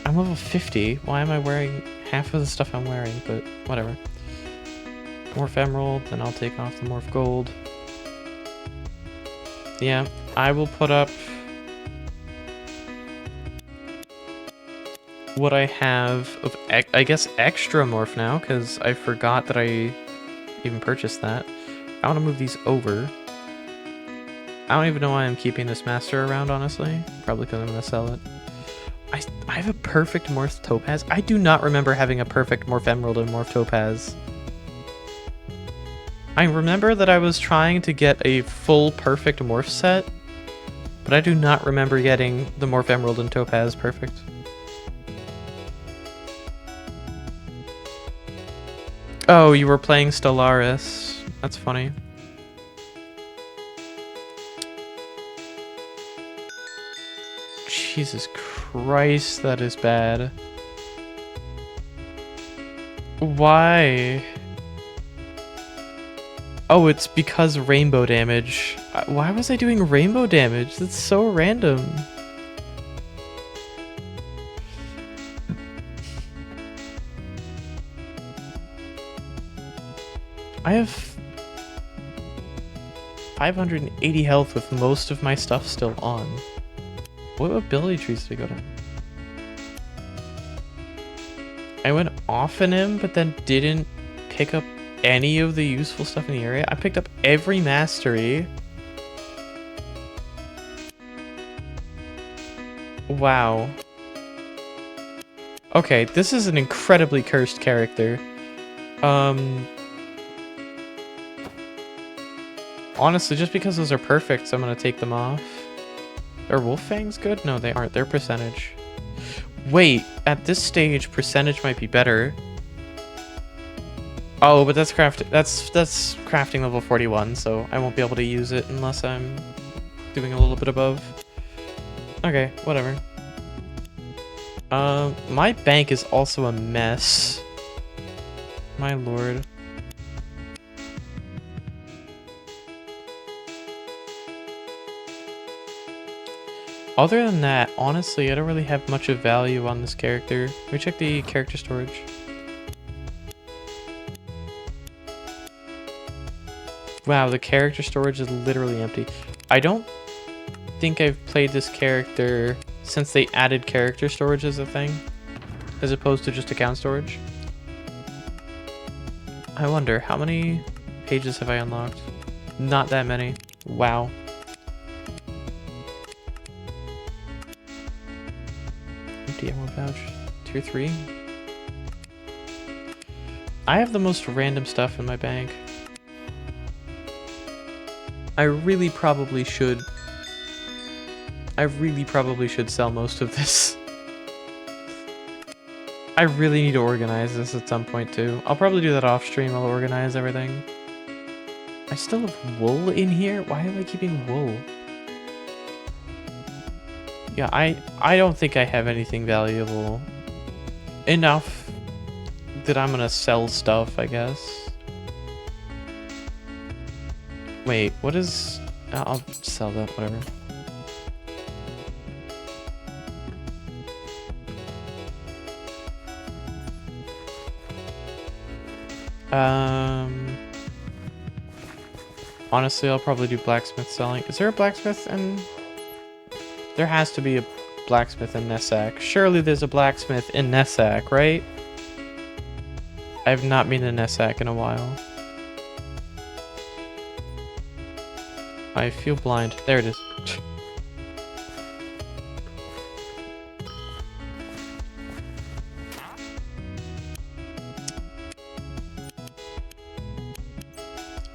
I'm level 50. Why am I wearing half of the stuff I'm wearing? But whatever. Morph emerald, then I'll take off the morph gold. Yeah, I will put up what I have of, I guess, extra morph now, because I forgot that I even purchased that. I want to move these over. I don't even know why I'm keeping this master around, honestly. Probably because I'm going to sell it. I have a perfect Morph Topaz. I do not remember having a perfect Morph Emerald and Morph Topaz. I remember that I was trying to get a full perfect Morph set, but I do not remember getting the Morph Emerald and Topaz perfect. Oh, you were playing Stellaris. That's funny. Jesus Christ, that is bad. Why? Oh, it's because rainbow damage. Why was I doing rainbow damage? That's so random. I have 580 health with most of my stuff still on. What ability trees did I go to? I went off in him, but then didn't pick up any of the useful stuff in the area. I picked up every mastery. Wow. Okay, this is an incredibly cursed character. Honestly, just because those are perfect, so I'm gonna take them off. Are Wolf Fangs good? No, they aren't. They're percentage. Wait, at this stage, percentage might be better. Oh, but that's crafting level 41, so I won't be able to use it unless I'm doing a little bit above. Okay, whatever. My bank is also a mess. My lord. Other than that, honestly, I don't really have much of value on this character. Let me check the character storage. Wow, the character storage is literally empty. I don't think I've played this character since they added character storage as a thing, as opposed to just account storage. I wonder, how many pages have I unlocked? Not that many. Wow. Empty ammo pouch. Tier 3. I have the most random stuff in my bank. I really probably should sell most of this. I really need to organize this at some point too. I'll probably do that off stream. I'll organize everything. I still have wool in here? Why am I keeping wool? Yeah, I don't think I have anything valuable enough that I'm gonna sell stuff, I guess. Wait, what is... I'll sell that, whatever. Honestly, I'll probably do blacksmith selling. Is there a blacksmith in... There has to be a blacksmith in Nessac. Surely there's a blacksmith in Nessac, right? I've not been to Nessac in a while. I feel blind. There it is.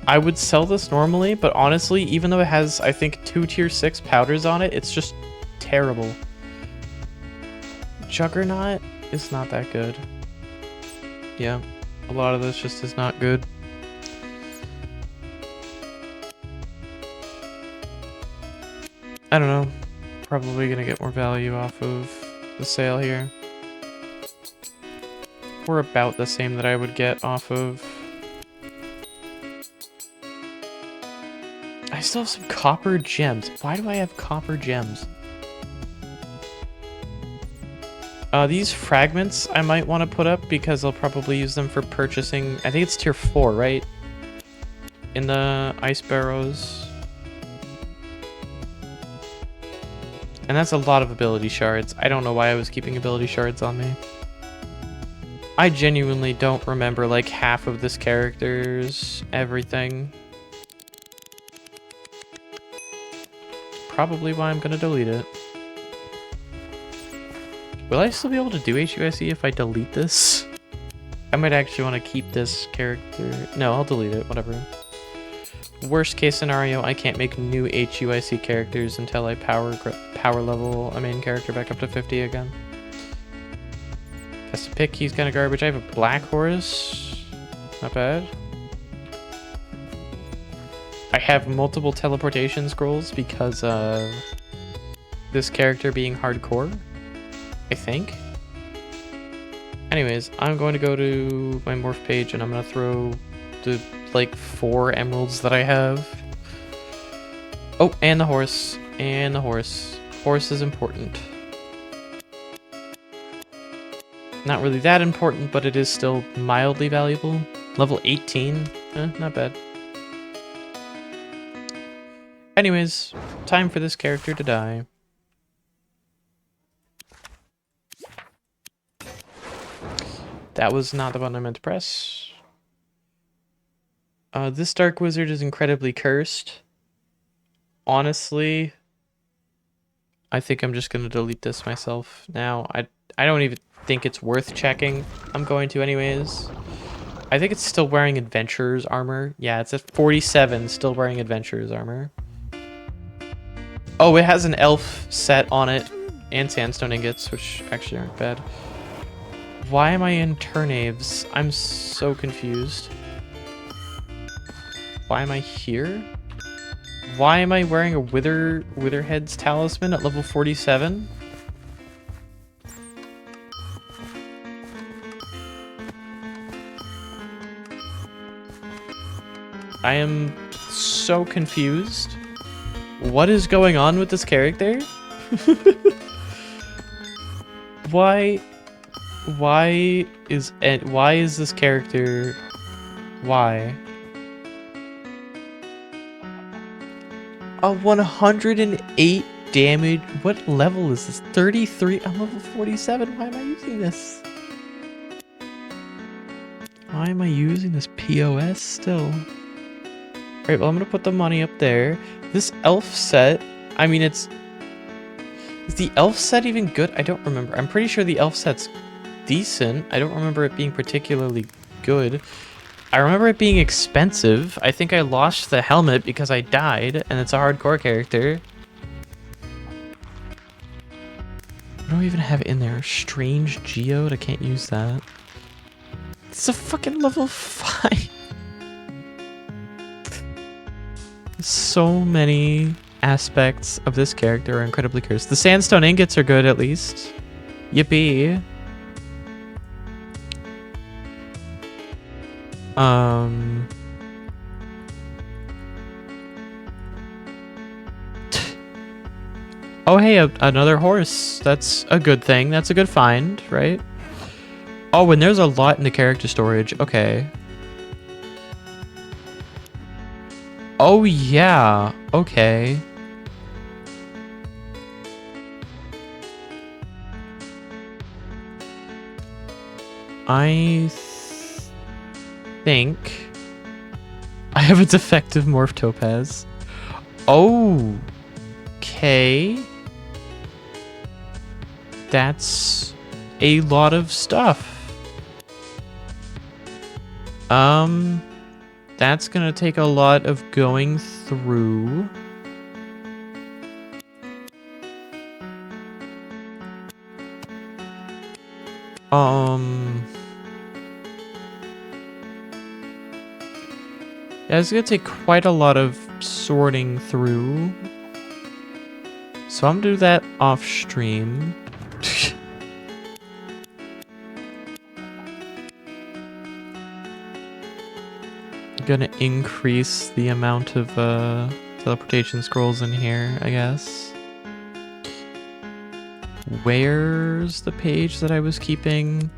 I would sell this normally, but honestly, even though it has, I think, 2 tier 6 powders on it, it's just terrible. Juggernaut is not that good. Yeah, a lot of this just is not good. I don't know. Probably gonna get more value off of the sale here. We're about the same that I would get off of... I still have some copper gems. Why do I have copper gems? These fragments I might want to put up because I'll probably use them for purchasing... I think it's tier 4, right? In the ice barrows. And that's a lot of ability shards. I don't know why I was keeping ability shards on me. I genuinely don't remember like half of this character's everything. probably why I'm gonna delete it. Will I still be able to do HUIC if I delete this? I might actually want to keep this character. No, I'll delete it, whatever. Worst case scenario, I can't make new HUIC characters until I power level a main character back up to 50 again. Has to pick, he's kind of garbage. I have a black horse. Not bad. I have multiple teleportation scrolls because of this character being hardcore, I think. Anyways, I'm going to go to my morph page and I'm going to throw the like 4 emeralds that I have. Oh, and the horse. And the horse. Horse is important. Not really that important, but it is still mildly valuable. Level 18. Not bad. Anyways, time for this character to die. That was not the button I meant to press. This Dark Wizard is incredibly cursed. Honestly, I think I'm just gonna delete this myself now. I don't even think it's worth checking. I'm going to anyways. I think it's still wearing Adventurer's armor. Yeah, it's at 47, still wearing Adventurer's armor. Oh, it has an elf set on it and sandstone ingots, which actually aren't bad. Why am I in Turnaves? I'm so confused. Why am I here? Why am I wearing a Witherhead's talisman at level 47? I am so confused. What is going on with this character? Why is this character? Why? A 108 damage. What level is this? 33. I'm level 47. Why am I using this? Why am I using this POS still? Alright, well, I'm gonna put the money up there. This elf set, I mean, is the elf set even good? I don't remember. I'm pretty sure the elf set's decent. I don't remember it being particularly good. I remember it being expensive. I think I lost the helmet because I died, and it's a hardcore character. What do I even have in there? Strange Geode? I can't use that. It's a fucking level 5. So many aspects of this character are incredibly cursed. The sandstone ingots are good, at least. Yippee. Oh, hey, another horse. That's a good thing. That's a good find, right? Oh, and there's a lot in the character storage. Okay. Oh, yeah. Okay. I think I have a defective morph topaz. Okay. That's a lot of stuff. That's gonna take a lot of going through. Yeah, it's gonna take quite a lot of sorting through. So I'm gonna do that off stream. Gonna increase the amount of teleportation scrolls in here, I guess. Where's the page that I was keeping?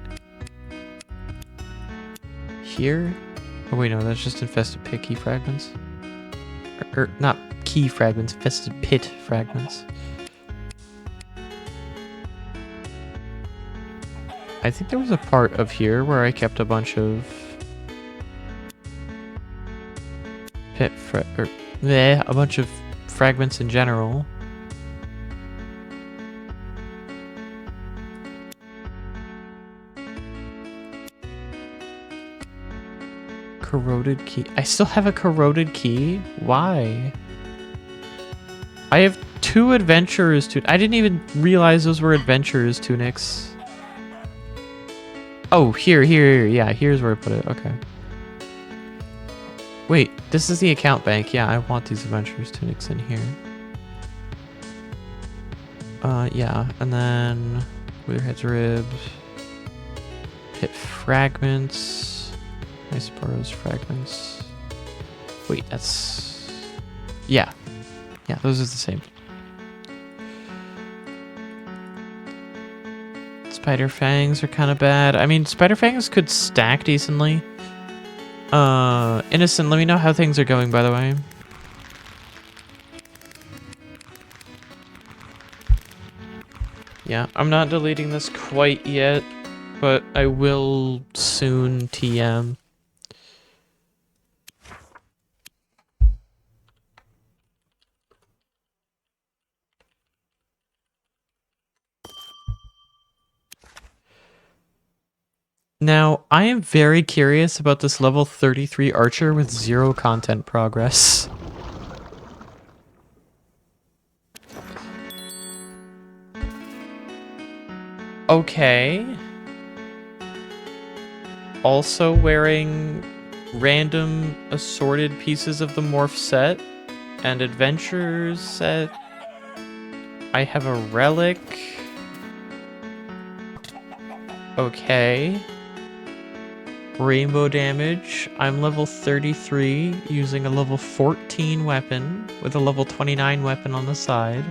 Here? Oh wait, no, that's just infested pit key fragments. Or not key fragments, infested pit fragments. I think there was a part of here where I kept a bunch of a bunch of fragments in general. Corroded key. I still have a corroded key? Why? I have 2 adventurers I didn't even realize those were adventurers tunics. Oh, here. Yeah, here's where I put it. Okay. Wait, this is the account bank. Yeah, I want these adventurers tunics in here. Yeah, and then Witherhead's ribs. Pit fragments. Nice burrows fragments. Wait, that's... Yeah. Yeah, those are the same. Spider fangs are kind of bad. I mean, spider fangs could stack decently. Innocent, let me know how things are going, by the way. Yeah, I'm not deleting this quite yet, but I will soon TM. Now, I am very curious about this level 33 archer with 0 content progress. Okay. Also wearing random assorted pieces of the morph set and adventures set. I have a relic. Okay. Rainbow damage. I'm level 33 using a level 14 weapon with a level 29 weapon on the side.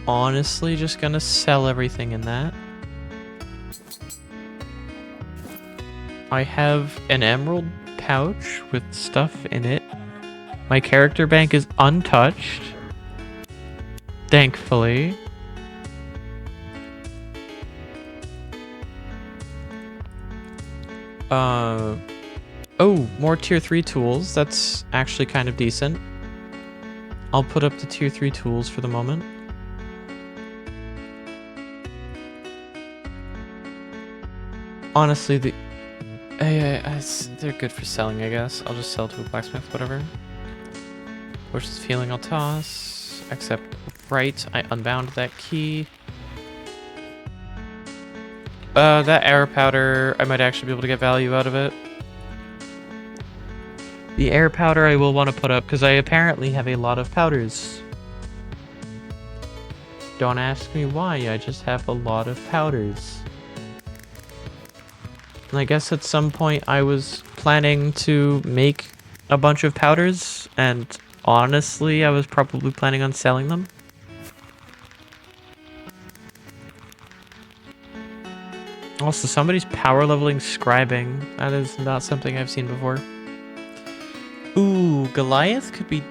Honestly, just gonna sell everything in that. I have an emerald pouch with stuff in it. My character bank is untouched. Thankfully. Oh, more tier 3 tools. That's actually kind of decent. I'll put up the tier 3 tools for the moment. Honestly, they're good for selling, I guess. I'll just sell to a blacksmith, whatever. Potions of healing I'll toss. Except, right, I unbound that key. That air powder, I might actually be able to get value out of it. The air powder I will want to put up, because I apparently have a lot of powders. Don't ask me why, I just have a lot of powders. And I guess at some point I was planning to make a bunch of powders, and honestly, I was probably planning on selling them. Also, somebody's power leveling scribing. That is not something I've seen before. Ooh, Goliath could be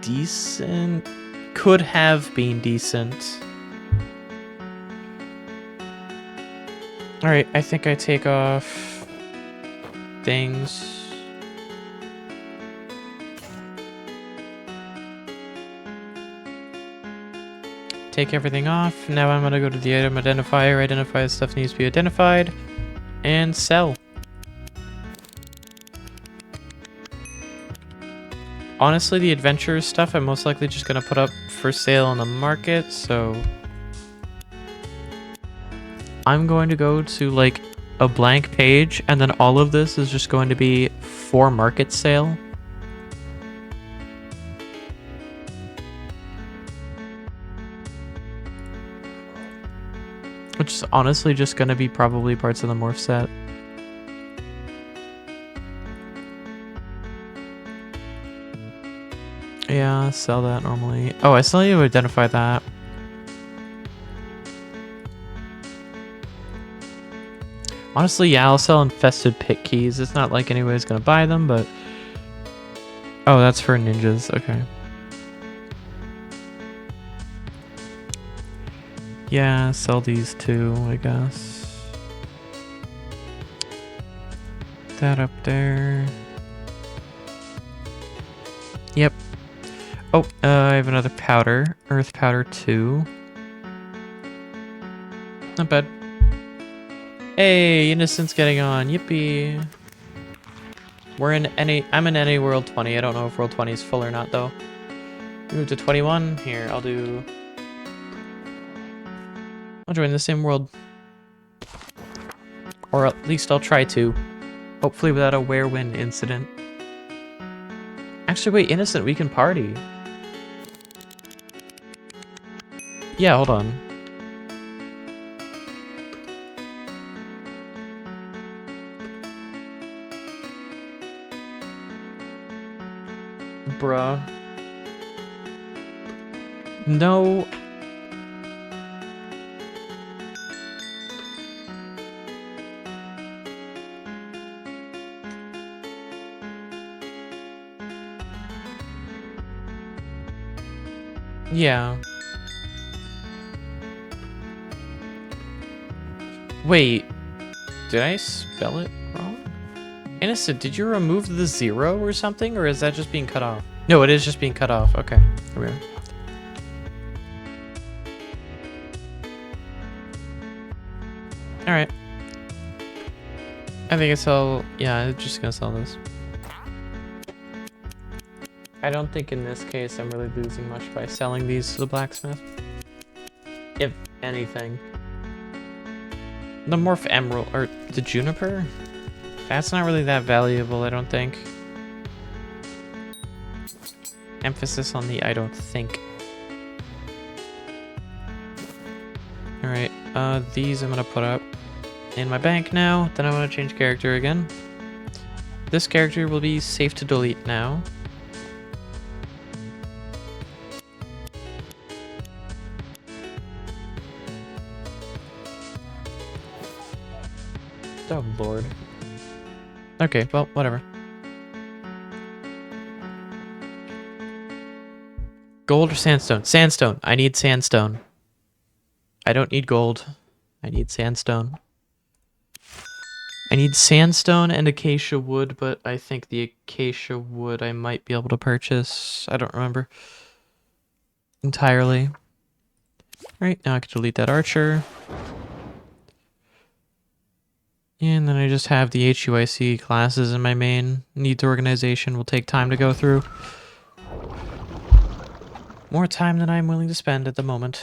decent. Could have been decent. Alright, I think I take off things. Take everything off. Now I'm gonna go to the item identifier, identify the stuff needs to be identified, and sell. Honestly, the adventure stuff I'm most likely just gonna put up for sale on the market, so I'm going to go to like a blank page, and then all of this is just going to be for market sale. Which is honestly just going to be probably parts of the morph set. Yeah, sell that normally. Oh, I still need to identify that. Honestly, yeah, I'll sell infested pit keys. It's not like anybody's going to buy them, but... Oh, that's for ninjas. Okay. Yeah, sell these too, I guess. That up there. Yep. Oh, I have another powder. Earth powder 2. Not bad. Hey, Innocent's getting on. Yippee. We're in I'm in NA World 20. I don't know if World 20 is full or not, though. Move to 21. Here, I'll join the same world. Or at least I'll try to. Hopefully without a where-win incident. Actually, wait, Innocent, we can party. Yeah, hold on. Bruh. No. Yeah. Wait. Did I spell it wrong? Innocent, did you remove the 0 or something? Or is that just being cut off? No, it is just being cut off. Okay. Here we are. Alright. I think it's all... Yeah, I'm just gonna sell this. I don't think in this case I'm really losing much by selling these to the blacksmith. If anything. The morph emerald, or the juniper? That's not really that valuable, I don't think. Emphasis on the I don't think. Alright, these I'm gonna put up in my bank now. Then I want to change character again. This character will be safe to delete now. Oh lord. Okay, well, whatever. Gold or sandstone? Sandstone. I need sandstone. I don't need gold. I need sandstone. I need sandstone and acacia wood, but I think the acacia wood I might be able to purchase. I don't remember entirely. Right, now I can delete that archer. And then I just have the HUIC classes in my main. Needs organization will take time to go through. More time than I'm willing to spend at the moment.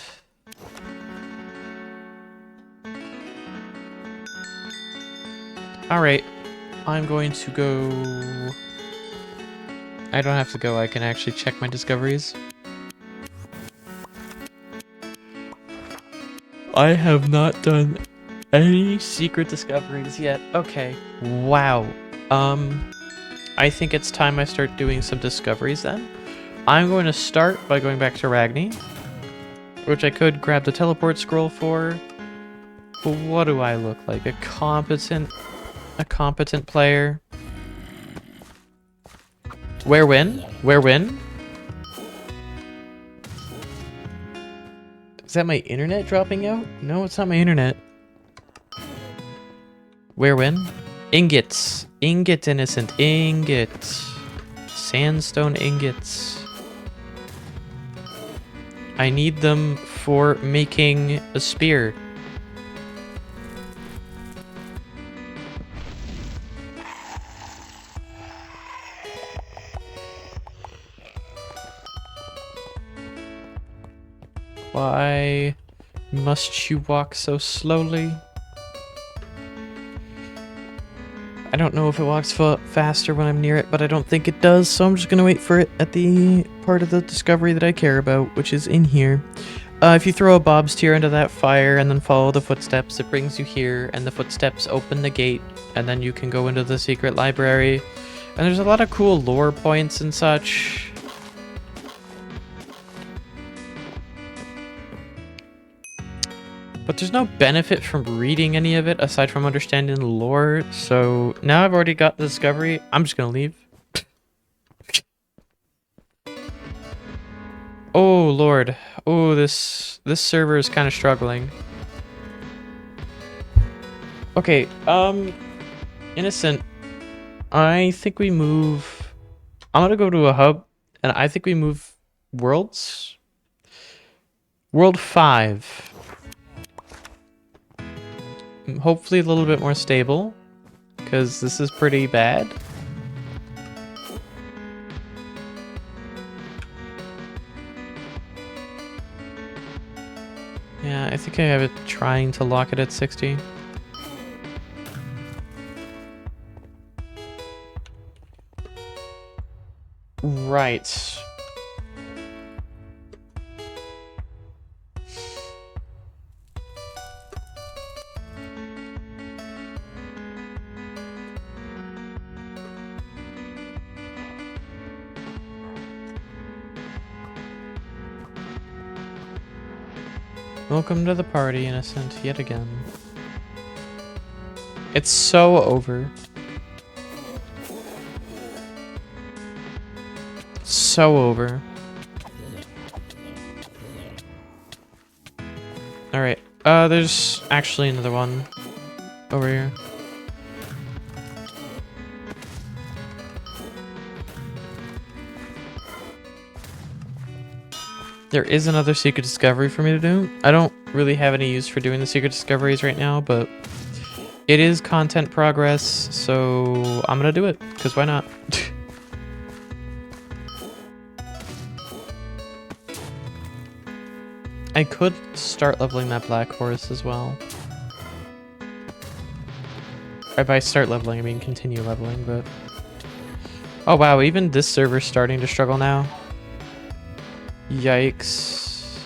Alright, I'm going to go... I don't have to go, I can actually check my discoveries. I have not done any secret discoveries yet. Okay, wow. I think it's time I start doing some discoveries then. I'm going to start by going back to Ragni, which I could grab the teleport scroll for. But what do I look like? A competent player. Where win? Where win? Is that my internet dropping out? No, it's not my internet. Where win? Ingots. Ingot, Innocent. Ingot. Sandstone ingots. I need them for making a spear. Why must you walk so slowly? I don't know if it walks faster when I'm near it, but I don't think it does, so I'm just gonna wait for it at the part of the discovery that I care about, which is in here. If you throw a Bob's Tear into that fire and then follow the footsteps, it brings you here, and the footsteps open the gate, and then you can go into the secret library. And there's a lot of cool lore points and such. But there's no benefit from reading any of it aside from understanding the lore. So now I've already got the discovery. I'm just gonna leave. Oh lord. Oh, this server is kind of struggling. Okay, Innocent. I think we move. I'm gonna go to a hub, and I think we move worlds. World 5. hopefully a little bit more stable, because this is pretty bad. Yeah, I think I have it trying to lock it at 60. Right. Welcome to the party, innocent, yet again. It's so over. So over. Alright, there's actually another one over here. There is another secret discovery for me to do. I don't really have any use for doing the secret discoveries right now, but it is content progress, so I'm gonna do it, because why not? I could start leveling that black horse as well. Or by start leveling, I mean continue leveling, but... Oh wow, even this server's starting to struggle now. Yikes.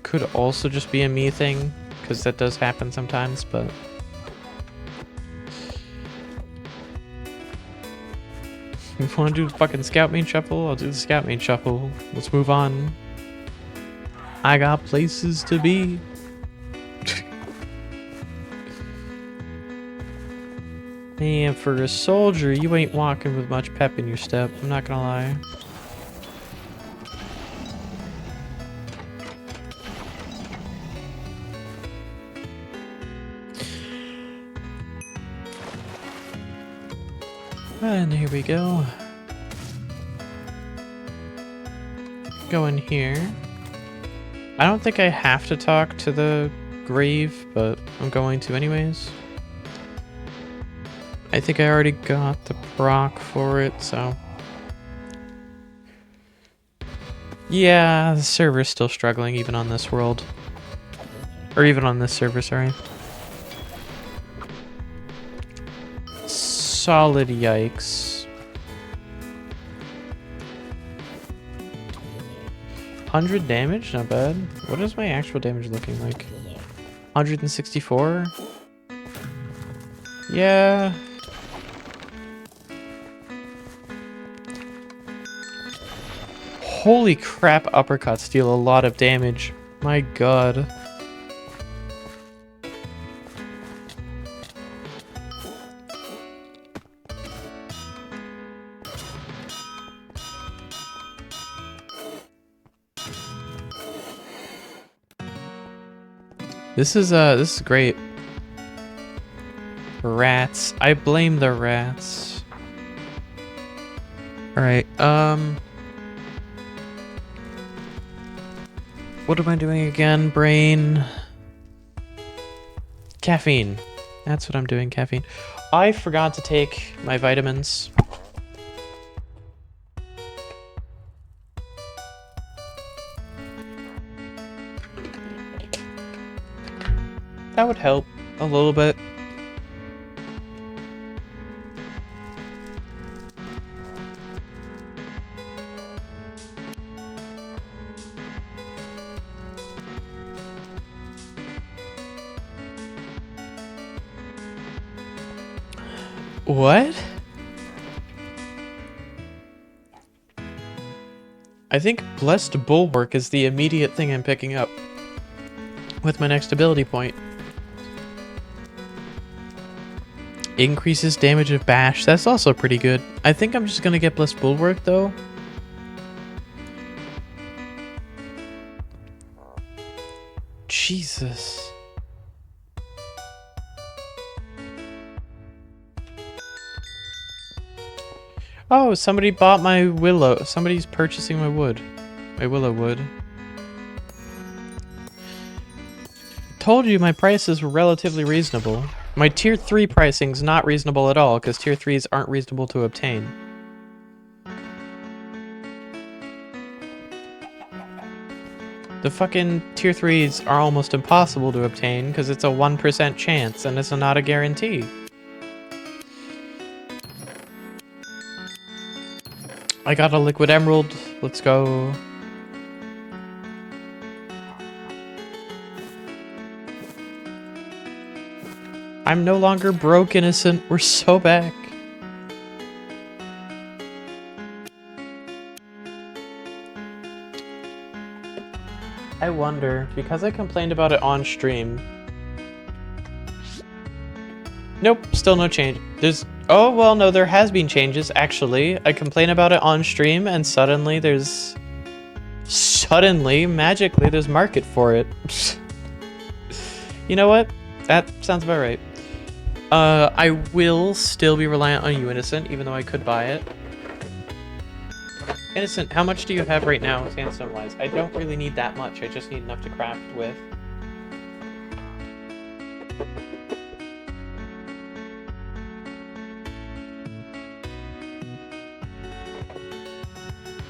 Could also just be a me thing, because that does happen sometimes, but... You want to do the fucking scout main shuffle? I'll do the scout main shuffle. Let's move on. I got places to be. Man, for a soldier, you ain't walking with much pep in your step. I'm not gonna lie. And here we go. Go in here. I don't think I have to talk to the grave, but I'm going to anyways. I think I already got the proc for it, so... Yeah, the server's still struggling even on this world. Or even on this server, sorry. Solid yikes. 100 damage? Not bad. What is my actual damage looking like? 164? Yeah. Holy crap, uppercuts deal a lot of damage. My god. This is great. Rats. I blame the rats. Alright, what am I doing again, brain? Caffeine. That's what I'm doing, caffeine. I forgot to take my vitamins. That would help a little bit. What? I think Blessed Bulwark is the immediate thing I'm picking up with my next ability point. Increases damage of bash. That's also pretty good. I think I'm just gonna get Blessed Bulwark though. Jesus. Oh, somebody bought my willow. Somebody's purchasing my wood. My willow wood. told you my price is relatively reasonable. My tier 3 pricing's not reasonable at all, because tier 3s aren't reasonable to obtain. The fucking tier 3s are almost impossible to obtain, because it's a 1% chance, and it's not a guarantee. I got a liquid emerald. Let's go. I'm no longer broke, innocent. We're so back. I wonder, because I complained about it on stream. Nope, still no change. Oh, well, no, there has been changes, actually. I complain about it on stream, and suddenly, magically, there's market for it. You know what? That sounds about right. I will still be reliant on you, Innocent, even though I could buy it. Innocent, how much do you have right now, sandstone-wise? I don't really need that much, I just need enough to craft with.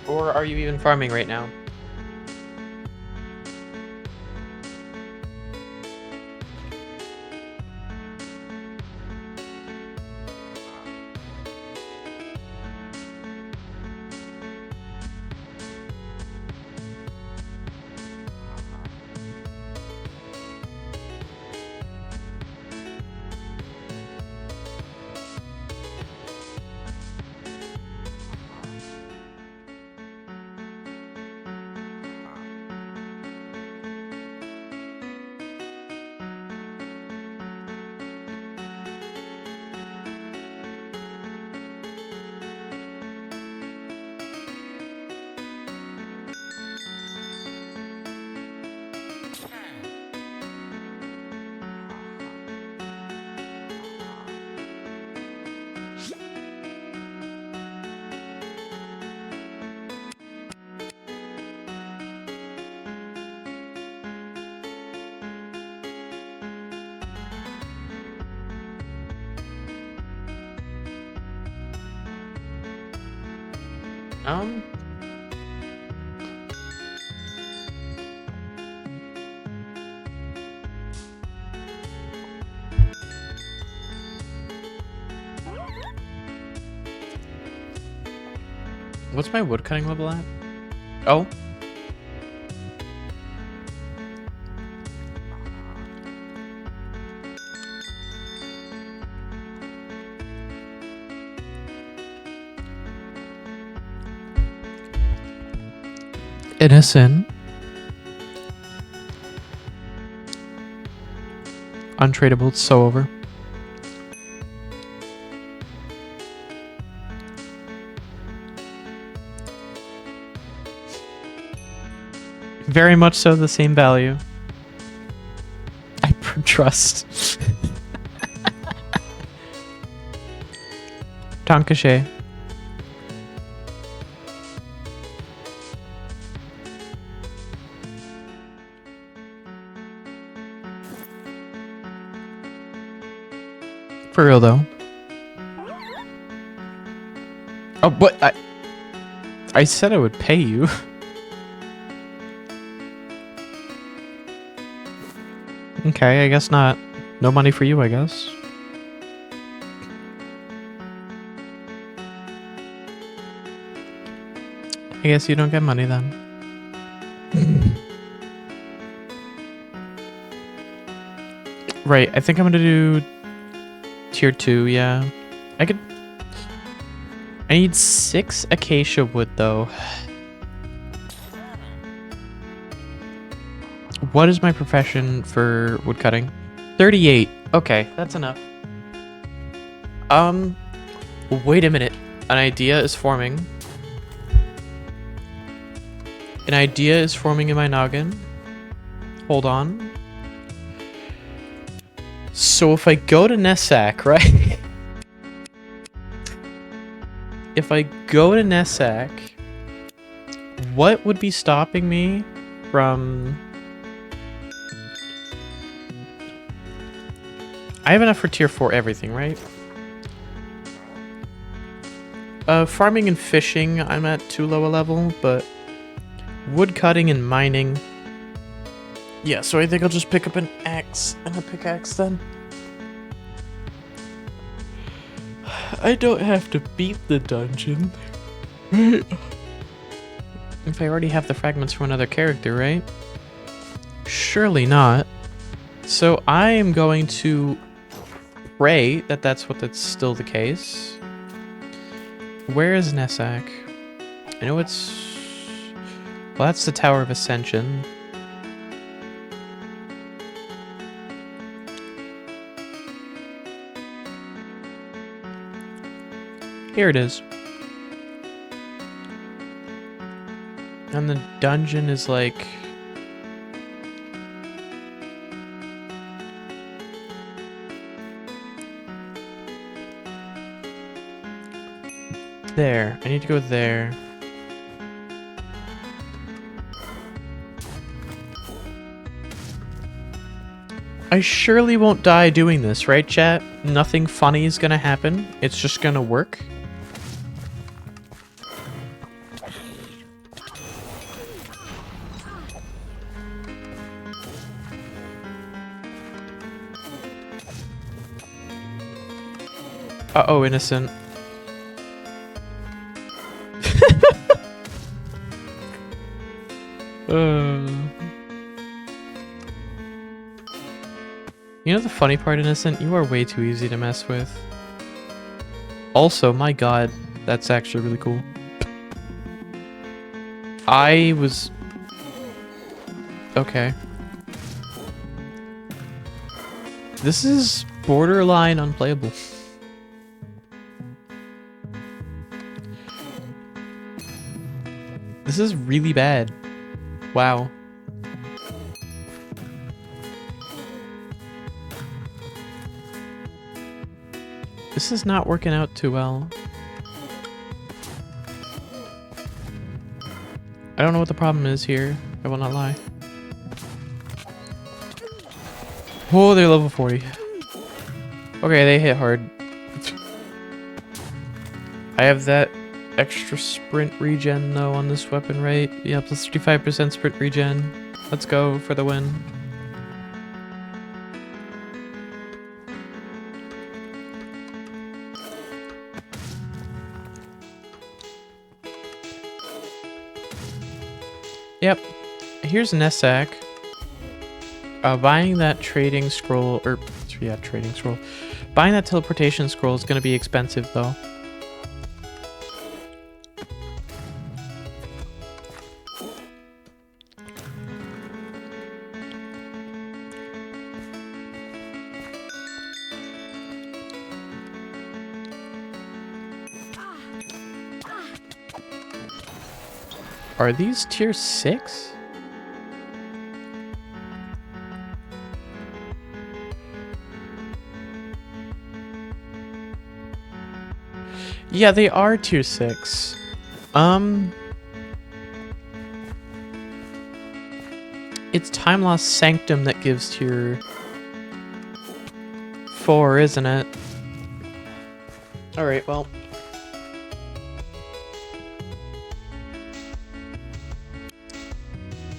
Or are you even farming right now? What's my woodcutting level at? Oh. Innocent. Untradeable, it's so over. Very much so the same value. I trust. Tankashe. For real though. Oh, but I said I would pay you. Okay, I guess not. No money for you, I guess. I guess you don't get money then. Right, I think I'm gonna do tier 2, yeah. I need 6 acacia wood though. What is my profession for woodcutting? 38. Okay, that's enough. Wait a minute. An idea is forming. An idea is forming in my noggin. Hold on. So if I go to Nessac, right? If I go to Nessac, what would be stopping me from I have enough for tier 4 everything, right? Farming and fishing, I'm at too low a level, but wood cutting and mining. Yeah, so I think I'll just pick up an axe and a pickaxe then. I don't have to beat the dungeon. If I already have the fragments from another character, right? Surely not. So I am going to pray that that's still the case. Where is Nessak? I know it's... Well, that's the Tower of Ascension. Here it is. And the dungeon is like... There. I need to go there. I surely won't die doing this, right, chat? Nothing funny is gonna happen. It's just gonna work. Uh-oh, innocent. You know the funny part, Innocent? You are way too easy to mess with. Also, my god, that's actually really cool. I was... Okay. This is borderline unplayable. This is really bad. Wow. This is not working out too well. I don't know what the problem is here. I will not lie. Oh, they're level 40. Okay, they hit hard. I have that extra sprint regen though on this weapon, right? Yeah, plus 35% sprint regen. Let's go for the win. Yep. Here's Nessak. Buying that trading scroll, or yeah, trading scroll. Buying that teleportation scroll is going to be expensive though. Are these tier 6? Yeah, they are tier 6. It's Time Lost Sanctum that gives tier 4, isn't it? Alright, well.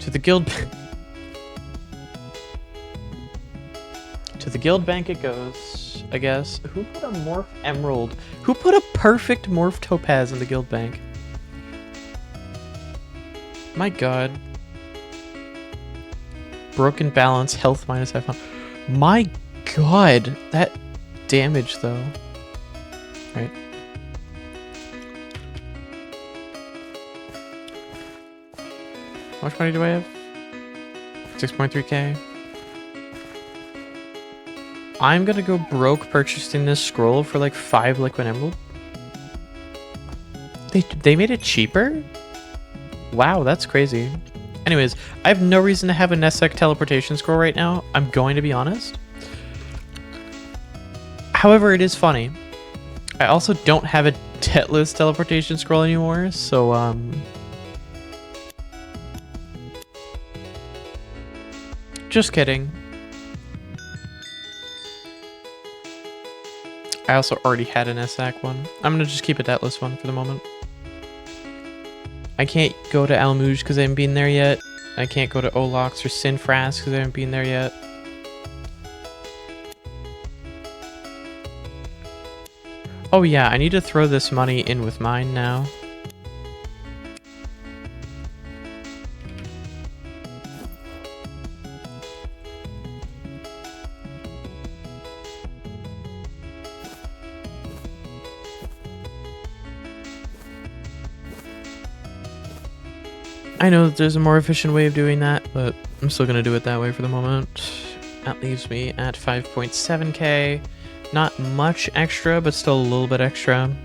To the guild... to the guild bank it goes, I guess. Who put a morph emerald? Who put a perfect morph topaz in the guild bank? My god. Broken balance, health minus 500. My god, that damage though. Right. How much money do I have? 6.3k. I'm gonna go broke purchasing this scroll for like 5 liquid emerald. They made it cheaper? Wow, that's crazy. Anyways, I have no reason to have a Nessak teleportation scroll right now. I'm going to be honest. However, it is funny. I also don't have a Tetless teleportation scroll anymore, so just kidding. I also already had an SAC one. I'm gonna just keep a debtless one for the moment. I can't go to Almouge because I haven't been there yet. I can't go to Olox or Sinfras because I haven't been there yet. Oh yeah, I need to throw this money in with mine now. I know that there's a more efficient way of doing that, but I'm still going to do it that way for the moment. That leaves me at 5.7k. Not much extra, but still a little bit extra.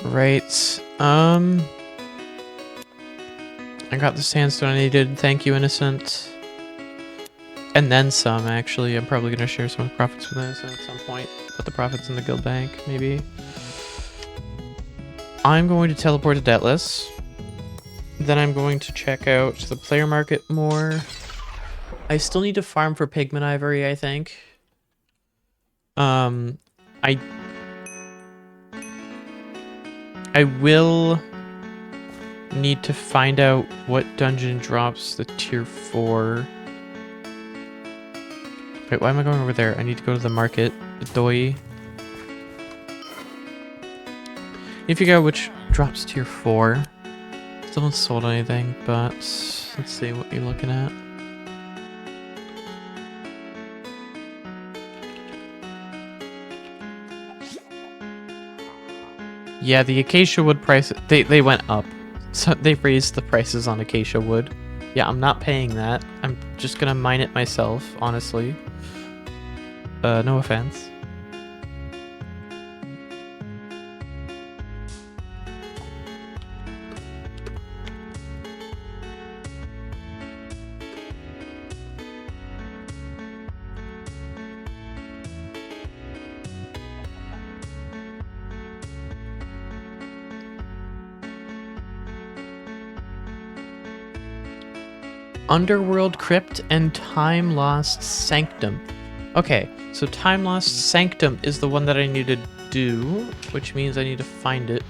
Right. I got the sandstone I needed. Thank you, Innocent. And then some, actually. I'm probably going to share some of the profits with Innocent at some point. Put the profits in the guild bank, maybe. I'm going to teleport to Debtless. Then I'm going to check out the player market more. I still need to farm for pigment ivory, I think. I will need to find out what dungeon drops the tier 4. Wait, why am I going over there? I need to go to the market, the Doi. You figure out which drops tier 4. Still haven't sold anything, but let's see what you're looking at. Yeah, the acacia wood price, they went up. So they raised the prices on acacia wood. Yeah, I'm not paying that. I'm just gonna mine it myself, honestly. No offense. Underworld Crypt and Time Lost Sanctum. Okay, so Time Lost Sanctum is the one that I need to do, which means I need to find it,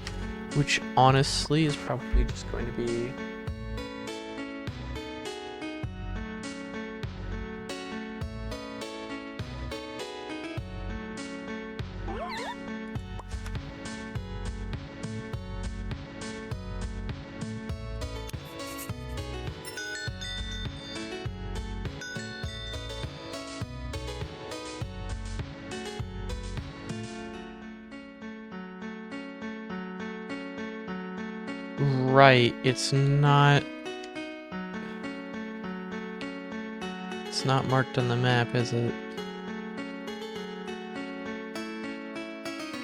which honestly is probably just going to be... Right, it's not marked on the map, is it?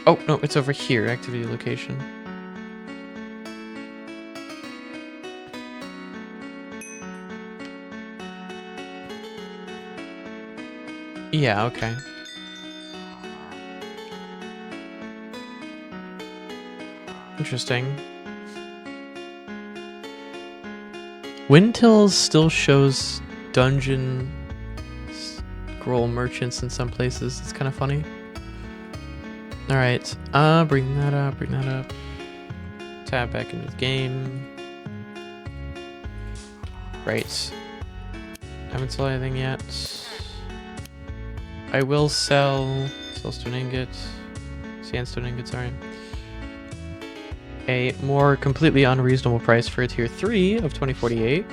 Oh, no, it's over here, activity location. Yeah, okay. Interesting. Windtills still shows dungeon scroll merchants in some places. It's kind of funny. Alright, bring that up, Tab back into the game. Right. Haven't sold anything yet. I will sell stone ingot, sandstone ingot, sorry. A more completely unreasonable price for a tier 3 of 2048.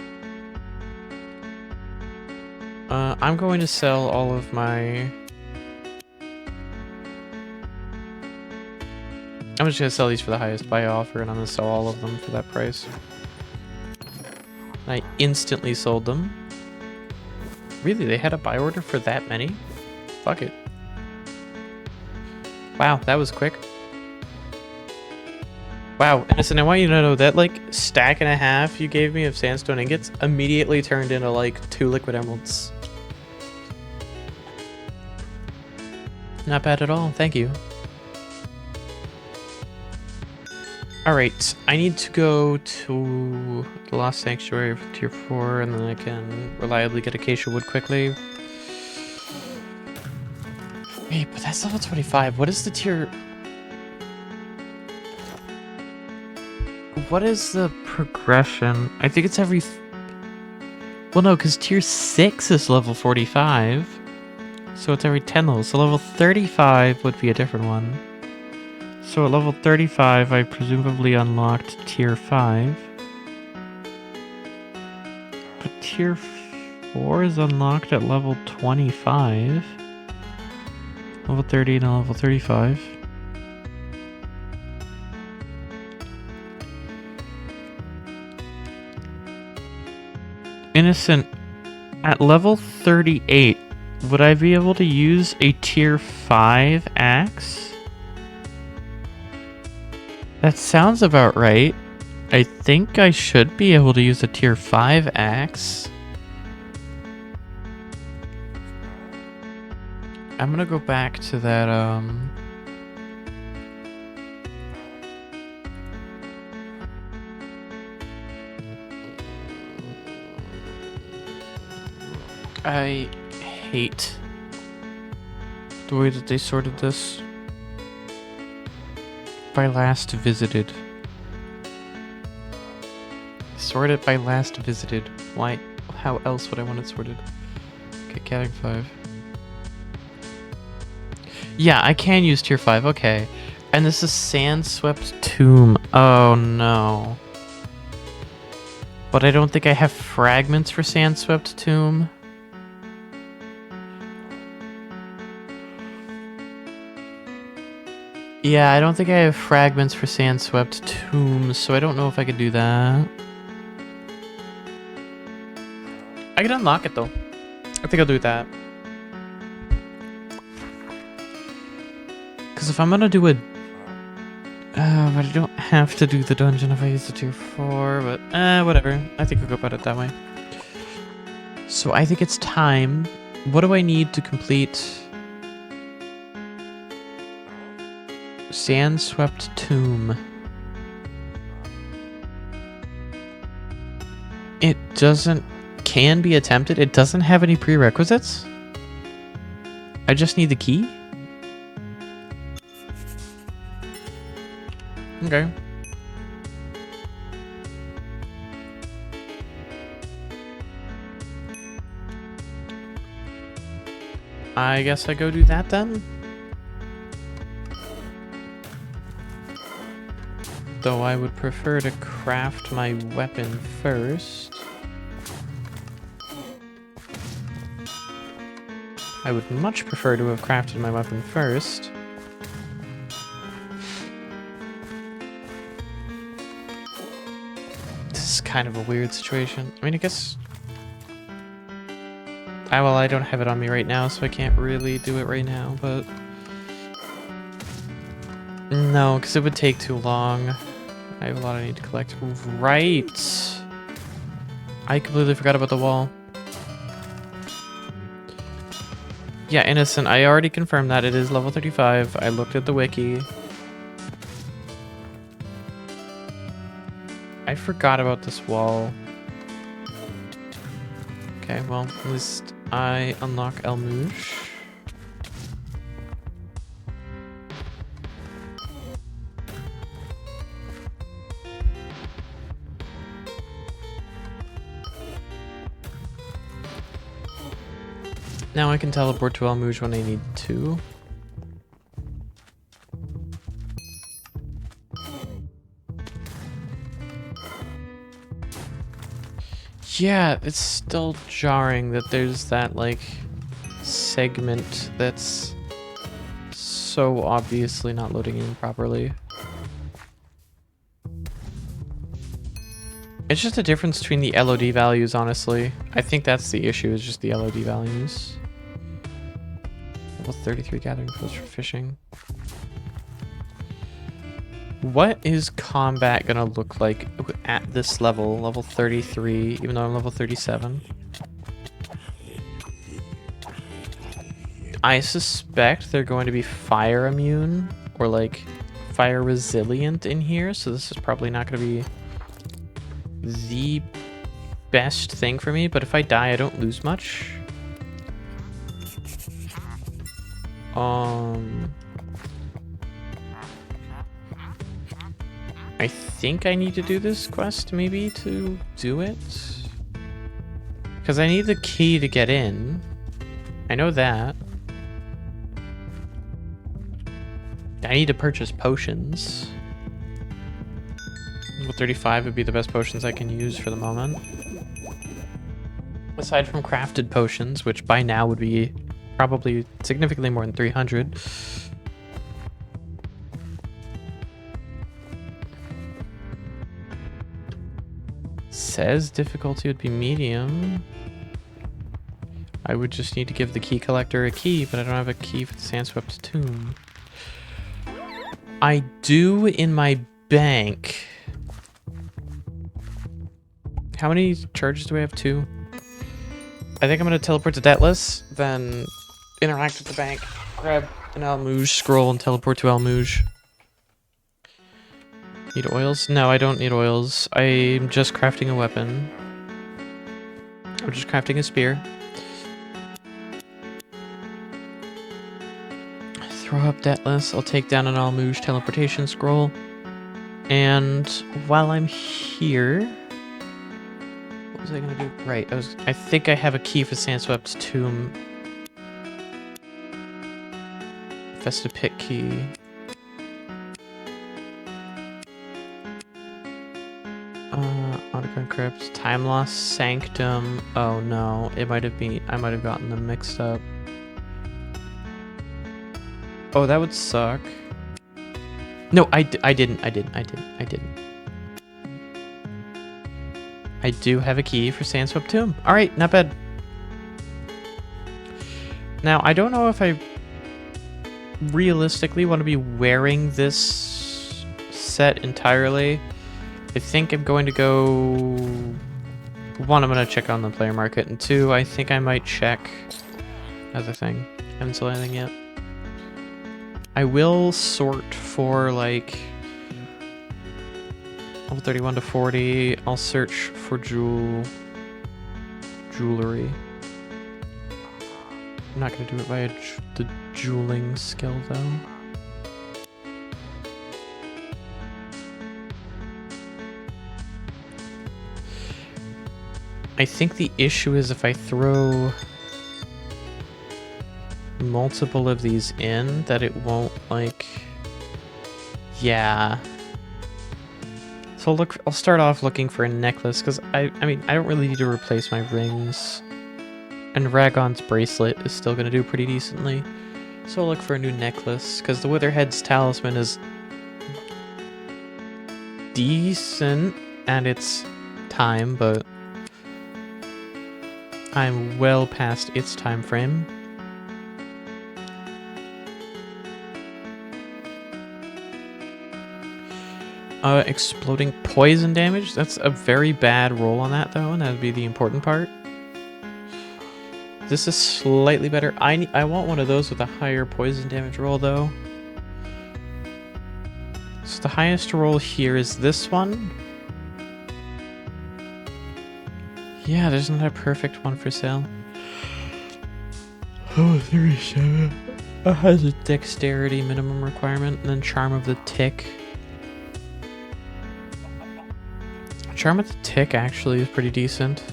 I'm going to sell all of my... I'm just going to sell these for the highest buy offer, and I'm going to sell all of them for that price. I instantly sold them. Really? They had a buy order for that many? Fuck it. Wow, that was quick. Wow, Innocent, I want you to know that, like, stack and a half you gave me of sandstone ingots immediately turned into, like, 2 liquid emeralds. Not bad at all, thank you. Alright, I need to go to the Lost Sanctuary for tier 4, and then I can reliably get acacia wood quickly. Wait, but that's level 25. What is the tier... What is the progression? I think it's every... Well, no, because tier 6 is level 45. So it's every 10 levels. So level 35 would be a different one. So at level 35, I presumably unlocked tier 5. But tier 4 is unlocked at level 25. Level 30 and level 35. Innocent, at level 38, would I be able to use a tier 5 axe? That sounds about right. I think I should be able to use a tier 5 axe. I'm gonna go back to that, I hate the way that they sorted this. By last visited. Sorted by last visited. Why? How else would I want it sorted? Okay, gathering 5. Yeah, I can use tier 5, okay. And this is Sandswept Tomb. Oh no. But I don't think I have fragments for Sandswept Tomb. Yeah, I don't think I have fragments for Sandswept Tombs, so I don't know if I could do that. I can unlock it though. I think I'll do that. Because if I'm gonna do a... but I don't have to do the dungeon if I use the tier 4, but whatever. I think I'll go about it that way. So I think it's time. What do I need to complete... Sandswept Tomb. It doesn't... Can be attempted. It doesn't have any prerequisites. I just need the key. Okay. I guess I go do that then. Though I would prefer to craft my weapon first. I would much prefer to have crafted my weapon first. This is kind of a weird situation. I mean, I guess... well, I don't have it on me right now, so I can't really do it right now, but... No, because it would take too long. I have a lot I need to collect. Right! I completely forgot about the wall. Yeah, Innocent, I already confirmed that it is level 35. I looked at the wiki. I forgot about this wall. Okay, well, at least I unlock El Mouche. Now I can teleport to El Mouche when I need to. Yeah, it's still jarring that there's that, like, segment that's so obviously not loading in properly. It's just a difference between the LOD values, honestly. I think that's the issue, is just the LOD values. Level 33 gathering fish for fishing. What is combat gonna look like at this level? Level 33, even though I'm level 37. I suspect they're going to be fire immune or like fire resilient in here, so this is probably not going to be the best thing for me, but if I die, I don't lose much. I think I need to do this quest maybe to do it. Because I need the key to get in. I know that. I need to purchase potions. Level 35 would be the best potions I can use for the moment. Aside from crafted potions, which by now would be probably significantly more than 300. Says difficulty would be medium. I would just need to give the key collector a key, but I don't have a key for the Sandsweep's tomb. I do in my bank. How many charges do we have? 2? I think I'm going to teleport to Deathless, then interact with the bank, grab an Almouge scroll, and teleport to Almouge. Need oils? No, I don't need oils. I'm just crafting a weapon. I'm just crafting a spear. Throw up Deathless. I'll take down an Almouge teleportation scroll. And while I'm here... What was I gonna do? Right, I think I have a key for Sandsweep's tomb. Festive Pit key. Underground Crypt, Time Lost Sanctum. Oh no, I might have gotten them mixed up. Oh, that would suck. No, I didn't. I do have a key for Sandsweep Tomb. All right, not bad. Now, I don't know if I realistically want to be wearing this set entirely. I think I'm going to go... 1, I'm going to check on the player market, and 2, I think I might check other thing. Haven't sold anything yet. I will sort for, like, level 31 to 40. I'll search for jewelry. I'm not going to do it by the jeweling skill, though. I think the issue is if I throw multiple of these in, that it won't, like... Yeah. So I'll start off looking for a necklace, because I mean, I don't really need to replace my rings. And Ragon's bracelet is still going to do pretty decently. So I'll look for a new necklace, because the Witherhead's talisman is decent at its time, but I'm well past its time frame. Exploding poison damage. That's a very bad roll on that, though, and that would be the important part. This is slightly better. I want one of those with a higher poison damage roll, though. So the highest roll here is this one. Yeah, there's not a perfect one for sale. Oh, 37. It has a dexterity minimum requirement, and then Charm of the Tick. Charm of the Tick actually is pretty decent.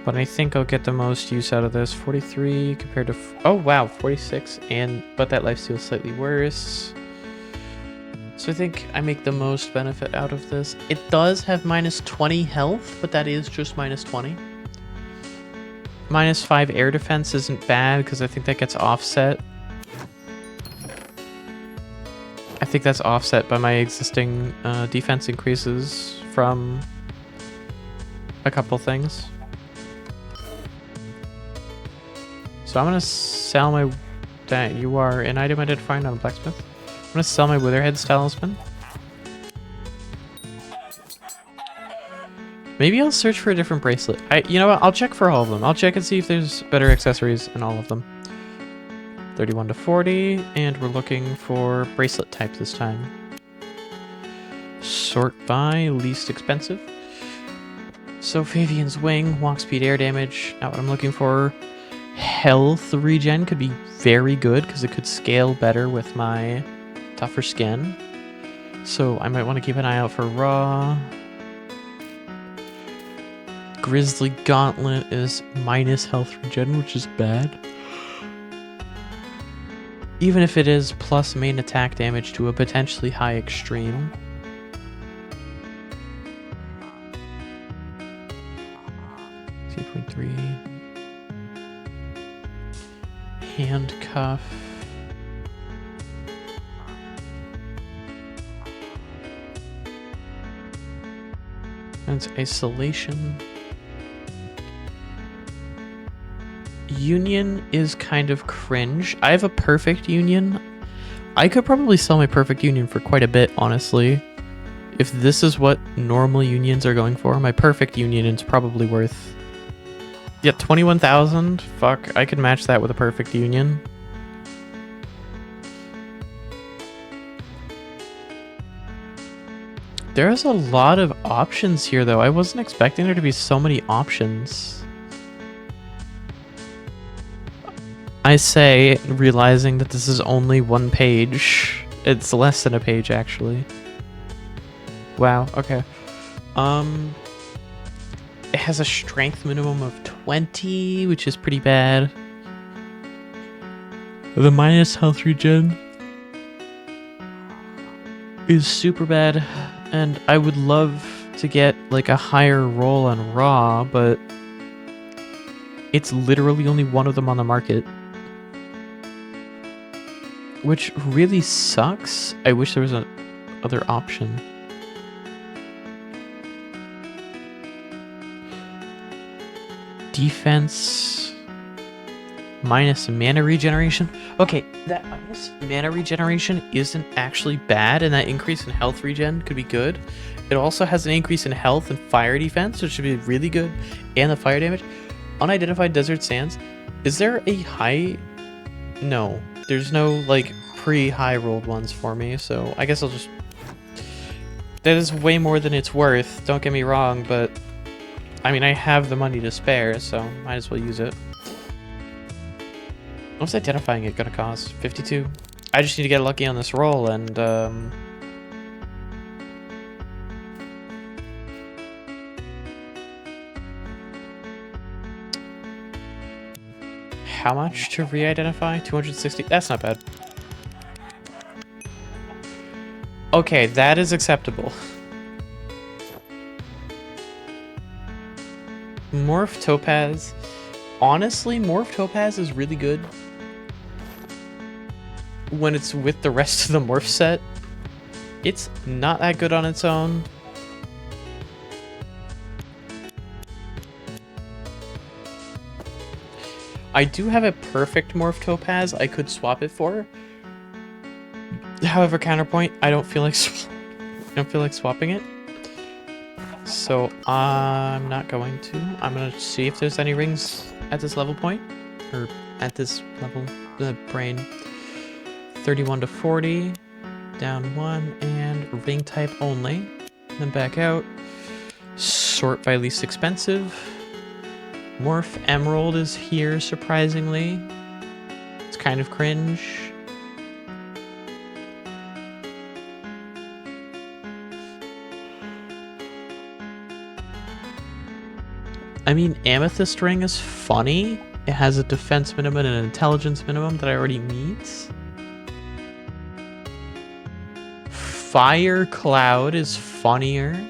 But I think I'll get the most use out of this. 43 compared to... Oh, wow, 46. But that lifesteal is slightly worse. So I think I make the most benefit out of this. It does have minus 20 health, but that is just minus 20. Minus 5 air defense isn't bad, because I think that gets offset. I think that's offset by my existing defense increases from a couple things. So I'm going to sell my... Dang, you are an item I did find on a blacksmith. I'm going to sell my Witherhead's talisman. Maybe I'll search for a different bracelet. You know what? I'll check for all of them. I'll check and see if there's better accessories in all of them. 31 to 40, and we're looking for bracelet type this time. Sort by least expensive. So Fabian's Wing, walk speed, air damage. Now what I'm looking for, health regen could be very good because it could scale better with my tougher skin. So I might want to keep an eye out for raw. Grizzly Gauntlet is minus health regen, which is bad. Even if it is plus main attack damage to a potentially high extreme. Handcuff. That's isolation. Union is kind of cringe. I have a perfect union. I could probably sell my perfect union for quite a bit, honestly. If this is what normal unions are going for, my perfect union is probably worth... Yeah, 21,000? Fuck, I could match that with a perfect union. There's a lot of options here, though. I wasn't expecting there to be so many options. I say, realizing that this is only one page. It's less than a page, actually. Wow, okay. It has a strength minimum of 20, which is pretty bad. The minus health regen is super bad, and I would love to get like a higher roll on raw, but it's literally only one of them on the market, which really sucks. I wish there was another option. Defense minus mana regeneration. Okay, that minus mana regeneration isn't actually bad, and that increase in health regen could be good. It also has an increase in health and fire defense, which should be really good, and the fire damage. Unidentified desert sands. Is there a high? No, there's no like pre-high rolled ones for me, so I guess I'll just... That is way more than it's worth, don't get me wrong, but I mean, I have the money to spare, so might as well use it. What's identifying it gonna cost? 52. I just need to get lucky on this roll, and how much to re-identify? 260? That's not bad. Okay, that is acceptable. Morph Topaz. Honestly, Morph Topaz is really good when it's with the rest of the morph set. It's not that good on its own. I do have a perfect Morph Topaz I could swap it for. However, counterpoint, I don't feel like swapping it. So I'm not going to. I'm going to see if there's any rings at this level point. Or at this level, the brain. 31 to 40. Down 1 and ring type only. Then back out. Sort by least expensive. Morph Emerald is here, surprisingly. It's kind of cringe. I mean, Amethyst Ring is funny. It has a defense minimum and an intelligence minimum that I already meet. Fire Cloud is funnier.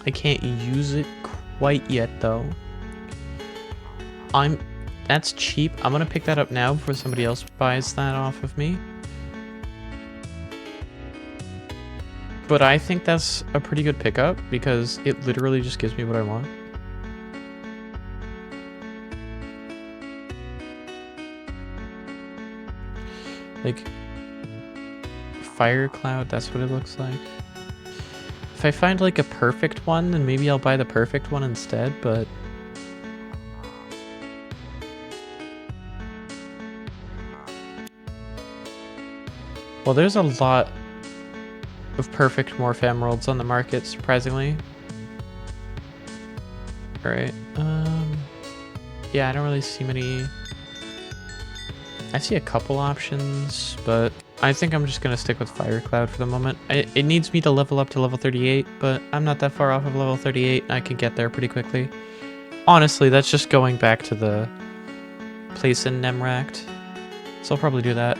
I can't use it quite yet, though. That's cheap. I'm gonna pick that up now before somebody else buys that off of me. But I think that's a pretty good pickup because it literally just gives me what I want. Like, Fire Cloud, that's what it looks like. If I find like a perfect one, then maybe I'll buy the perfect one instead, but... Well, there's a lot of perfect Morph Emeralds on the market, surprisingly. Alright, yeah, I don't really see many... I see a couple options, but I think I'm just gonna stick with Firecloud for the moment. It needs me to level up to level 38, but I'm not that far off of level 38. I can get there pretty quickly. Honestly, that's just going back to the place in Nemract. So I'll probably do that.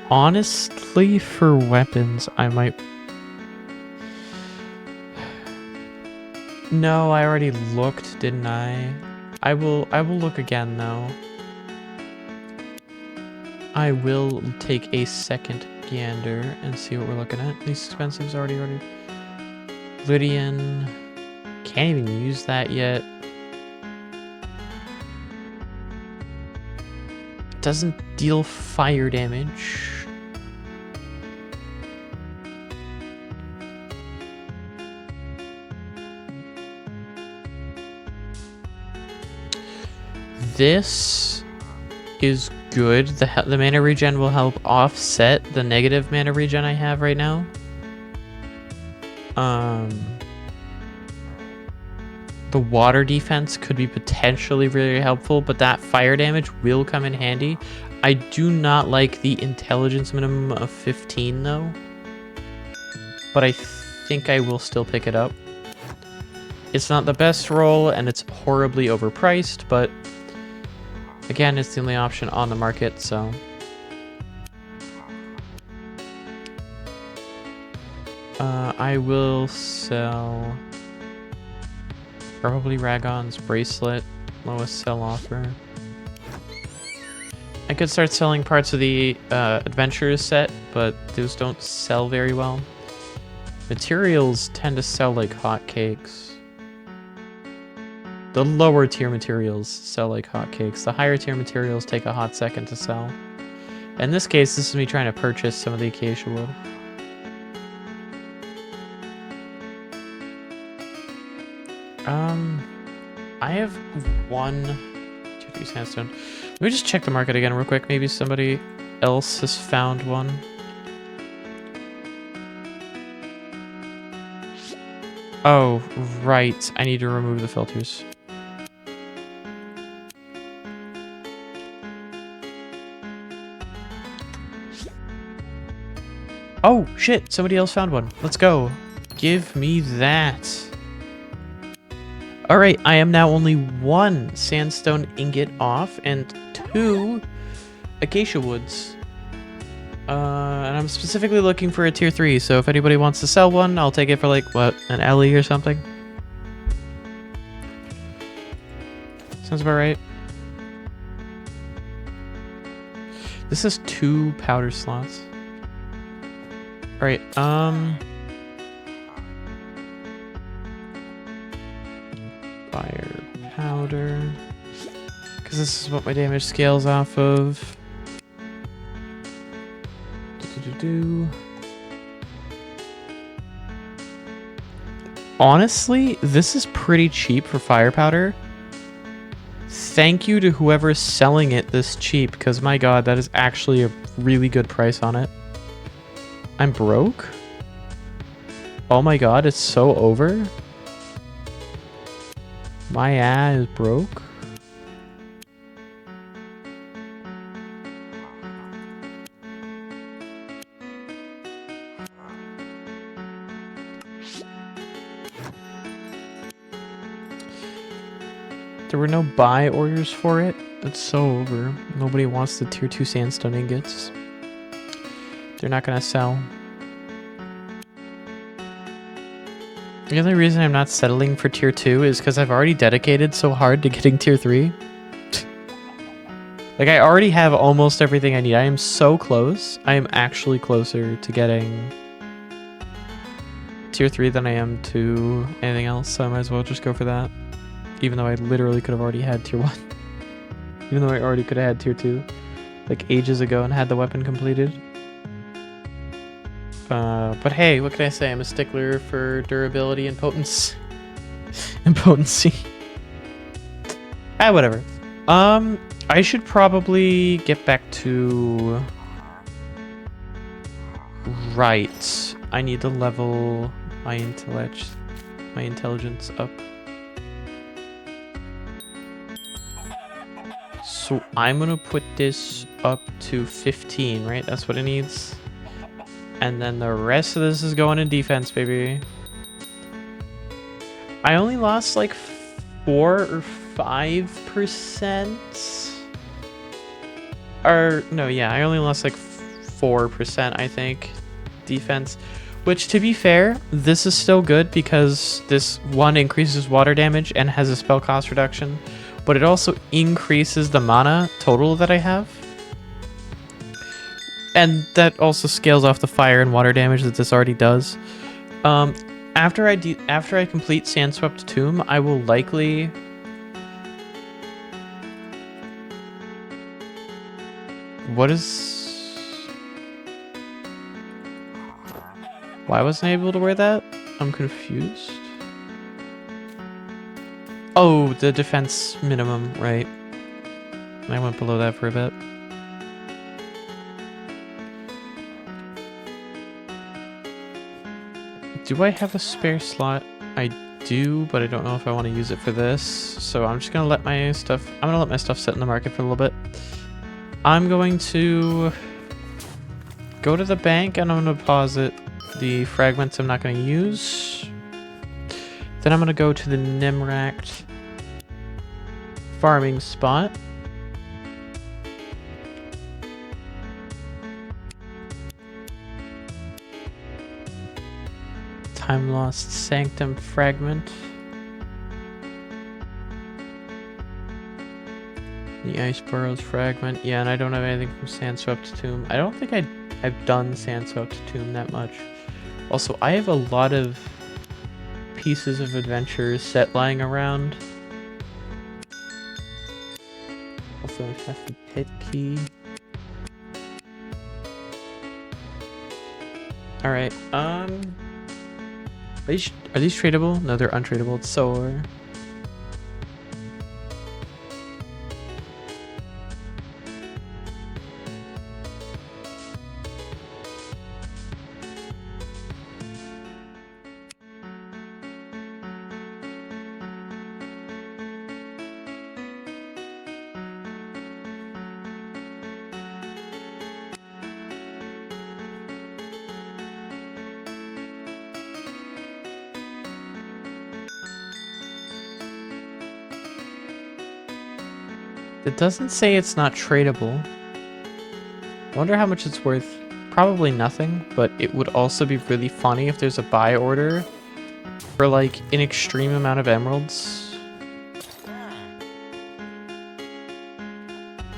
Honestly, for weapons, I might... No, I already looked, didn't I? I will look again, though. I will take a second gander and see what we're looking at. Least expensive's already. Lydian. Can't even use that yet. Doesn't deal fire damage. This is good. The mana regen will help offset the negative mana regen I have right now. The water defense could be potentially really helpful, but that fire damage will come in handy. I do not like the intelligence minimum of 15 though, but I think I will still pick it up. It's not the best roll and it's horribly overpriced, but again, it's the only option on the market, so... I will sell... probably Ragon's Bracelet, lowest sell offer. I could start selling parts of the Adventurers set, but those don't sell very well. Materials tend to sell like hotcakes. The lower tier materials sell like hotcakes. The higher tier materials take a hot second to sell. In this case, this is me trying to purchase some of the acacia wood. I have one... 2 sandstone. Let me just check the market again real quick. Maybe somebody else has found one. Oh, right. I need to remove the filters. Oh, shit. Somebody else found one. Let's go. Give me that. All right. I am now only 1 sandstone ingot off and 2 acacia woods. And I'm specifically looking for a tier 3. So if anybody wants to sell one, I'll take it for like, what, an Ellie or something? Sounds about right. This is 2 powder slots. All right, fire powder, because this is what my damage scales off of. Honestly, this is pretty cheap for fire powder. Thank you to whoever's selling it this cheap, because my god, that is actually a really good price on it. I'm broke? Oh my god, it's so over? My ass is broke? There were no buy orders for it? It's so over. Nobody wants the tier 2 sandstone ingots. They're not gonna sell. The only reason I'm not settling for tier 2 is because I've already dedicated so hard to getting tier 3. Like, I already have almost everything I need. I am so close. I am actually closer to getting tier 3 than I am to anything else, so I might as well just go for that. Even though I literally could have already had tier 1. Even though I already could have had tier 2. Like, ages ago and had the weapon completed. But hey, what can I say? I'm a stickler for durability and potency. Whatever. I should probably get back to... Right. I need to level my intellect. my intelligence up. So I'm gonna put this up to 15, right? That's what it needs. And then the rest of this is going in defense, baby. I only lost like 4 or 5%. Or no, yeah, I only lost like 4%, I think, defense. Which, to be fair, this is still good because this one increases water damage and has a spell cost reduction, but it also increases the mana total that I have. And that also scales off the fire and water damage that this already does. After I complete Sandswept Tomb, I will likely... What is... Why wasn't I able to wear that? I'm confused. Oh, the defense minimum, right. I went below that for a bit. Do I have a spare slot? I do, but I don't know if I want to use it for this. So I'm just gonna let my stuff. I'm gonna let my stuff sit in the market for a little bit. I'm going to go to the bank and I'm gonna deposit the fragments I'm not gonna use. Then I'm gonna go to the Nemract farming spot. Time Lost Sanctum Fragment. The Ice Burrows Fragment. Yeah, and I don't have anything from Sandswept Tomb. I don't think I've done Sandswept Tomb that much. Also, I have a lot of pieces of adventure set lying around. Also, I have the pit key. Alright, Are these tradable? No, they're untradable. It's solar. It doesn't say it's not tradable. I wonder how much it's worth. Probably nothing, but it would also be really funny if there's a buy order for like an extreme amount of emeralds.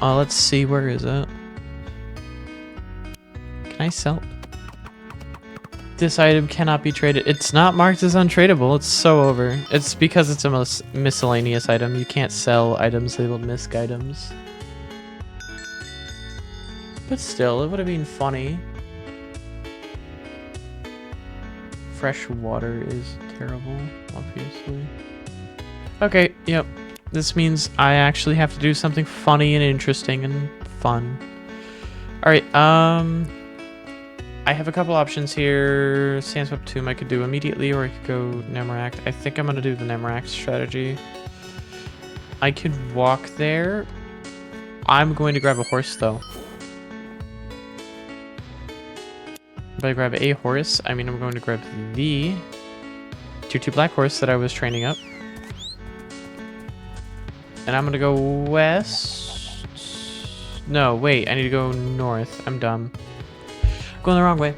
Let's see, where is it? Can I sell? This item cannot be traded. It's not marked as untradeable. It's so over. It's because it's a miscellaneous item. You can't sell items labeled misc items. But still, it would have been funny. Fresh water is terrible, obviously. Okay, yep. This means I actually have to do something funny and interesting and fun. Alright, I have a couple options here. Sandswept Tomb I could do immediately, or I could go Nemract. I think I'm going to do the Nemract strategy. I could walk there. I'm going to grab a horse, though. If I grab a horse, I mean I'm going to grab the Tier 2 black horse that I was training up. And I'm going to go west. No, wait. I need to go north. I'm dumb. Going the wrong way.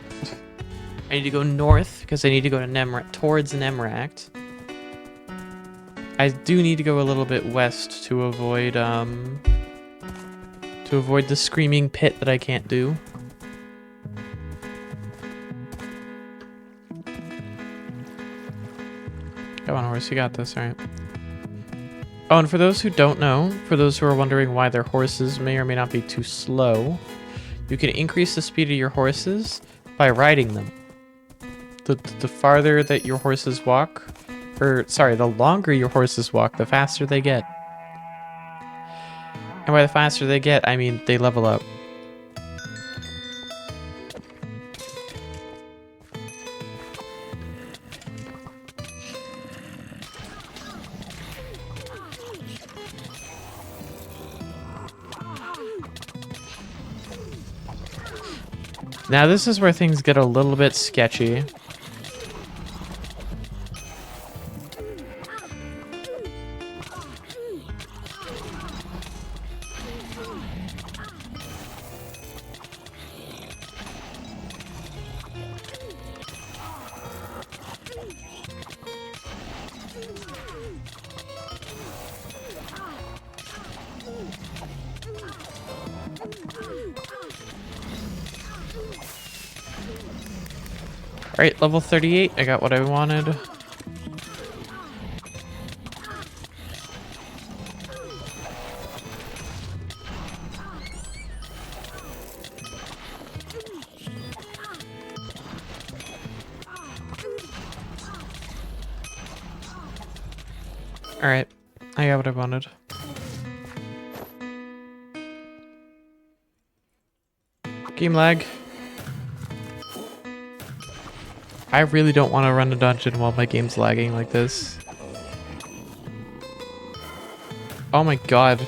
I need to go north because I need to go to towards Nemract. I do need to go a little bit west to avoid the screaming pit that I can't do. Come on, horse, you got this, alright. Oh, and for those who don't know, for those who are wondering why their horses may or may not be too slow, you can increase the speed of your horses by riding them. The farther that your horses walk, or sorry, the longer your horses walk, the faster they get. And by the faster they get, I mean they level up. Now this is where things get a little bit sketchy. Alright, level 38. I got what I wanted. Alright, I got what I wanted. Game lag. I really don't want to run a dungeon while my game's lagging like this. Oh my god.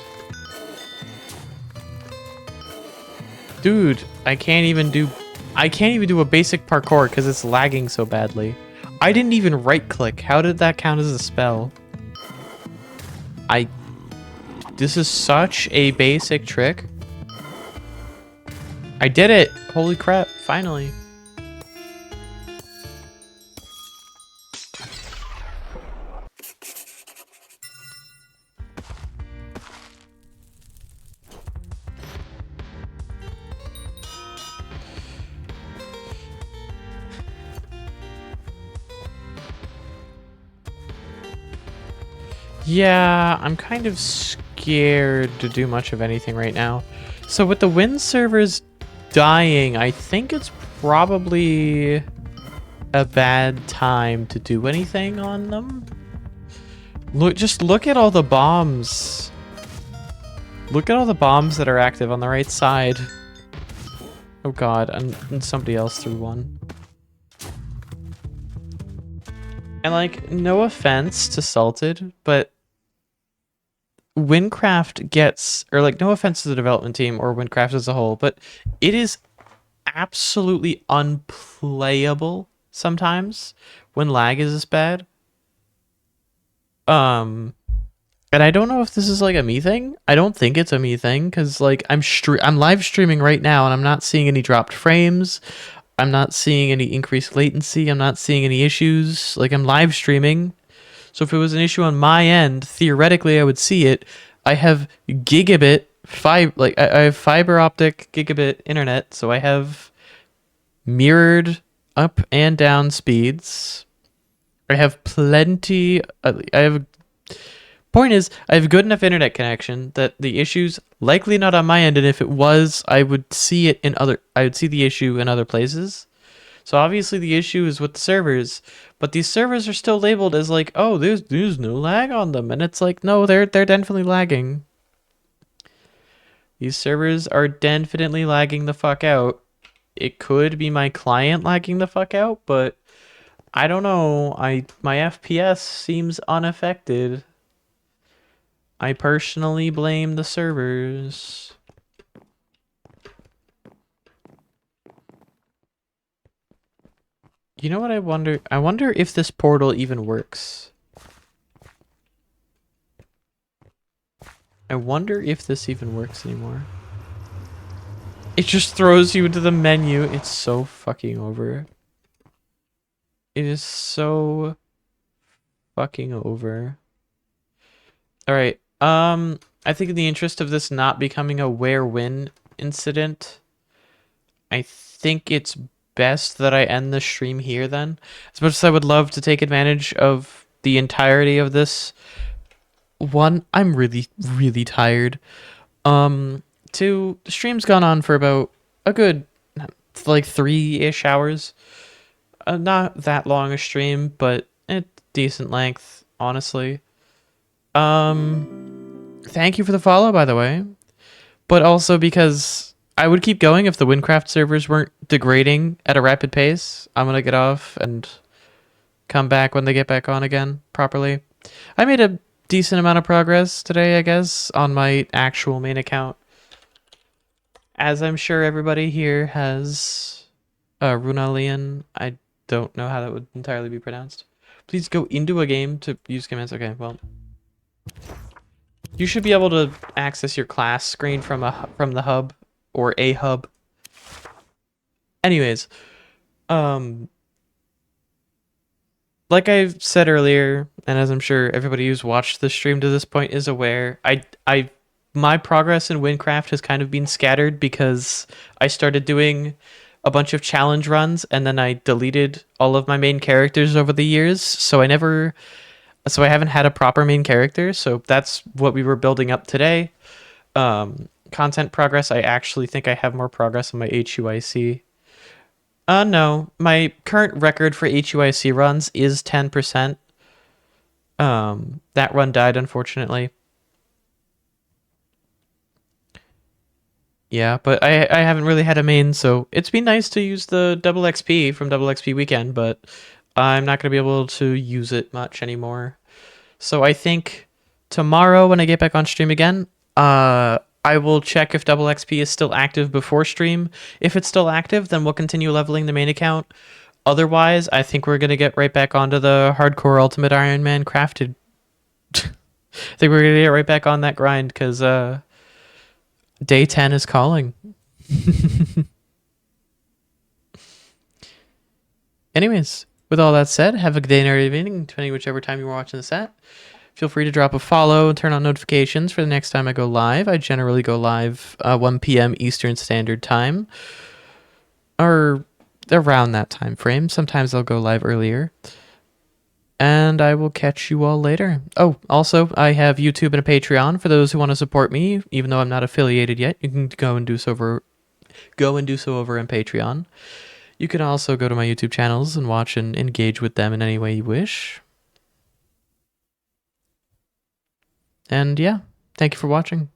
Dude, I can't even do a basic parkour because it's lagging so badly. I didn't even right click. How did that count as a spell? This is such a basic trick. I did it! Holy crap, finally. Yeah, I'm kind of scared to do much of anything right now. So with the Wynn servers dying, I think it's probably a bad time to do anything on them. Just look at all the bombs. Look at all the bombs that are active on the right side. Oh god, and somebody else threw one. And like, no offense to Salted, but Wynncraft gets, or like, no offense to the development team or Wynncraft as a whole, but it is absolutely unplayable sometimes when lag is this bad. And I don't know if this is like a me thing. I don't think it's a me thing because like I'm live streaming right now and I'm not seeing any dropped frames. I'm not seeing any increased latency. I'm not seeing any issues. Like I'm live streaming. So if it was an issue on my end, theoretically I would see it. I have gigabit I have fiber optic gigabit internet, so I have mirrored up and down speeds. I have plenty. Point is, I have good enough internet connection that the issue's likely not on my end, and if it was, I would see it in I would see the issue in other places. So obviously the issue is with the servers, but these servers are still labeled as like, oh, there's no lag on them, and it's like, no, they're definitely lagging. These servers are definitely lagging the fuck out. It could be my client lagging the fuck out, but I don't know. My FPS seems unaffected. I personally blame the servers. You know what I wonder? I wonder if this portal even works. I wonder if this even works anymore. It just throws you into the menu. It's so fucking over. It is so fucking over. Alright. I think in the interest of this not becoming a where-win incident, I think it's best that I end the stream here then. As much as I would love to take advantage of the entirety of this. One, I'm really, really tired. Two, the stream's gone on for about a good, like 3-ish hours. Not that long a stream, but a decent length, honestly. Thank you for the follow, by the way. But also because I would keep going if the Wynncraft servers weren't degrading at a rapid pace. I'm gonna get off and come back when they get back on again properly. I made a decent amount of progress today, I guess, on my actual main account. As I'm sure everybody here has Runalian. I don't know how that would entirely be pronounced. Please go into a game to use commands. Okay, well, you should be able to access your class screen from the hub or a hub. Anyways, um, like I said earlier, and as I'm sure everybody who's watched the stream to this point is aware, my progress in Wynncraft has kind of been scattered because I started doing a bunch of challenge runs and then I deleted all of my main characters over the years, so I haven't had a proper main character, so that's what we were building up today. Content progress, I actually think I have more progress on my HUIC. No. My current record for HUIC runs is 10%. That run died, unfortunately. Yeah, but I haven't really had a main, so it's been nice to use the double XP from double XP weekend, but I'm not going to be able to use it much anymore. So I think tomorrow when I get back on stream again, I will check if double XP is still active before stream. If it's still active, then we'll continue leveling the main account. Otherwise, I think we're going to get right back onto the hardcore Ultimate Iron Man crafted. I think we're going to get right back on that grind because day 10 is calling. Anyways, with all that said, have a good day or evening, depending whichever time you're watching this at. Feel free to drop a follow and turn on notifications for the next time I go live. I generally go live 1 p.m. Eastern Standard Time, or around that time frame. Sometimes I'll go live earlier. And I will catch you all later. Oh, also, I have YouTube and a Patreon for those who want to support me, even though I'm not affiliated yet. You can go and do so over on Patreon. You can also go to my YouTube channels and watch and engage with them in any way you wish. And yeah, thank you for watching.